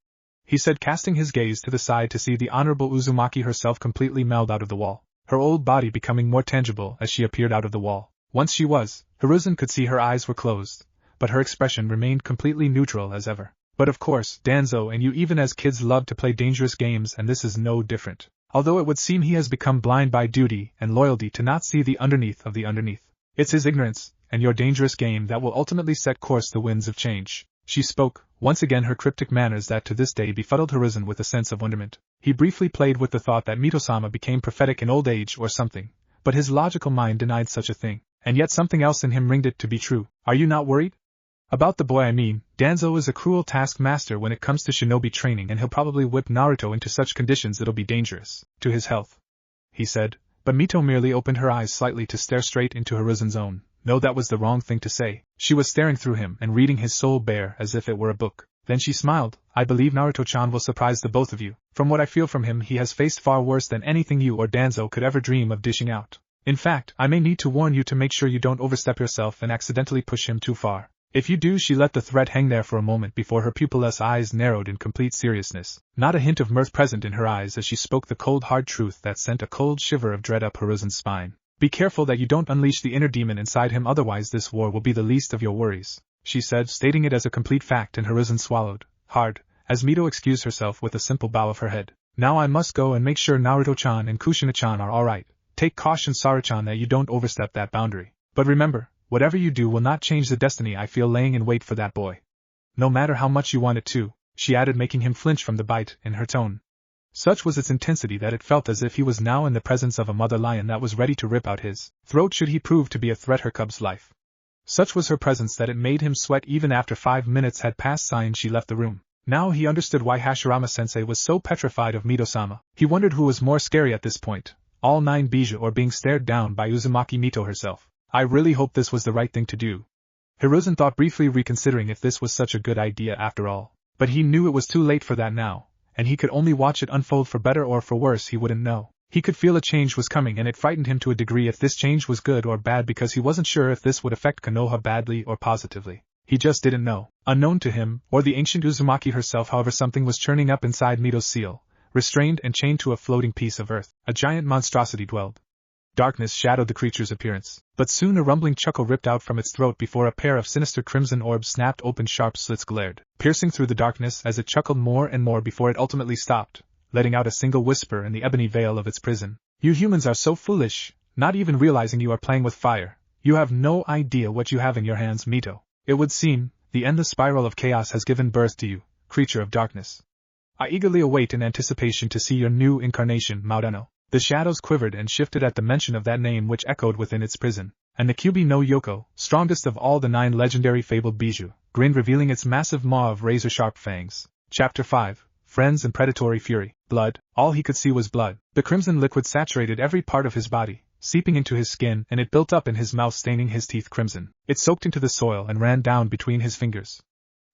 He said, casting his gaze to the side to see the Honorable Uzumaki herself completely meld out of the wall, her old body becoming more tangible as she appeared out of the wall. Once she was, Hiruzen could see her eyes were closed, but her expression remained completely neutral as ever. But of course, Danzo and you even as kids love to play dangerous games, and this is no different. Although it would seem he has become blind by duty and loyalty to not see the underneath of the underneath. It's his ignorance, and your dangerous game that will ultimately set course the winds of change. She spoke, once again her cryptic manners that to this day befuddled Hiruzen with a sense of wonderment. He briefly played with the thought that Mito-sama became prophetic in old age or something, but his logical mind denied such a thing, and yet something else in him ringed it to be true. Are you not worried? About the boy, I mean. Danzo is a cruel taskmaster when it comes to shinobi training, and he'll probably whip Naruto into such conditions it'll be dangerous to his health, he said, but Mito merely opened her eyes slightly to stare straight into Hiruzen's own. No, that was the wrong thing to say. She was staring through him and reading his soul bare as if it were a book. Then she smiled. I believe Naruto-chan will surprise the both of you. From what I feel from him, he has faced far worse than anything you or Danzo could ever dream of dishing out. In fact, I may need to warn you to make sure you don't overstep yourself and accidentally push him too far. If you do, she let the threat hang there for a moment before her pupilless eyes narrowed in complete seriousness, not a hint of mirth present in her eyes as she spoke the cold hard truth that sent a cold shiver of dread up Hiruzen's spine. Be careful that you don't unleash the inner demon inside him, otherwise this war will be the least of your worries, she said, stating it as a complete fact, and Hiruzen swallowed hard as Mito excused herself with a simple bow of her head. Now I must go and make sure Naruto-chan and Kushina-chan are alright. Take caution, Saru-chan, that you don't overstep that boundary. But remember, whatever you do will not change the destiny I feel laying in wait for that boy. No matter how much you want it to, she added, making him flinch from the bite in her tone. Such was its intensity that it felt as if he was now in the presence of a mother lion that was ready to rip out his throat should he prove to be a threat her cub's life. Such was her presence that it made him sweat even after 5 minutes had passed and she left the room. Now he understood why Hashirama-sensei was so petrified of Mito-sama. He wondered who was more scary at this point, all 9 Bijou or being stared down by Uzumaki Mito herself. I really hope this was the right thing to do. Hiruzen thought, briefly reconsidering if this was such a good idea after all. But he knew it was too late for that now, and he could only watch it unfold. For better or for worse, he wouldn't know. He could feel a change was coming, and it frightened him to a degree if this change was good or bad, because he wasn't sure if this would affect Konoha badly or positively. He just didn't know. Unknown to him, or the ancient Uzumaki herself, however, something was churning up inside Mito's seal. Restrained and chained to a floating piece of earth, a giant monstrosity dwelled. Darkness shadowed the creature's appearance, but soon a rumbling chuckle ripped out from its throat before a pair of sinister crimson orbs snapped open. Sharp slits glared, piercing through the darkness as it chuckled more and more before it ultimately stopped, letting out a single whisper in the ebony veil of its prison. You humans are so foolish, not even realizing you are playing with fire. You have no idea what you have in your hands, Mito. It would seem, the endless spiral of chaos has given birth to you, creature of darkness. I eagerly await in anticipation to see your new incarnation, Maurano. The shadows quivered and shifted at the mention of that name which echoed within its prison, and the Kyubi no Yoko, strongest of all the 9 legendary fabled bijou, grinned, revealing its massive maw of razor-sharp fangs. Chapter 5. Friends and Predatory Fury. Blood. All he could see was blood. The crimson liquid saturated every part of his body, seeping into his skin, and it built up in his mouth, staining his teeth crimson. It soaked into the soil and ran down between his fingers.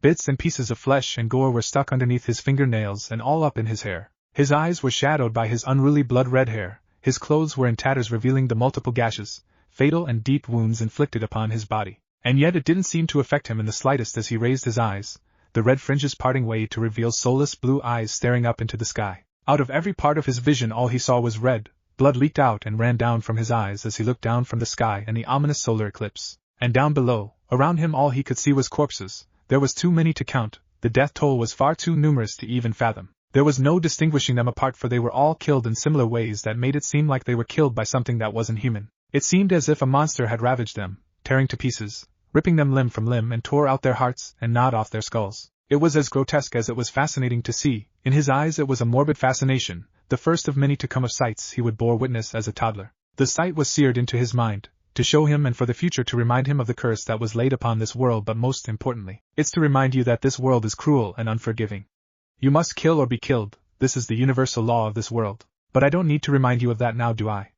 Bits and pieces of flesh and gore were stuck underneath his fingernails and all up in his hair. His eyes were shadowed by his unruly blood-red hair, his clothes were in tatters, revealing the multiple gashes, fatal and deep wounds inflicted upon his body. And yet it didn't seem to affect him in the slightest as he raised his eyes, the red fringes parting way to reveal soulless blue eyes staring up into the sky. Out of every part of his vision all he saw was red. Blood leaked out and ran down from his eyes as he looked down from the sky and the ominous solar eclipse. And down below, around him, all he could see was corpses. There was too many to count, the death toll was far too numerous to even fathom. There was no distinguishing them apart, for they were all killed in similar ways that made it seem like they were killed by something that wasn't human. It seemed as if a monster had ravaged them, tearing to pieces, ripping them limb from limb, and tore out their hearts and gnawed off their skulls. It was as grotesque as it was fascinating to see. In his eyes it was a morbid fascination, the first of many to come of sights he would bore witness as a toddler. The sight was seared into his mind, to show him and for the future to remind him of the curse that was laid upon this world, but most importantly, it's to remind you that this world is cruel and unforgiving. You must kill or be killed, this is the universal law of this world. But I don't need to remind you of that now, do I?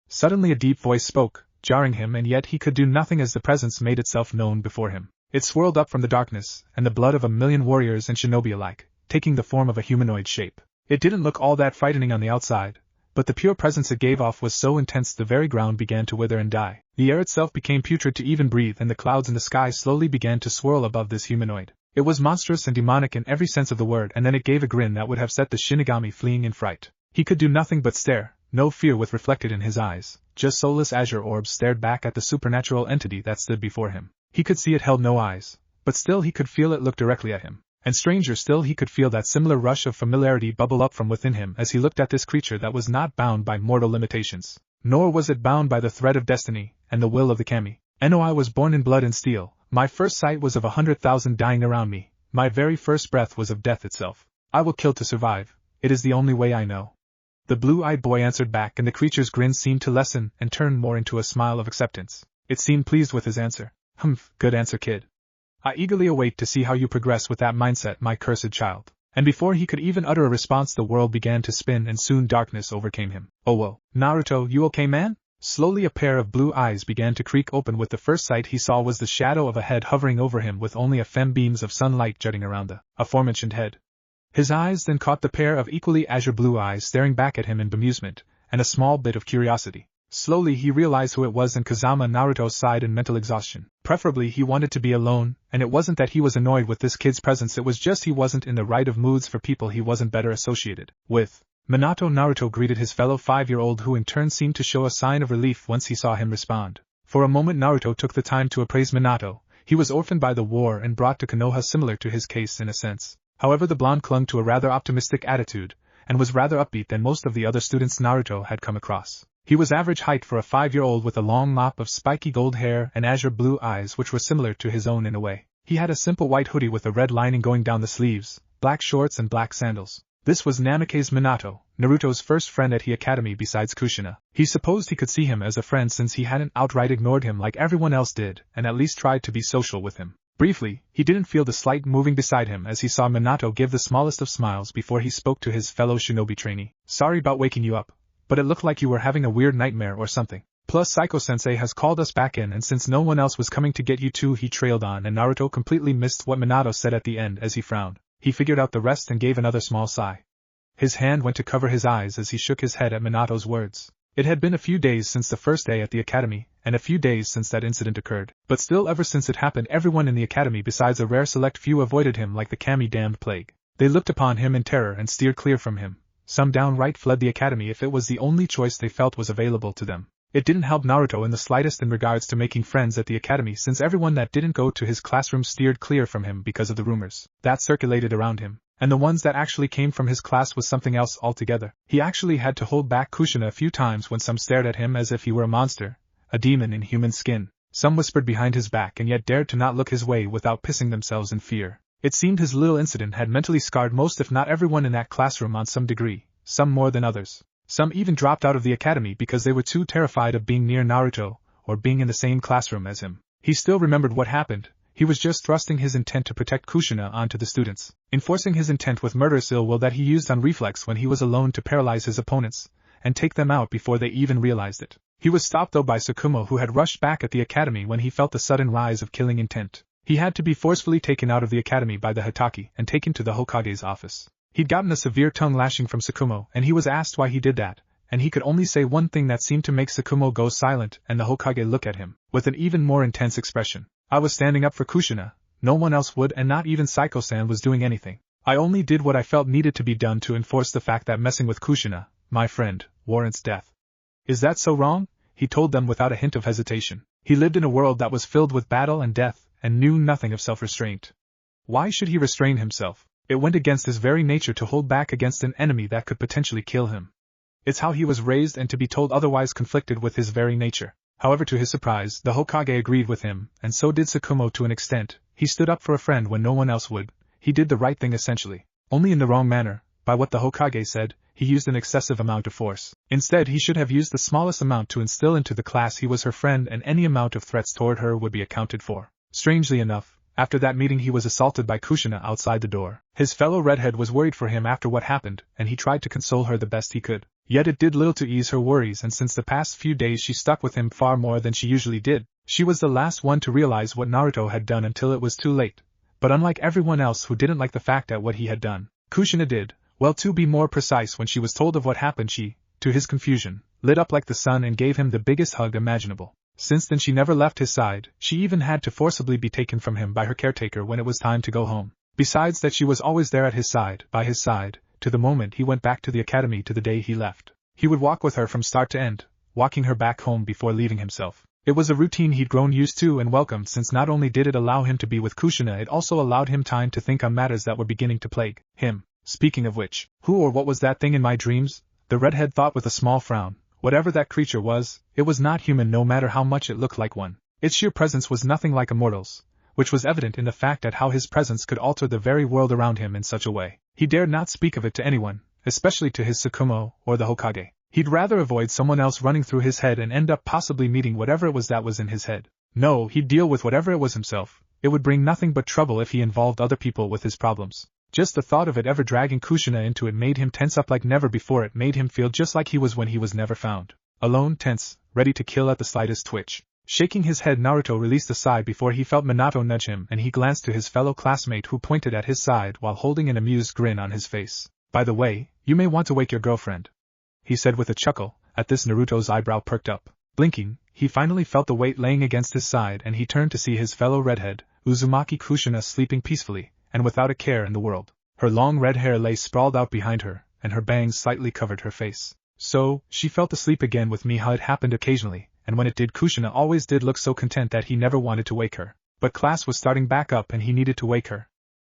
Suddenly a deep voice spoke, jarring him, and yet he could do nothing as the presence made itself known before him. It swirled up from the darkness, and the blood of 1,000,000 warriors and shinobi alike, taking the form of a humanoid shape. It didn't look all that frightening on the outside, but the pure presence it gave off was so intense the very ground began to wither and die. The air itself became putrid to even breathe, and the clouds in the sky slowly began to swirl above this humanoid. It was monstrous and demonic in every sense of the word, and then it gave a grin that would have set the Shinigami fleeing in fright. He could do nothing but stare, no fear was reflected in his eyes, just soulless azure orbs stared back at the supernatural entity that stood before him. He could see it held no eyes, but still he could feel it look directly at him. And stranger still, he could feel that similar rush of familiarity bubble up from within him as he looked at this creature that was not bound by mortal limitations, nor was it bound by the thread of destiny and the will of the kami. I was born in blood and steel. My first sight was of 100,000 dying around me. My very first breath was of death itself. I will kill to survive. It is the only way I know. The blue-eyed boy answered back, and the creature's grin seemed to lessen and turn more into a smile of acceptance. It seemed pleased with his answer. Humph, good answer, kid. I eagerly await to see how you progress with that mindset, my cursed child. And before he could even utter a response, the world began to spin and soon darkness overcame him. Oh whoa, Naruto, you okay, man? Slowly a pair of blue eyes began to creak open. With the first sight he saw was the shadow of a head hovering over him with only a few beams of sunlight jutting around the aforementioned head. His eyes then caught the pair of equally azure blue eyes staring back at him in bemusement, and a small bit of curiosity. Slowly he realized who it was, and Kazama Naruto sighed in mental exhaustion. Preferably he wanted to be alone, and it wasn't that he was annoyed with this kid's presence, it was just he wasn't in the right of moods for people he wasn't better associated with. Minato. Naruto greeted his fellow 5-year-old, who in turn seemed to show a sign of relief once he saw him respond. For a moment Naruto took the time to appraise Minato. He was orphaned by the war and brought to Konoha, similar to his case in a sense. However, the blonde clung to a rather optimistic attitude, and was rather upbeat than most of the other students Naruto had come across. He was average height for a 5-year-old with a long mop of spiky gold hair and azure blue eyes which were similar to his own in a way. He had a simple white hoodie with a red lining going down the sleeves, black shorts and black sandals. This was Namake's Minato, Naruto's first friend at the academy besides Kushina. He supposed he could see him as a friend since he hadn't outright ignored him like everyone else did, and at least tried to be social with him. Briefly, he didn't feel the slight moving beside him as he saw Minato give the smallest of smiles before he spoke to his fellow shinobi trainee. Sorry about waking you up, but it looked like you were having a weird nightmare or something. Plus Psycho-sensei has called us back in, and since no one else was coming to get you too, he trailed on, and Naruto completely missed what Minato said at the end as he frowned. He figured out the rest and gave another small sigh. His hand went to cover his eyes as he shook his head at Minato's words. It had been a few days since the first day at the academy, and a few days since that incident occurred, but still ever since it happened everyone in the academy besides a rare select few avoided him like the kami-damned plague. They looked upon him in terror and steered clear from him. Some downright fled the academy if it was the only choice they felt was available to them. It didn't help Naruto in the slightest in regards to making friends at the academy, since everyone that didn't go to his classroom steered clear from him because of the rumors that circulated around him. And the ones that actually came from his class was something else altogether. He actually had to hold back Kushina a few times when some stared at him as if he were a monster, a demon in human skin. Some whispered behind his back and yet dared to not look his way without pissing themselves in fear. It seemed his little incident had mentally scarred most if not everyone in that classroom on some degree, some more than others. Some even dropped out of the academy because they were too terrified of being near Naruto, or being in the same classroom as him. He still remembered what happened. He was just thrusting his intent to protect Kushina onto the students, enforcing his intent with murderous ill will that he used on reflex when he was alone to paralyze his opponents, and take them out before they even realized it. He was stopped though by Tsukumo, who had rushed back at the academy when he felt the sudden rise of killing intent. He had to be forcefully taken out of the academy by the Hitaki and taken to the Hokage's office. He'd gotten a severe tongue lashing from Tsukumo, and he was asked why he did that, and he could only say one thing that seemed to make Tsukumo go silent and the Hokage look at him, with an even more intense expression. I was standing up for Kushina, no one else would, and not even Saiko-san was doing anything. I only did what I felt needed to be done to enforce the fact that messing with Kushina, my friend, warrants death. Is that so wrong? He told them without a hint of hesitation. He lived in a world that was filled with battle and death, and knew nothing of self-restraint. Why should he restrain himself? It went against his very nature to hold back against an enemy that could potentially kill him. It's how he was raised, and to be told otherwise conflicted with his very nature. However, to his surprise, the Hokage agreed with him, and so did Tsukumo to an extent. He stood up for a friend when no one else would. He did the right thing essentially. Only in the wrong manner. By what the Hokage said, he used an excessive amount of force. Instead, he should have used the smallest amount to instill into the class he was her friend, and any amount of threats toward her would be accounted for. Strangely enough, after that meeting he was assaulted by Kushina outside the door. His fellow redhead was worried for him after what happened, and he tried to console her the best he could. Yet it did little to ease her worries, and since the past few days she stuck with him far more than she usually did. She was the last one to realize what Naruto had done until it was too late. But unlike everyone else who didn't like the fact at what he had done, Kushina did. Well, to be more precise, when she was told of what happened, she, to his confusion, lit up like the sun and gave him the biggest hug imaginable. Since then she never left his side. She even had to forcibly be taken from him by her caretaker when it was time to go home. Besides that, she was always there at his side, by his side, to the moment he went back to the academy to the day he left. He would walk with her from start to end, walking her back home before leaving himself. It was a routine he'd grown used to and welcomed, since not only did it allow him to be with Kushina, it also allowed him time to think on matters that were beginning to plague him. Speaking of which, who or what was that thing in my dreams? The redhead thought with a small frown. Whatever that creature was, it was not human, no matter how much it looked like one. Its sheer presence was nothing like a mortal's, which was evident in the fact that how his presence could alter the very world around him in such a way. He dared not speak of it to anyone, especially to his Tsukumo or the Hokage. He'd rather avoid someone else running through his head and end up possibly meeting whatever it was that was in his head. No, he'd deal with whatever it was himself. It would bring nothing but trouble if he involved other people with his problems. Just the thought of it ever dragging Kushina into it made him tense up like never before. It made him feel just like he was when he was never found. Alone, tense, ready to kill at the slightest twitch. Shaking his head, Naruto released a sigh before he felt Minato nudge him, and he glanced to his fellow classmate who pointed at his side while holding an amused grin on his face. By the way, you may want to wake your girlfriend, he said with a chuckle. At this, Naruto's eyebrow perked up. Blinking, he finally felt the weight laying against his side, and he turned to see his fellow redhead, Uzumaki Kushina, sleeping peacefully, and without a care in the world. Her long red hair lay sprawled out behind her, and her bangs slightly covered her face. So, she fell asleep again with me. How it happened occasionally, and when it did, Kushina always did look so content that he never wanted to wake her. But class was starting back up and he needed to wake her.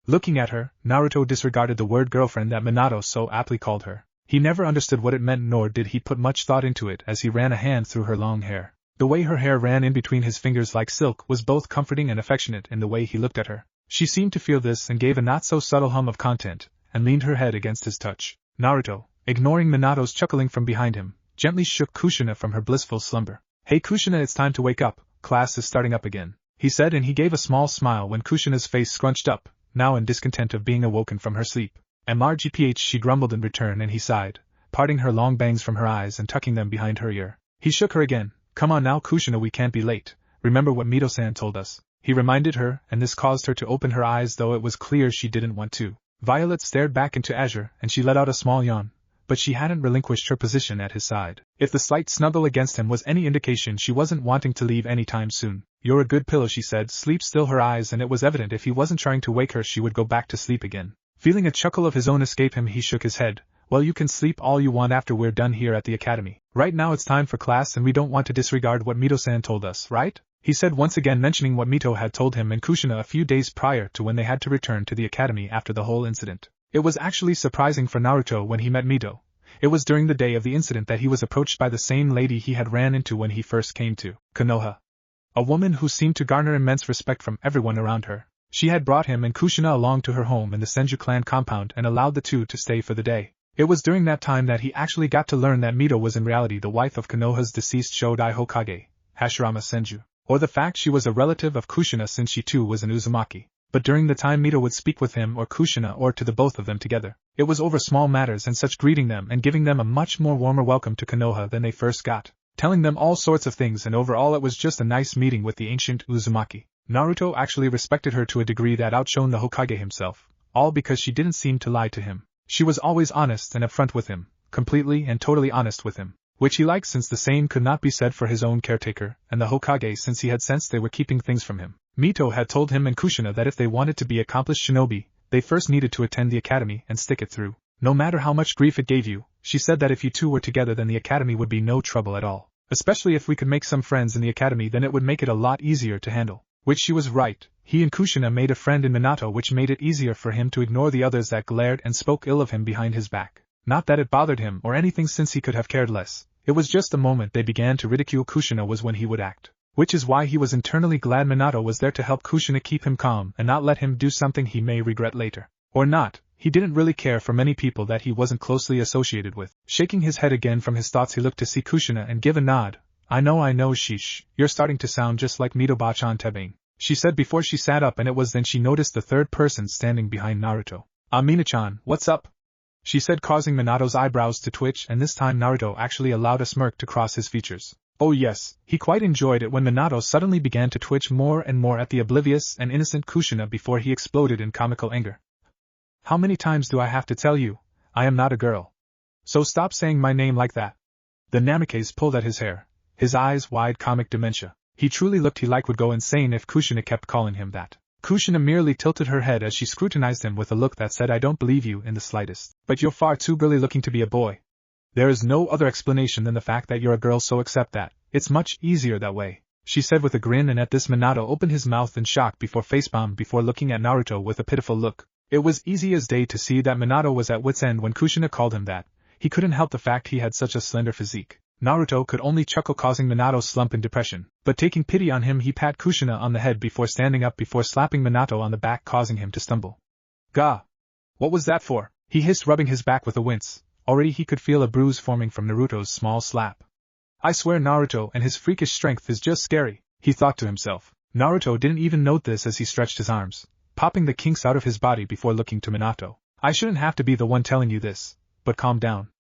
Looking at her, Naruto disregarded the word girlfriend that Minato so aptly called her. He never understood what it meant, nor did he put much thought into it as he ran a hand through her long hair. The way her hair ran in between his fingers like silk was both comforting and affectionate in the way he looked at her. She seemed to feel this and gave a not-so-subtle hum of content, and leaned her head against his touch. Naruto, ignoring Minato's chuckling from behind him, gently shook Kushina from her blissful slumber. Hey Kushina, it's time to wake up, class is starting up again, he said, and he gave a small smile when Kushina's face scrunched up, now in discontent of being awoken from her sleep. MRGPH, she grumbled in return, and he sighed, parting her long bangs from her eyes and tucking them behind her ear. He shook her again. Come on now Kushina, we can't be late. Remember what Mito-san told us, he reminded her, and this caused her to open her eyes, though it was clear she didn't want to. Violet stared back into azure, and she let out a small yawn, but she hadn't relinquished her position at his side. If the slight snuggle against him was any indication, she wasn't wanting to leave any time soon. You're a good pillow, she said, sleep still her eyes, and it was evident if he wasn't trying to wake her she would go back to sleep again. Feeling a chuckle of his own escape him, he shook his head. Well, you can sleep all you want after we're done here at the academy. Right now it's time for class, and we don't want to disregard what Mito-san told us, right? He said, once again mentioning what Mito had told him and Kushina a few days prior to when they had to return to the academy after the whole incident. It was actually surprising for Naruto when he met Mito. It was during the day of the incident that he was approached by the same lady he had ran into when he first came to Konoha. A woman who seemed to garner immense respect from everyone around her. She had brought him and Kushina along to her home in the Senju clan compound and allowed the two to stay for the day. It was during that time that he actually got to learn that Mito was in reality the wife of Konoha's deceased Shodai Hokage, Hashirama Senju, or the fact she was a relative of Kushina since she too was an Uzumaki. But during the time Mito would speak with him or Kushina or to the both of them together, it was over small matters and such, greeting them and giving them a much more warmer welcome to Konoha than they first got, telling them all sorts of things, and overall it was just a nice meeting with the ancient Uzumaki. Naruto actually respected her to a degree that outshone the Hokage himself, all because she didn't seem to lie to him. She was always honest and upfront with him, completely and totally honest with him, which he liked, since the same could not be said for his own caretaker and the Hokage, since he had sensed they were keeping things from him. Mito had told him and Kushina that if they wanted to be accomplished shinobi, they first needed to attend the academy and stick it through. No matter how much grief it gave you, she said that if you two were together then the academy would be no trouble at all. Especially if we could make some friends in the academy, then it would make it a lot easier to handle. Which she was right. He and Kushina made a friend in Minato, which made it easier for him to ignore the others that glared and spoke ill of him behind his back. Not that it bothered him or anything, since he could have cared less. It was just the moment they began to ridicule Kushina was when he would act. Which is why he was internally glad Minato was there to help Kushina keep him calm and not let him do something he may regret later. Or not, he didn't really care for many people that he wasn't closely associated with. Shaking his head again from his thoughts, he looked to see Kushina and give a nod. I know, sheesh, you're starting to sound just like Mito-ba-chan Tebane, she said before she sat up, and it was then she noticed the third person standing behind Naruto. Mina-chan, what's up? She said, causing Minato's eyebrows to twitch, and this time Naruto actually allowed a smirk to cross his features. Oh yes, he quite enjoyed it when Minato suddenly began to twitch more and more at the oblivious and innocent Kushina before he exploded in comical anger. How many times do I have to tell you? I am not a girl. So stop saying my name like that. The Namikaze pulled at his hair, his eyes wide comic dementia. He truly looked he would go insane if Kushina kept calling him that. Kushina merely tilted her head as she scrutinized him with a look that said, I don't believe you in the slightest. But you're far too girly looking to be a boy. There is no other explanation than the fact that you're a girl, so accept that. It's much easier that way, she said with a grin, and at this Minato opened his mouth in shock before facepalm before looking at Naruto with a pitiful look. It was easy as day to see that Minato was at wit's end when Kushina called him that. He couldn't help the fact he had such a slender physique. Naruto could only chuckle, causing Minato slump in depression, but taking pity on him he pat Kushina on the head before standing up before slapping Minato on the back, causing him to stumble. Gah! What was that for? He hissed, rubbing his back with a wince. Already he could feel a bruise forming from Naruto's small slap. I swear Naruto and his freakish strength is just scary, he thought to himself. Naruto didn't even note this as he stretched his arms, popping the kinks out of his body before looking to Minato. I shouldn't have to be the one telling you this, but calm down.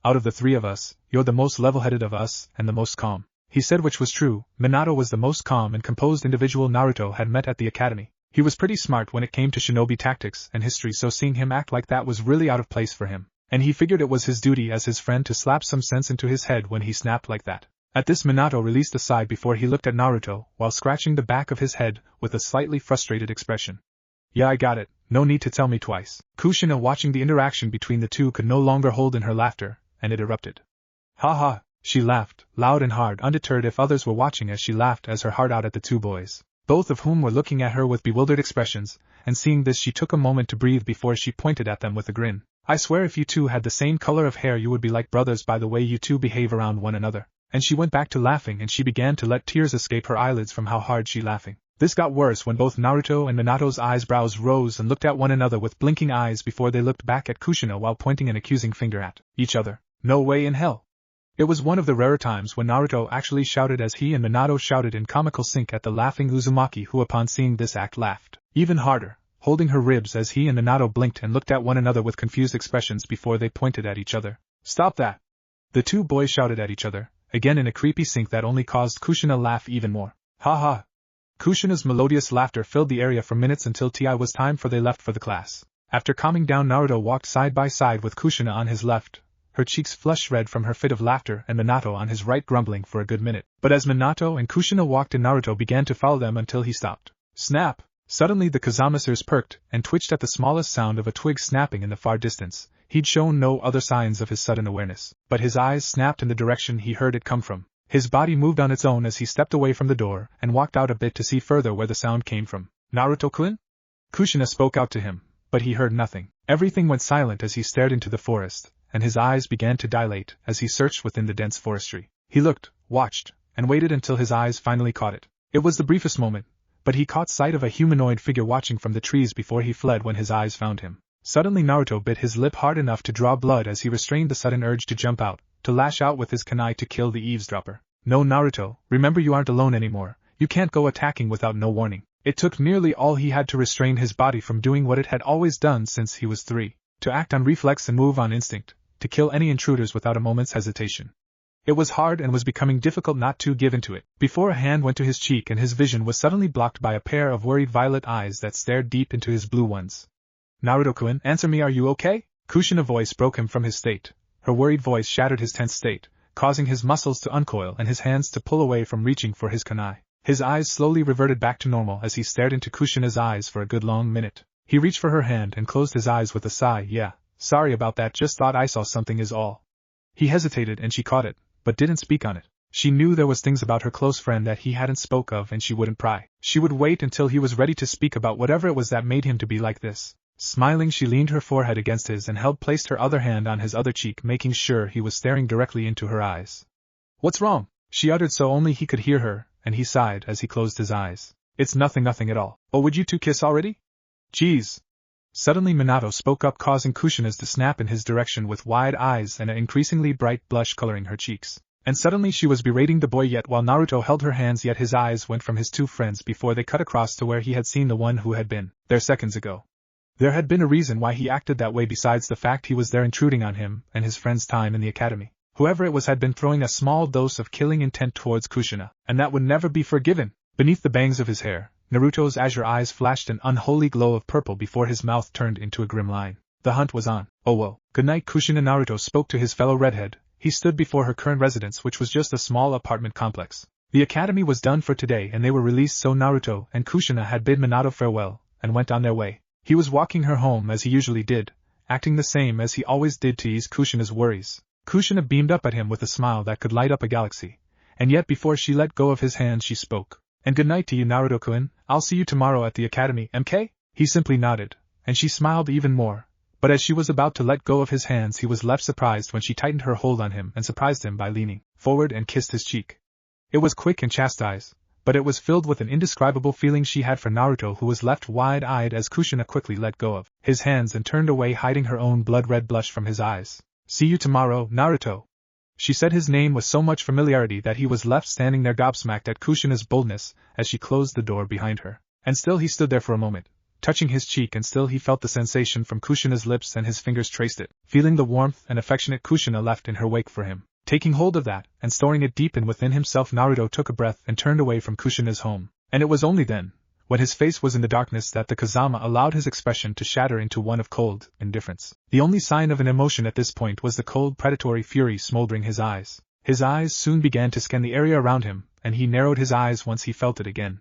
Out of the three of us, you're the most level-headed of us and the most calm, he said, which was true. Minato was the most calm and composed individual Naruto had met at the academy. He was pretty smart when it came to shinobi tactics and history, so seeing him act like that was really out of place for him, and he figured it was his duty as his friend to slap some sense into his head when he snapped like that. At this, Minato released a sigh before he looked at Naruto while scratching the back of his head with a slightly frustrated expression. Yeah, I got it, no need to tell me twice. Kushina, watching the interaction between the two, could no longer hold in her laughter, and it erupted. Ha ha, she laughed, loud and hard, undeterred if others were watching as she laughed as her heart out at the two boys, both of whom were looking at her with bewildered expressions, and seeing this she took a moment to breathe before she pointed at them with a grin. I swear if you two had the same color of hair you would be like brothers by the way you two behave around one another. And she went back to laughing, and she began to let tears escape her eyelids from how hard she laughing. This got worse when both Naruto and Minato's eyebrows rose and looked at one another with blinking eyes before they looked back at Kushina while pointing an accusing finger at each other. No way in hell. It was one of the rarer times when Naruto actually shouted as he and Minato shouted in comical sync at the laughing Uzumaki, who upon seeing this act laughed even harder, holding her ribs as he and Minato blinked and looked at one another with confused expressions before they pointed at each other. Stop that! The two boys shouted at each other, again in a creepy sync that only caused Kushina laugh even more. Ha ha! Kushina's melodious laughter filled the area for minutes until it was time for they left for the class. After calming down, Naruto walked side by side with Kushina on his left, her cheeks flushed red from her fit of laughter, and Minato on his right, grumbling for a good minute. But as Minato and Kushina walked in, Naruto began to follow them until he stopped. Snap! Suddenly the Kazama's ears perked and twitched at the smallest sound of a twig snapping in the far distance. He'd shown no other signs of his sudden awareness, but his eyes snapped in the direction he heard it come from. His body moved on its own as he stepped away from the door and walked out a bit to see further where the sound came from. Naruto-kun? Kushina spoke out to him, but he heard nothing. Everything went silent as he stared into the forest, and his eyes began to dilate as he searched within the dense forestry. He looked, watched, and waited until his eyes finally caught it. It was the briefest moment, but he caught sight of a humanoid figure watching from the trees before he fled when his eyes found him. Suddenly Naruto bit his lip hard enough to draw blood as he restrained the sudden urge to jump out, to lash out with his kunai to kill the eavesdropper. No, Naruto, remember you aren't alone anymore, you can't go attacking without no warning. It took nearly all he had to restrain his body from doing what it had always done since he was 3, to act on reflex and move on instinct, to kill any intruders without a moment's hesitation. It was hard and was becoming difficult not to give into it, before a hand went to his cheek and his vision was suddenly blocked by a pair of worried violet eyes that stared deep into his blue ones. Naruto-kun, answer me, are you okay? Kushina's voice broke him from his state. Her worried voice shattered his tense state, causing his muscles to uncoil and his hands to pull away from reaching for his kunai. His eyes slowly reverted back to normal as he stared into Kushina's eyes for a good long minute. He reached for her hand and closed his eyes with a sigh. Yeah, sorry about that, just thought I saw something is all. He hesitated and she caught it, but didn't speak on it. She knew there was things about her close friend that he hadn't spoke of and she wouldn't pry. She would wait until he was ready to speak about whatever it was that made him to be like this. Smiling, she leaned her forehead against his and placed her other hand on his other cheek, making sure he was staring directly into her eyes. What's wrong? She uttered so only he could hear her, and he sighed as he closed his eyes. It's nothing at all. Oh, would you two kiss already? Geez. Suddenly Minato spoke up, causing Kushina's to snap in his direction with wide eyes and an increasingly bright blush coloring her cheeks. And suddenly she was berating the boy yet while Naruto held her hands, yet his eyes went from his two friends before they cut across to where he had seen the one who had been there seconds ago. There had been a reason why he acted that way besides the fact he was there intruding on him and his friend's time in the academy. Whoever it was had been throwing a small dose of killing intent towards Kushina, and that would never be forgiven. Beneath the bangs of his hair, Naruto's azure eyes flashed an unholy glow of purple before his mouth turned into a grim line. The hunt was on. Oh well. Good night, Kushina. Naruto spoke to his fellow redhead. He stood before her current residence, which was just a small apartment complex. The academy was done for today and they were released, so Naruto and Kushina had bid Minato farewell, and went on their way. He was walking her home as he usually did, acting the same as he always did to ease Kushina's worries. Kushina beamed up at him with a smile that could light up a galaxy, and yet before she let go of his hand she spoke. And good night to you, Naruto-kun, I'll see you tomorrow at the academy, MK? He simply nodded, and she smiled even more, but as she was about to let go of his hands he was left surprised when she tightened her hold on him and surprised him by leaning forward and kissed his cheek. It was quick and chastised, but it was filled with an indescribable feeling she had for Naruto, who was left wide-eyed as Kushina quickly let go of his hands and turned away, hiding her own blood-red blush from his eyes. See you tomorrow, Naruto. She said his name with so much familiarity that he was left standing there gobsmacked at Kushina's boldness as she closed the door behind her. And still he stood there for a moment, touching his cheek, and still he felt the sensation from Kushina's lips and his fingers traced it, feeling the warmth and affectionate Kushina left in her wake for him. Taking hold of that, and storing it deep in within himself, Naruto took a breath and turned away from Kushina's home. And it was only then, when his face was in the darkness, that the Kazama allowed his expression to shatter into one of cold indifference. The only sign of an emotion at this point was the cold predatory fury smoldering his eyes. His eyes soon began to scan the area around him, and he narrowed his eyes once he felt it again.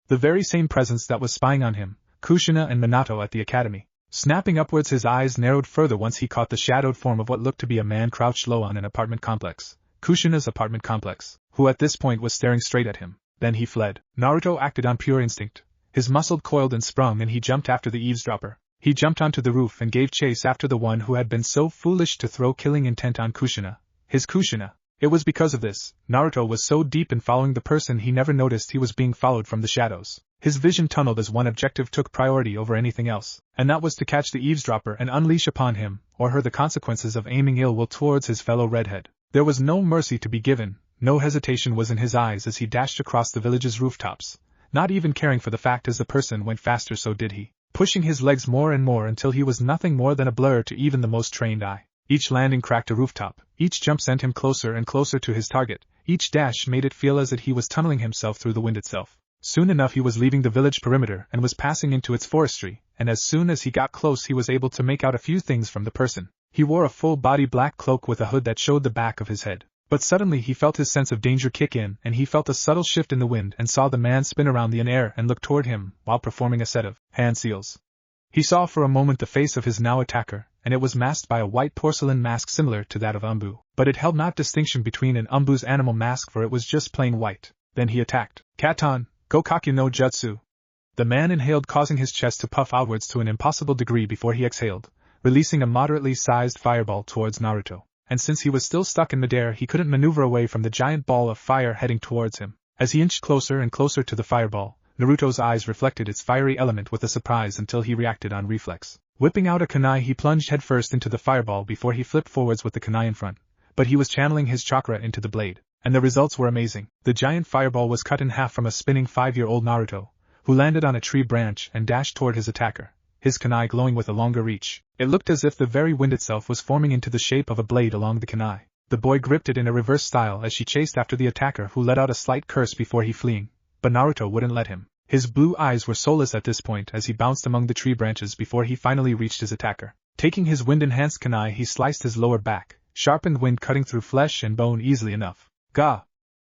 The very same presence that was spying on him, Kushina and Minato at the academy. Snapping upwards, his eyes narrowed further once he caught the shadowed form of what looked to be a man crouched low on an apartment complex. Kushina's apartment complex, who at this point was staring straight at him. Then he fled. Naruto acted on pure instinct. His muscle coiled and sprung, and he jumped after the eavesdropper. He jumped onto the roof and gave chase after the one who had been so foolish to throw killing intent on Kushina. His Kushina. It was because of this, Naruto was so deep in following the person he never noticed he was being followed from the shadows. His vision tunneled as one objective took priority over anything else, and that was to catch the eavesdropper and unleash upon him, or her, the consequences of aiming ill will towards his fellow redhead. There was no mercy to be given, no hesitation was in his eyes as he dashed across the village's rooftops, not even caring for the fact as the person went faster so did he, pushing his legs more and more until he was nothing more than a blur to even the most trained eye. Each landing cracked a rooftop, each jump sent him closer and closer to his target, each dash made it feel as if he was tunneling himself through the wind itself. Soon enough he was leaving the village perimeter and was passing into its forestry, and as soon as he got close he was able to make out a few things from the person. He wore a full-body black cloak with a hood that showed the back of his head. But suddenly he felt his sense of danger kick in, and he felt a subtle shift in the wind and saw the man spin around in air and look toward him while performing a set of hand seals. He saw for a moment the face of his now attacker, and it was masked by a white porcelain mask similar to that of Umbu, but it held not distinction between an Umbu's animal mask, for it was just plain white. Then he attacked. Katon, Gokakyu no Jutsu. The man inhaled, causing his chest to puff outwards to an impossible degree before he exhaled, releasing a moderately sized fireball towards Naruto. And since he was still stuck in midair he couldn't maneuver away from the giant ball of fire heading towards him. As he inched closer and closer to the fireball, Naruto's eyes reflected its fiery element with a surprise until he reacted on reflex. Whipping out a kunai, he plunged headfirst into the fireball before he flipped forwards with the kunai in front. But he was channeling his chakra into the blade, and the results were amazing. The giant fireball was cut in half from a spinning 5-year-old Naruto, who landed on a tree branch and dashed toward his attacker, his kunai glowing with a longer reach. It looked as if the very wind itself was forming into the shape of a blade along the kunai. The boy gripped it in a reverse style as she chased after the attacker, who let out a slight curse before he fleeing, but Naruto wouldn't let him. His blue eyes were soulless at this point as he bounced among the tree branches before he finally reached his attacker. Taking his wind-enhanced kunai, he sliced his lower back, sharpened wind cutting through flesh and bone easily enough. Gah!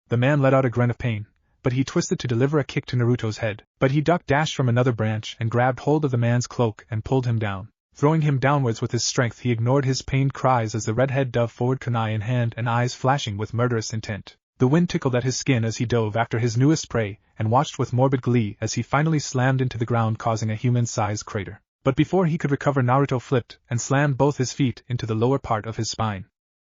The man let out a grunt of pain, but he twisted to deliver a kick to Naruto's head. But he dashed from another branch and grabbed hold of the man's cloak and pulled him down. Throwing him downwards with his strength, he ignored his pained cries as the redhead dove forward, kunai in hand and eyes flashing with murderous intent. The wind tickled at his skin as he dove after his newest prey and watched with morbid glee as he finally slammed into the ground, causing a human-sized crater. But before he could recover, Naruto flipped and slammed both his feet into the lower part of his spine.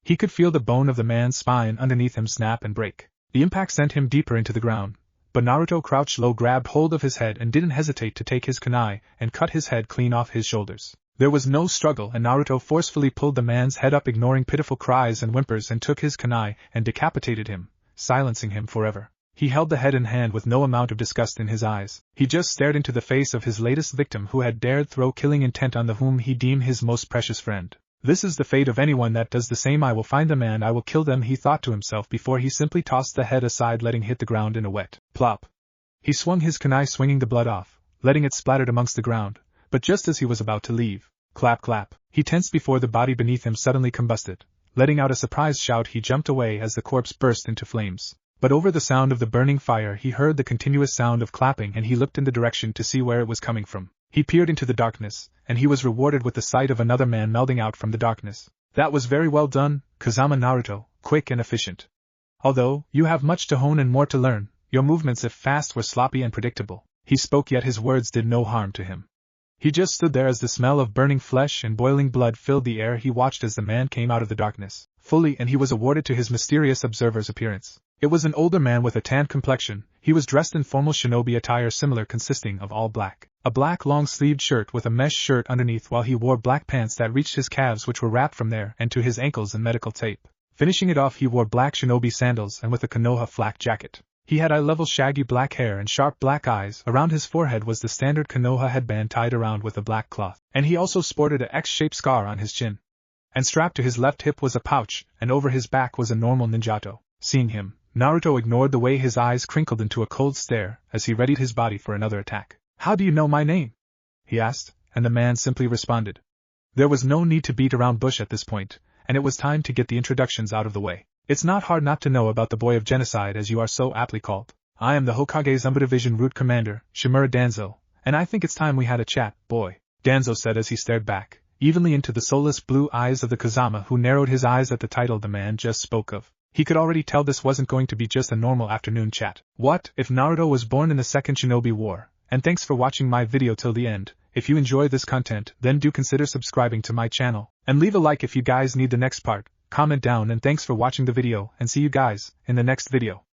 He could feel the bone of the man's spine underneath him snap and break. The impact sent him deeper into the ground, but Naruto crouched low, grabbed hold of his head and didn't hesitate to take his kunai and cut his head clean off his shoulders. There was no struggle, and Naruto forcefully pulled the man's head up, ignoring pitiful cries and whimpers, and took his kunai and decapitated him, silencing him forever. He held the head in hand with no amount of disgust in his eyes. He just stared into the face of his latest victim, who had dared throw killing intent on the whom he deemed his most precious friend. This is the fate of anyone that does the same. I will find them and I will kill them, he thought to himself before he simply tossed the head aside, letting it hit the ground in a wet plop. He swung his kunai, swinging the blood off, letting it splatter amongst the ground, but just as he was about to leave, clap clap, he tensed before the body beneath him suddenly combusted. Letting out a surprised shout, he jumped away as the corpse burst into flames. But over the sound of the burning fire, he heard the continuous sound of clapping, and he looked in the direction to see where it was coming from. He peered into the darkness, and he was rewarded with the sight of another man melding out from the darkness. That was very well done, Kazama Naruto, quick and efficient. Although you have much to hone and more to learn, your movements, if fast, were sloppy and predictable. He spoke, yet his words did no harm to him. He just stood there as the smell of burning flesh and boiling blood filled the air. He watched as the man came out of the darkness, fully, and he was awarded to his mysterious observer's appearance. It was an older man with a tanned complexion. He was dressed in formal shinobi attire, similar, consisting of all black. A black long-sleeved shirt with a mesh shirt underneath, while he wore black pants that reached his calves, which were wrapped from there and to his ankles in medical tape. Finishing it off, he wore black shinobi sandals and with a Konoha flak jacket. He had eye-level shaggy black hair and sharp black eyes. Around his forehead was the standard Konoha headband tied around with a black cloth, and he also sported an X-shaped scar on his chin. And strapped to his left hip was a pouch, and over his back was a normal ninjato. Seeing him, Naruto ignored the way his eyes crinkled into a cold stare as he readied his body for another attack. "How do you know my name?" he asked, and the man simply responded. There was no need to beat around bush at this point, and it was time to get the introductions out of the way. It's not hard not to know about the boy of genocide, as you are so aptly called. I am the Hokage Zumba Division Route Commander, Shimura Danzo, and I think it's time we had a chat, boy, Danzo said as he stared back, evenly into the soulless blue eyes of the Kazama, who narrowed his eyes at the title the man just spoke of. He could already tell this wasn't going to be just a normal afternoon chat. What if Naruto was born in the Second Shinobi War? And thanks for watching my video till the end. If you enjoy this content, then do consider subscribing to my channel, and leave a like if you guys need the next part. Comment down, and thanks for watching the video, and see you guys in the next video.